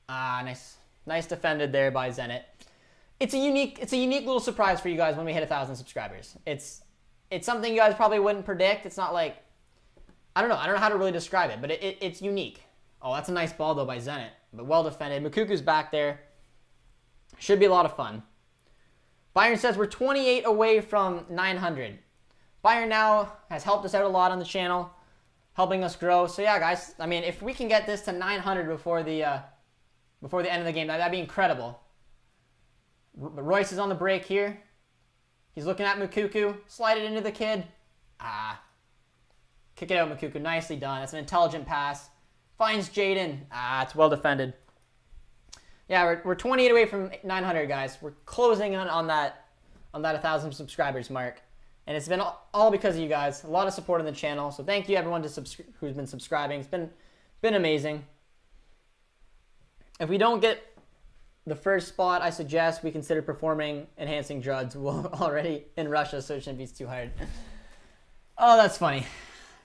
A: Nice defended there by Zenit. It's a unique little surprise for you guys when we hit 1,000 subscribers. It's something you guys probably wouldn't predict. It's not like, I don't know how to really describe it, but it's unique. Oh, that's a nice ball though by Zenit, but well defended. Moukoko's back there. Should be a lot of fun. Bayern says we're 28 away from 900. Bayern now has helped us out a lot on the channel, helping us grow. So yeah, guys, I mean, if we can get this to 900 before the end of the game, that'd be incredible. Royce is on the break here. He's looking at Moukoko. Slide it into the kid. Kick it out, Moukoko. Nicely done. That's an intelligent pass. Finds Jaden. It's well defended. Yeah, we're 28 away from 900, guys. We're closing in on that 1,000 subscribers mark. And it's been all because of you guys. A lot of support on the channel. So thank you, everyone who's been subscribing. It's been amazing. If we don't get the first spot, I suggest we consider performing enhancing drugs. We're already in Russia, so it shouldn't be too hard. Oh, that's funny.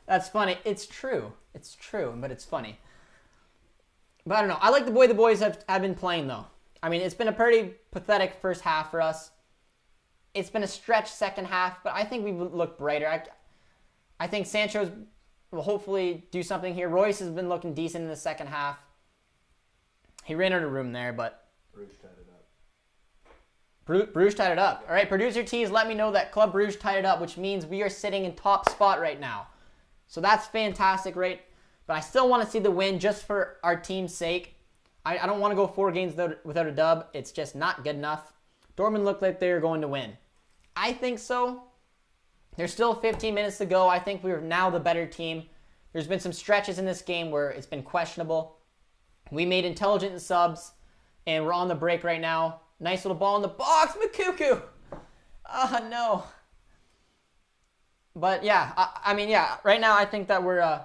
A: That's funny. It's true. It's true, but it's funny. But I don't know. I like the way the boys have been playing, though. I mean, it's been a pretty pathetic first half for us. It's been a stretched second half, but I think we've looked brighter. I think Sancho will hopefully do something here. Royce has been looking decent in the second half. He ran out of room there, but
B: Bruges tied it up.
A: Bruges tied it up. All right, producer T's let me know that Club Bruges tied it up, which means we are sitting in top spot right now. So that's fantastic, right? But I still want to see the win just for our team's sake. I don't want to go 4 games without a dub. It's just not good enough. Dortmund looked like they were going to win. I think so. There's still 15 minutes to go. I think we're now the better team. There's been some stretches in this game where it's been questionable. We made intelligent subs, and we're on the break right now. Nice little ball in the box, Moukoko. No. But yeah, I mean, yeah. Right now, I think that we're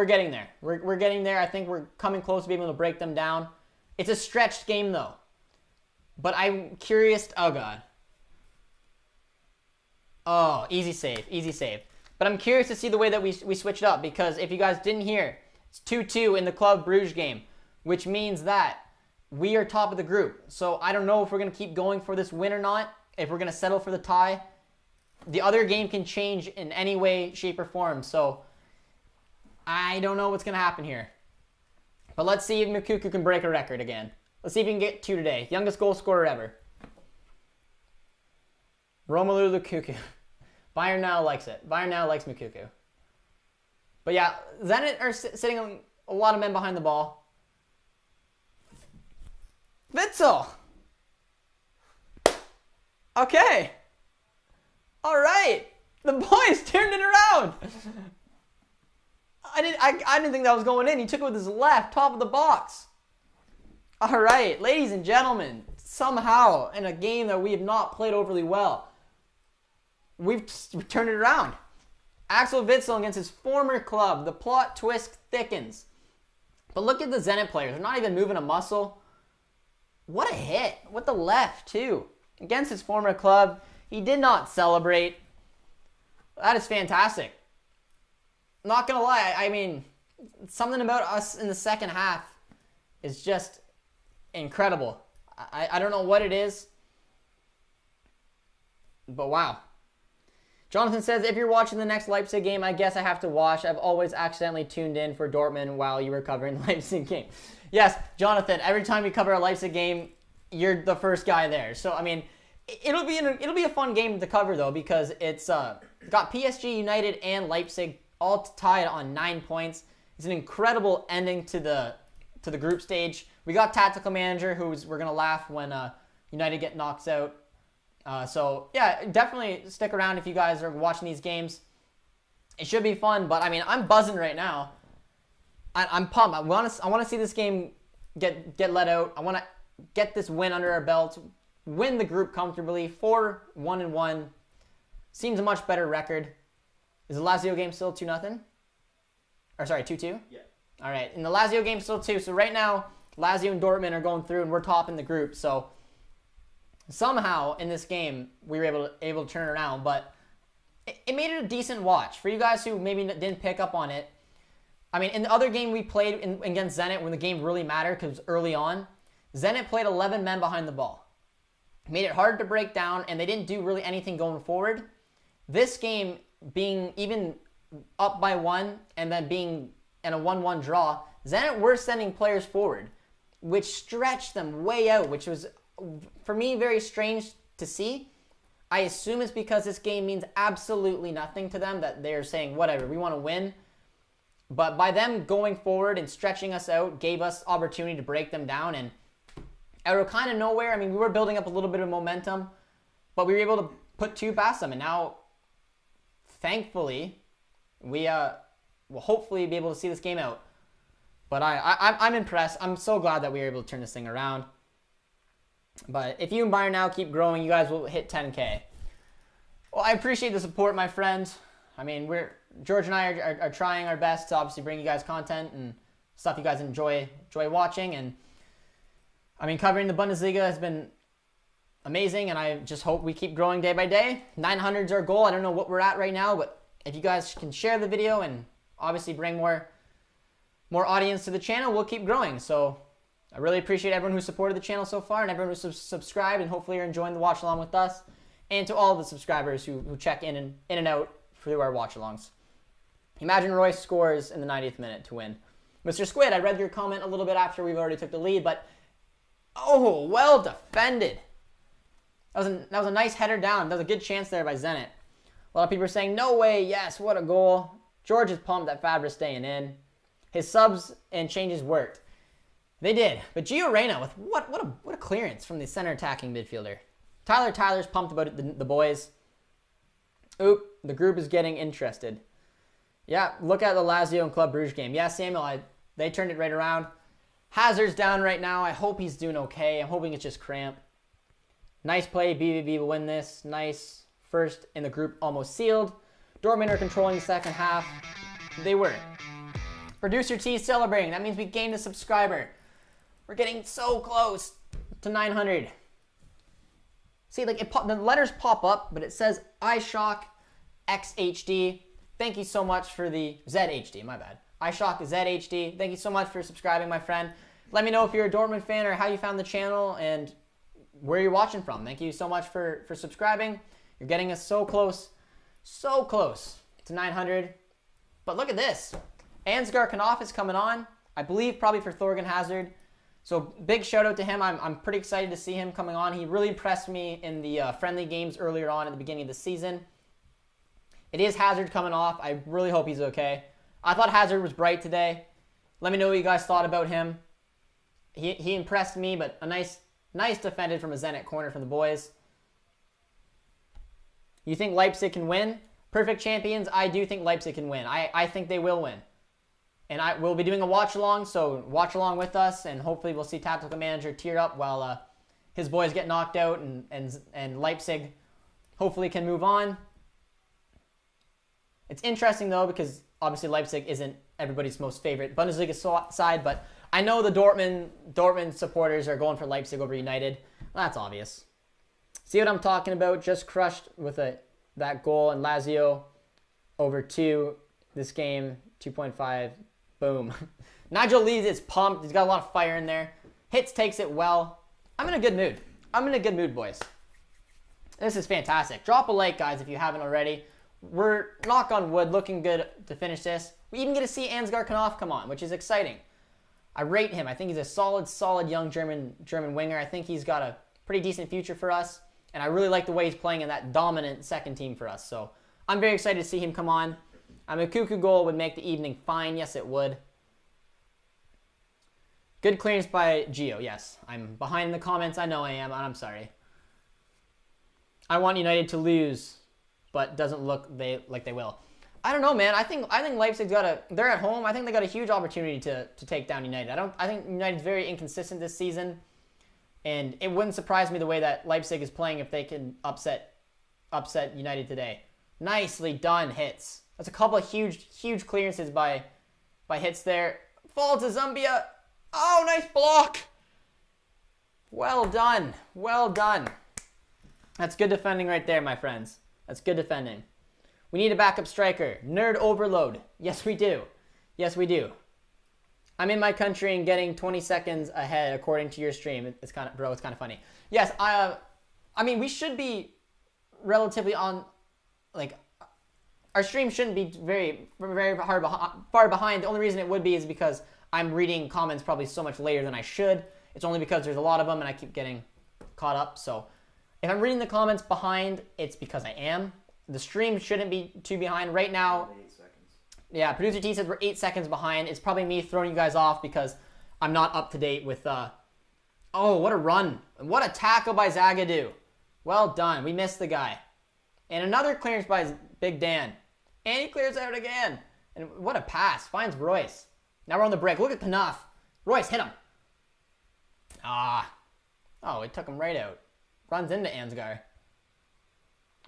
A: getting there. We're getting there. I think we're coming close to being able to break them down. It's a stretched game though. But I'm curious. Oh god. Oh, easy save, easy save. But I'm curious to see the way that we switched up, because if you guys didn't hear, it's 2-2 in the Club Bruges game, which means that we are top of the group. So I don't know if we're going to keep going for this win or not, if we're going to settle for the tie. The other game can change in any way, shape, or form. So I don't know what's going to happen here. But let's see if Moukoko can break a record again. Let's see if he can get 2 today. Youngest goal scorer ever. Romelu Lukaku. Bayern now likes it. Bayern now likes Moukoko. But yeah, Zenit are sitting on a lot of men behind the ball. Witsel! Okay. All right. The boys turned it around. I didn't think that was going in. He took it with his left, top of the box. All right, ladies and gentlemen, somehow in a game that we have not played overly well, we've turned it around. Axel Witsel against his former club. The plot twist thickens. But look at the Zenit players. They're not even moving a muscle. What a hit. With the left, too. Against his former club. He did not celebrate. That is fantastic. Not going to lie. I mean, something about us in the second half is just incredible. I don't know what it is. But wow. Jonathan says, if you're watching the next Leipzig game, I guess I have to watch. I've always accidentally tuned in for Dortmund while you were covering the Leipzig game. Yes, Jonathan, every time we cover a Leipzig game, you're the first guy there. So, I mean, it'll be a fun game to cover, though, because it's got PSG, United, and Leipzig all tied on 9 points. It's an incredible ending to the group stage. We got Tactical Manager, we're going to laugh when United get knocked out. So, yeah, definitely stick around if you guys are watching these games. It should be fun, but, I mean, I'm buzzing right now. I'm pumped. I want to see this game get let out. I want to get this win under our belts, win the group comfortably. 4-1-1 seems a much better record. Is the Lazio game still 2-0? Or sorry, 2-2?
B: Yeah.
A: All right, and the Lazio game still 2. So right now, Lazio and Dortmund are going through, and we're topping the group. So somehow in this game we were able to turn it around, but it made it a decent watch for you guys who maybe didn't pick up on it. I mean, in the other game we played against Zenit, when the game really mattered because early on, Zenit played 11 men behind the ball. Made it hard to break down, and they didn't do really anything going forward. This game, being even up by 1 and then being in a 1-1 draw, Zenit were sending players forward, which stretched them way out, which was, for me, very strange to see. I assume it's because this game means absolutely nothing to them, that they're saying, whatever, we want to win. But by them going forward and stretching us out, gave us opportunity to break them down. And out of kind of nowhere, I mean, we were building up a little bit of momentum, but we were able to put 2 past them. And now, thankfully, we will hopefully be able to see this game out. But I'm impressed. I'm so glad that we were able to turn this thing around. But if you and Bayern now keep growing, you guys will hit 10K. Well, I appreciate the support, my friends. I mean, George and I are trying our best to obviously bring you guys content and stuff you guys enjoy watching. And I mean, covering the Bundesliga has been amazing, and I just hope we keep growing day by day. 900 is our goal. I don't know what we're at right now, but if you guys can share the video and obviously bring more audience to the channel, we'll keep growing. So I really appreciate everyone who supported the channel so far and everyone who's subscribed, and hopefully you're enjoying the watch along with us, and to all the subscribers who check in and out through our watch alongs. Imagine Royce scores in the 90th minute to win. Mr. Squid, I read your comment a little bit after we've already took the lead, but oh, well defended. That was a nice header down. That was a good chance there by Zenit. A lot of people are saying, no way, yes, what a goal. George is pumped that Favre is staying in. His subs and changes worked. They did. But Gio Reyna with what a clearance from the center attacking midfielder. Tyler's pumped about it, the boys. Oop, the group is getting interested. Yeah, look at the Lazio and Club Brugge game. Yeah, Samuel, they turned it right around. Hazard's down right now. I hope he's doing okay. I'm hoping it's just cramp. Nice play. BVB will win this. Nice. First in the group almost sealed. Dortmund are controlling the second half. They weren't. Producer T is celebrating. That means we gained a subscriber. We're getting so close to 900. See, like the letters pop up, but it says iShock XHD. Thank you so much for the ZHD, my bad. iShock ZHD. Thank you so much for subscribing, my friend. Let me know if you're a Dortmund fan or how you found the channel and where you're watching from. Thank you so much for subscribing. You're getting us so close to 900. But look at this. Ansgar Knopf is coming on, I believe probably for Thorgan Hazard. So big shout out to him. I'm pretty excited to see him coming on. He really impressed me in the friendly games earlier on at the beginning of the season. It is Hazard coming off. I really hope he's okay. I thought Hazard was bright today. Let me know what you guys thought about him. He impressed me, but a nice defended from a Zenit corner from the boys. You think Leipzig can win? Perfect champions, I do think Leipzig can win. I think they will win. And we'll be doing a watch along, so watch along with us, and hopefully we'll see Tactical Manager tear up while his boys get knocked out, and Leipzig hopefully can move on. It's interesting though, because obviously Leipzig isn't everybody's most favorite Bundesliga side, but I know the Dortmund supporters are going for Leipzig over United. Well, that's obvious. See what I'm talking about? Just crushed with that goal, and Lazio over 2 this game, 2.5. Boom. Nigel Leeds is pumped. He's got a lot of fire in there. Hits, takes it well. I'm in a good mood. I'm in a good mood, boys. This is fantastic. Drop a like, guys, if you haven't already. we're, knock on wood, looking good to finish this. We even get to see Ansgar Knopf come on, which is exciting. I rate him. I think he's a solid young German winger. I think he's got a pretty decent future for us, and I really like the way he's playing in that dominant second team for us. So I'm very excited to see him come on. A Moukoko goal would make the evening fine. Yes, it would. Good clearance by Gio. Yes, I'm behind in the comments. I know I am, and I'm sorry. I want United to lose, but doesn't look like they will. I don't know, man. I think Leipzig's they're at home. I think they got a huge opportunity to take down United. I think United's very inconsistent this season, and it wouldn't surprise me the way that Leipzig is playing if they can upset United today. Nicely done hits. That's a couple of huge clearances by hits there. Fall to Zambia. Oh, nice block. Well done. Well done. That's good defending right there, my friends. That's good defending. We need a backup striker. Nerd overload. Yes, we do. Yes, we do. I'm in my country and getting 20 seconds ahead according to your stream. It's kind of funny. Yes, I mean, we should be relatively on, like, our stream shouldn't be very far behind. The only reason it would be is because I'm reading comments probably so much later than I should. It's only because there's a lot of them and I keep getting caught up. So if I'm reading the comments behind, it's because I am. The stream shouldn't be too behind. Right now,
B: 8 seconds.
A: Yeah, Producer T says we're 8 seconds behind. It's probably me throwing you guys off because I'm not up to date with... Oh, what a run. What a tackle by Zagadou. Well done. We missed the guy. And another clearance by Big Dan. And he clears out again. And what a pass. Finds Royce. Now we're on the break. Look at Knopf. Royce, hit him. Oh, it took him right out. Runs into Ansgar.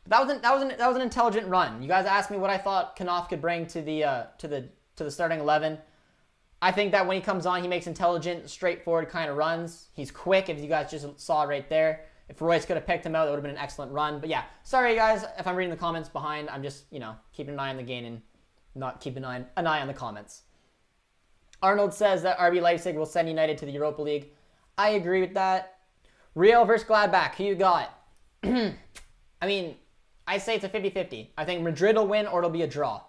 A: But that was an intelligent run. You guys asked me what I thought Knopf could bring to the starting 11. I think that when he comes on, he makes intelligent, straightforward kind of runs. He's quick, if you guys just saw right there. If Royce could have picked him out, that would have been an excellent run. But yeah, sorry guys if I'm reading the comments behind. I'm just, keeping an eye on the game and not keeping an eye on the comments. Arnold says that RB Leipzig will send United to the Europa League. I agree with that. Real versus Gladbach. Who you got? I mean, I say it's a 50-50. I think Madrid will win or it'll be a draw.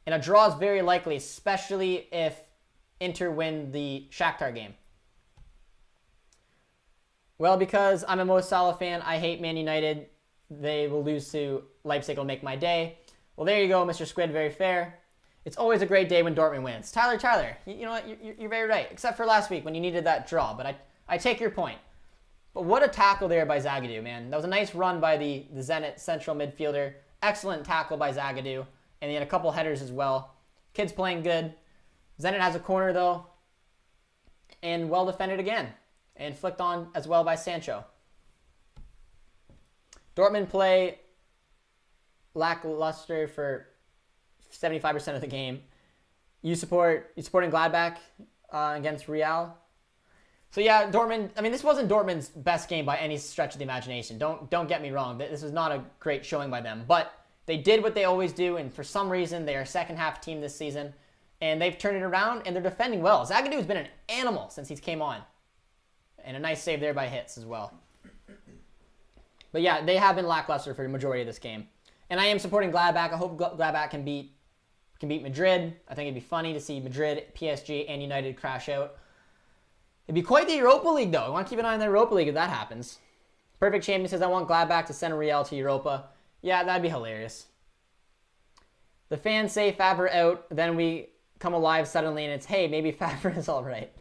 A: And a draw is very likely, especially if Inter win the Shakhtar game. Well, because I'm a Mo Salah fan, I hate Man United. They will lose to Leipzig. Will make my day. Well, there you go, Mr. Squid. Very fair. It's always a great day when Dortmund wins. Tyler, you know what? You're very right. Except for last week when you needed that draw. But I take your point. But what a tackle there by Zagadou, man. That was a nice run by the Zenit central midfielder. Excellent tackle by Zagadou. And he had a couple headers as well. Kid's playing good. Zenit has a corner, though. And well defended again. And flicked on as well by Sancho. Dortmund play lackluster for 75% of the game. You supporting Gladbach against Real? So yeah, Dortmund, I mean, this wasn't Dortmund's best game by any stretch of the imagination. Don't get me wrong. This was not a great showing by them. But they did what they always do, and for some reason, they are a second-half team this season. And they've turned it around, and they're defending well. Zagadou's been an animal since he's came on. And a nice save there by Hitz as well. But yeah, they have been lackluster for the majority of this game. And I am supporting Gladbach. I hope Gladbach can beat Madrid. I think it'd be funny to see Madrid, PSG, and United crash out. It'd be quite the Europa League, though. I want to keep an eye on the Europa League if that happens. Perfect Champion says, I want Gladbach to send Real to Europa. Yeah, that'd be hilarious. The fans say Favre out, then we come alive suddenly, and it's, hey, maybe Favre is all right.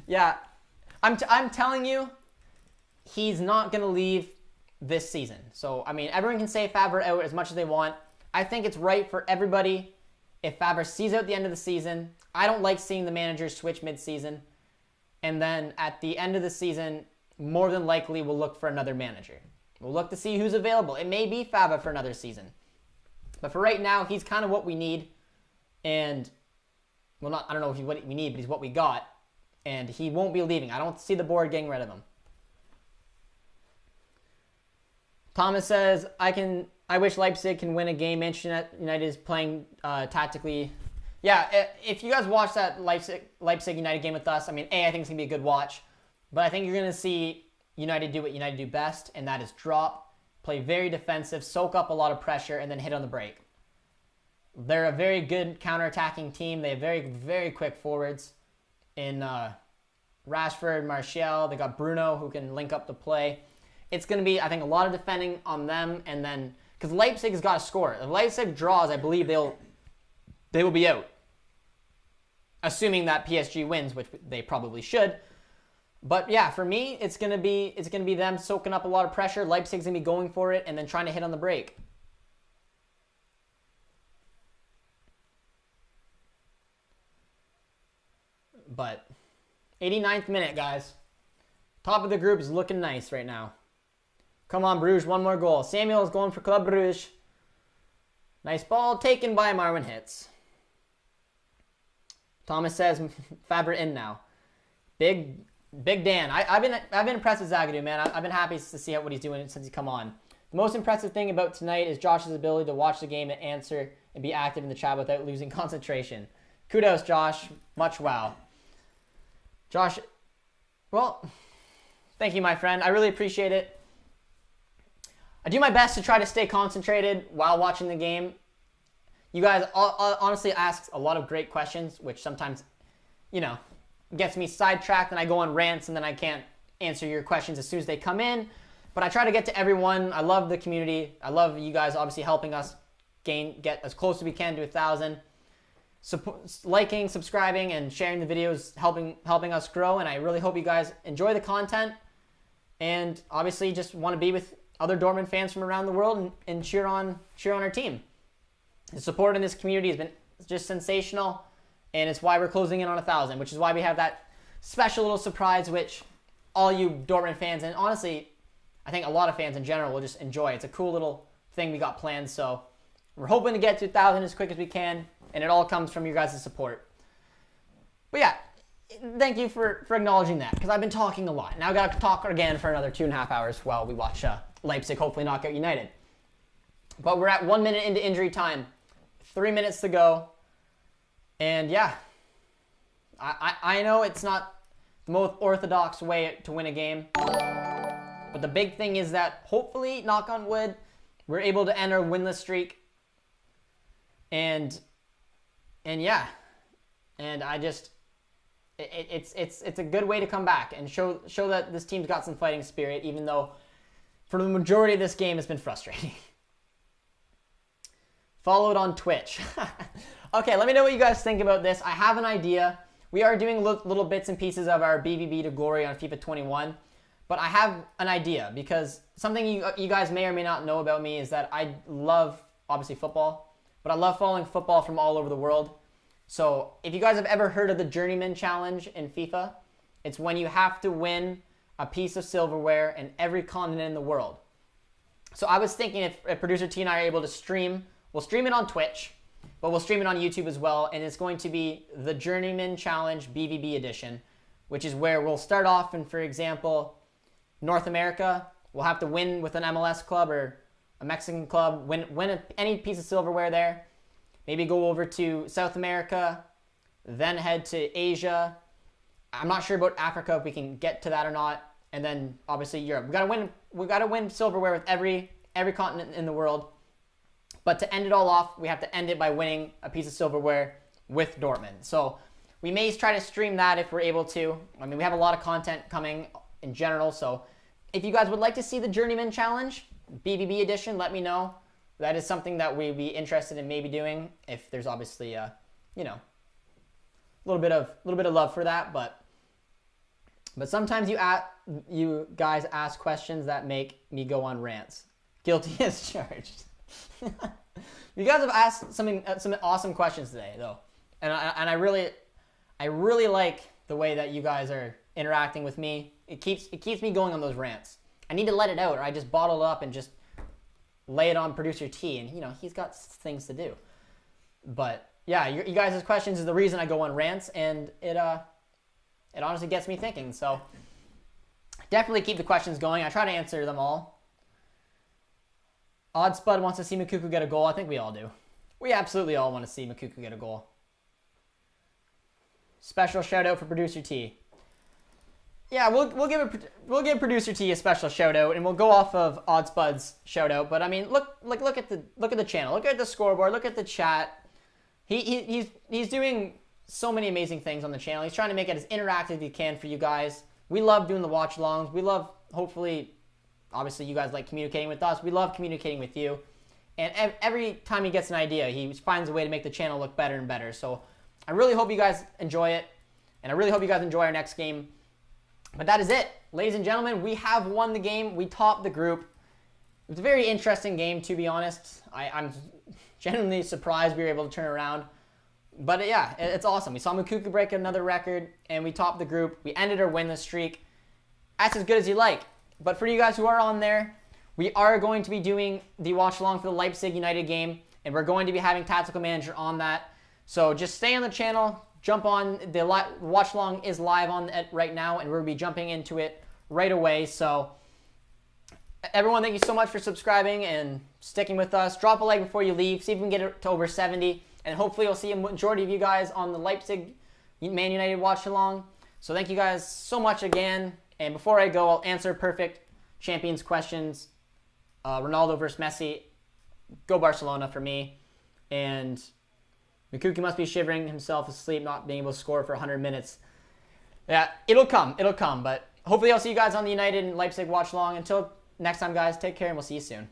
A: Yeah, I'm telling you, he's not going to leave this season. So, I mean, everyone can say Favre out as much as they want. I think it's right for everybody if Favre sees out the end of the season. I don't like seeing the managers switch mid-season. And then at the end of the season, more than likely, we'll look for another manager. We'll look to see who's available. It may be Favre for another season. But for right now, he's kind of what we need. And, well, I don't know if he's what we need, but he's what we got. And he won't be leaving. I don't see the board getting rid of him. Thomas says, I wish Leipzig can win a game. Manchester United is playing tactically. Yeah, if you guys watch that Leipzig United game with us, I mean, I think it's going to be a good watch. But I think you're going to see United do what United do best, and that is drop, play very defensive, soak up a lot of pressure, and then hit on the break. They're a very good counterattacking team. They have very, very quick forwards in Rashford, Martial. They got Bruno who can link up the play. It's going to be, I think, a lot of defending on them, and then because Leipzig has got to score. If Leipzig draws, I believe they will be out. Assuming that PSG wins, which they probably should. But yeah, for me, it's gonna be them soaking up a lot of pressure. Leipzig's gonna be going for it and then trying to hit on the break. But 89th minute, guys. Top of the group is looking nice right now. Come on, Bruges, one more goal. Samuel is going for Club Bruges. Nice ball taken by Marwin Hitz. Thomas says Favre in now. Big Dan. I've been impressed with Zagadou, man. I've been happy to see what he's doing since he's come on. The most impressive thing about tonight is Josh's ability to watch the game and answer and be active in the chat without losing concentration. Kudos, Josh. Much wow. Josh, well, thank you, my friend. I really appreciate it. I do my best to try to stay concentrated while watching the game. You guys honestly ask a lot of great questions, which sometimes, gets me sidetracked and I go on rants and then I can't answer your questions as soon as they come in. But I try to get to everyone. I love the community. I love you guys obviously helping us get as close as we can to 1,000. Liking, subscribing, and sharing the videos, helping us grow. And I really hope you guys enjoy the content. And obviously just want to be with other Dortmund fans from around the world and cheer on our team. The support in this community has been just sensational, and it's why we're closing in on 1,000, which is why we have that special little surprise, which all you Dortmund fans, and honestly, I think a lot of fans in general will just enjoy. It's a cool little thing we got planned, so we're hoping to get to 1,000 as quick as we can, and it all comes from your guys' support. But yeah, thank you for acknowledging that, because I've been talking a lot. Now I've got to talk again for another 2.5 hours while we watch Leipzig hopefully knock out United. But we're at 1 minute into injury time. 3 minutes to go. And yeah, I know it's not the most orthodox way to win a game. But the big thing is that hopefully, knock on wood, we're able to end our winless streak. And yeah. And I just, it's a good way to come back and show that this team's got some fighting spirit, even though for the majority of this game it's been frustrating. Followed on Twitch. Okay, let me know what you guys think about this. I have an idea. We are doing little bits and pieces of our BBB to glory on FIFA 21, but I have an idea because something you guys may or may not know about me is that I love, obviously, football, but I love following football from all over the world. So if you guys have ever heard of the Journeyman Challenge in FIFA, it's when you have to win a piece of silverware in every continent in the world. So I was thinking if producer T and I are able to stream, we'll stream it on Twitch, but we'll stream it on YouTube as well, and it's going to be the Journeyman Challenge BVB edition, which is where we'll start off in, for example, North America. We'll have to win with an MLS club or a Mexican club, win any piece of silverware there. Maybe go over to South America, then head to Asia. I'm not sure about Africa if we can get to that or not, and then obviously Europe. We gotta win silverware with every continent in the world. But to end it all off, we have to end it by winning a piece of silverware with Dortmund. So we may try to stream that if we're able to. I mean, we have a lot of content coming in general. So if you guys would like to see the Journeyman Challenge, BBB edition, let me know. That is something that we'd be interested in maybe doing if there's obviously, a little bit of love for that. But sometimes you guys ask questions that make me go on rants. Guilty as charged. You guys have asked some awesome questions today, though, and I really like the way that you guys are interacting with me. It keeps me going on those rants. I need to let it out, or I just bottle it up and just lay it on producer T, and he's got things to do. But yeah, you guys' questions is the reason I go on rants, and it honestly gets me thinking. So definitely keep the questions going. I try to answer them all. Odd Spud wants to see Moukoko get a goal. I think we all do. We absolutely all want to see Moukoko get a goal. Special shout out for producer T. Yeah, we'll give producer T a special shout out, and we'll go off of Odd Spud's shout out. But I mean, look at the channel. Look at the scoreboard. Look at the chat. He's doing so many amazing things on the channel. He's trying to make it as interactive as he can for you guys. We love doing the watch-alongs. We love, hopefully, obviously you guys like communicating with us. We love communicating with you. And every time he gets an idea, he finds a way to make the channel look better and better. So I really hope you guys enjoy it. And I really hope you guys enjoy our next game. But that is it. Ladies and gentlemen, we have won the game. We topped the group. It was a very interesting game, to be honest. I'm genuinely surprised we were able to turn around. But yeah, it's awesome. We saw Moukoko break another record, and we topped the group. We ended our winless streak. That's as good as you like. But for you guys who are on there, we are going to be doing the watch-along for the Leipzig United game, and we're going to be having Tactical Manager on that. So just stay on the channel. Jump on. The watch-along is live on it right now, and we'll be jumping into it right away. So everyone, thank you so much for subscribing and sticking with us. Drop a like before you leave. See if we can get it to over 70. And hopefully I'll see a majority of you guys on the Leipzig Man United watch-along. So thank you guys so much again. And before I go, I'll answer perfect champions questions. Ronaldo versus Messi. Go Barcelona for me. And Moukoko must be shivering himself asleep, not being able to score for 100 minutes. Yeah, it'll come. It'll come. But hopefully I'll see you guys on the United and Leipzig watch-along. Until next time, guys, take care, and we'll see you soon.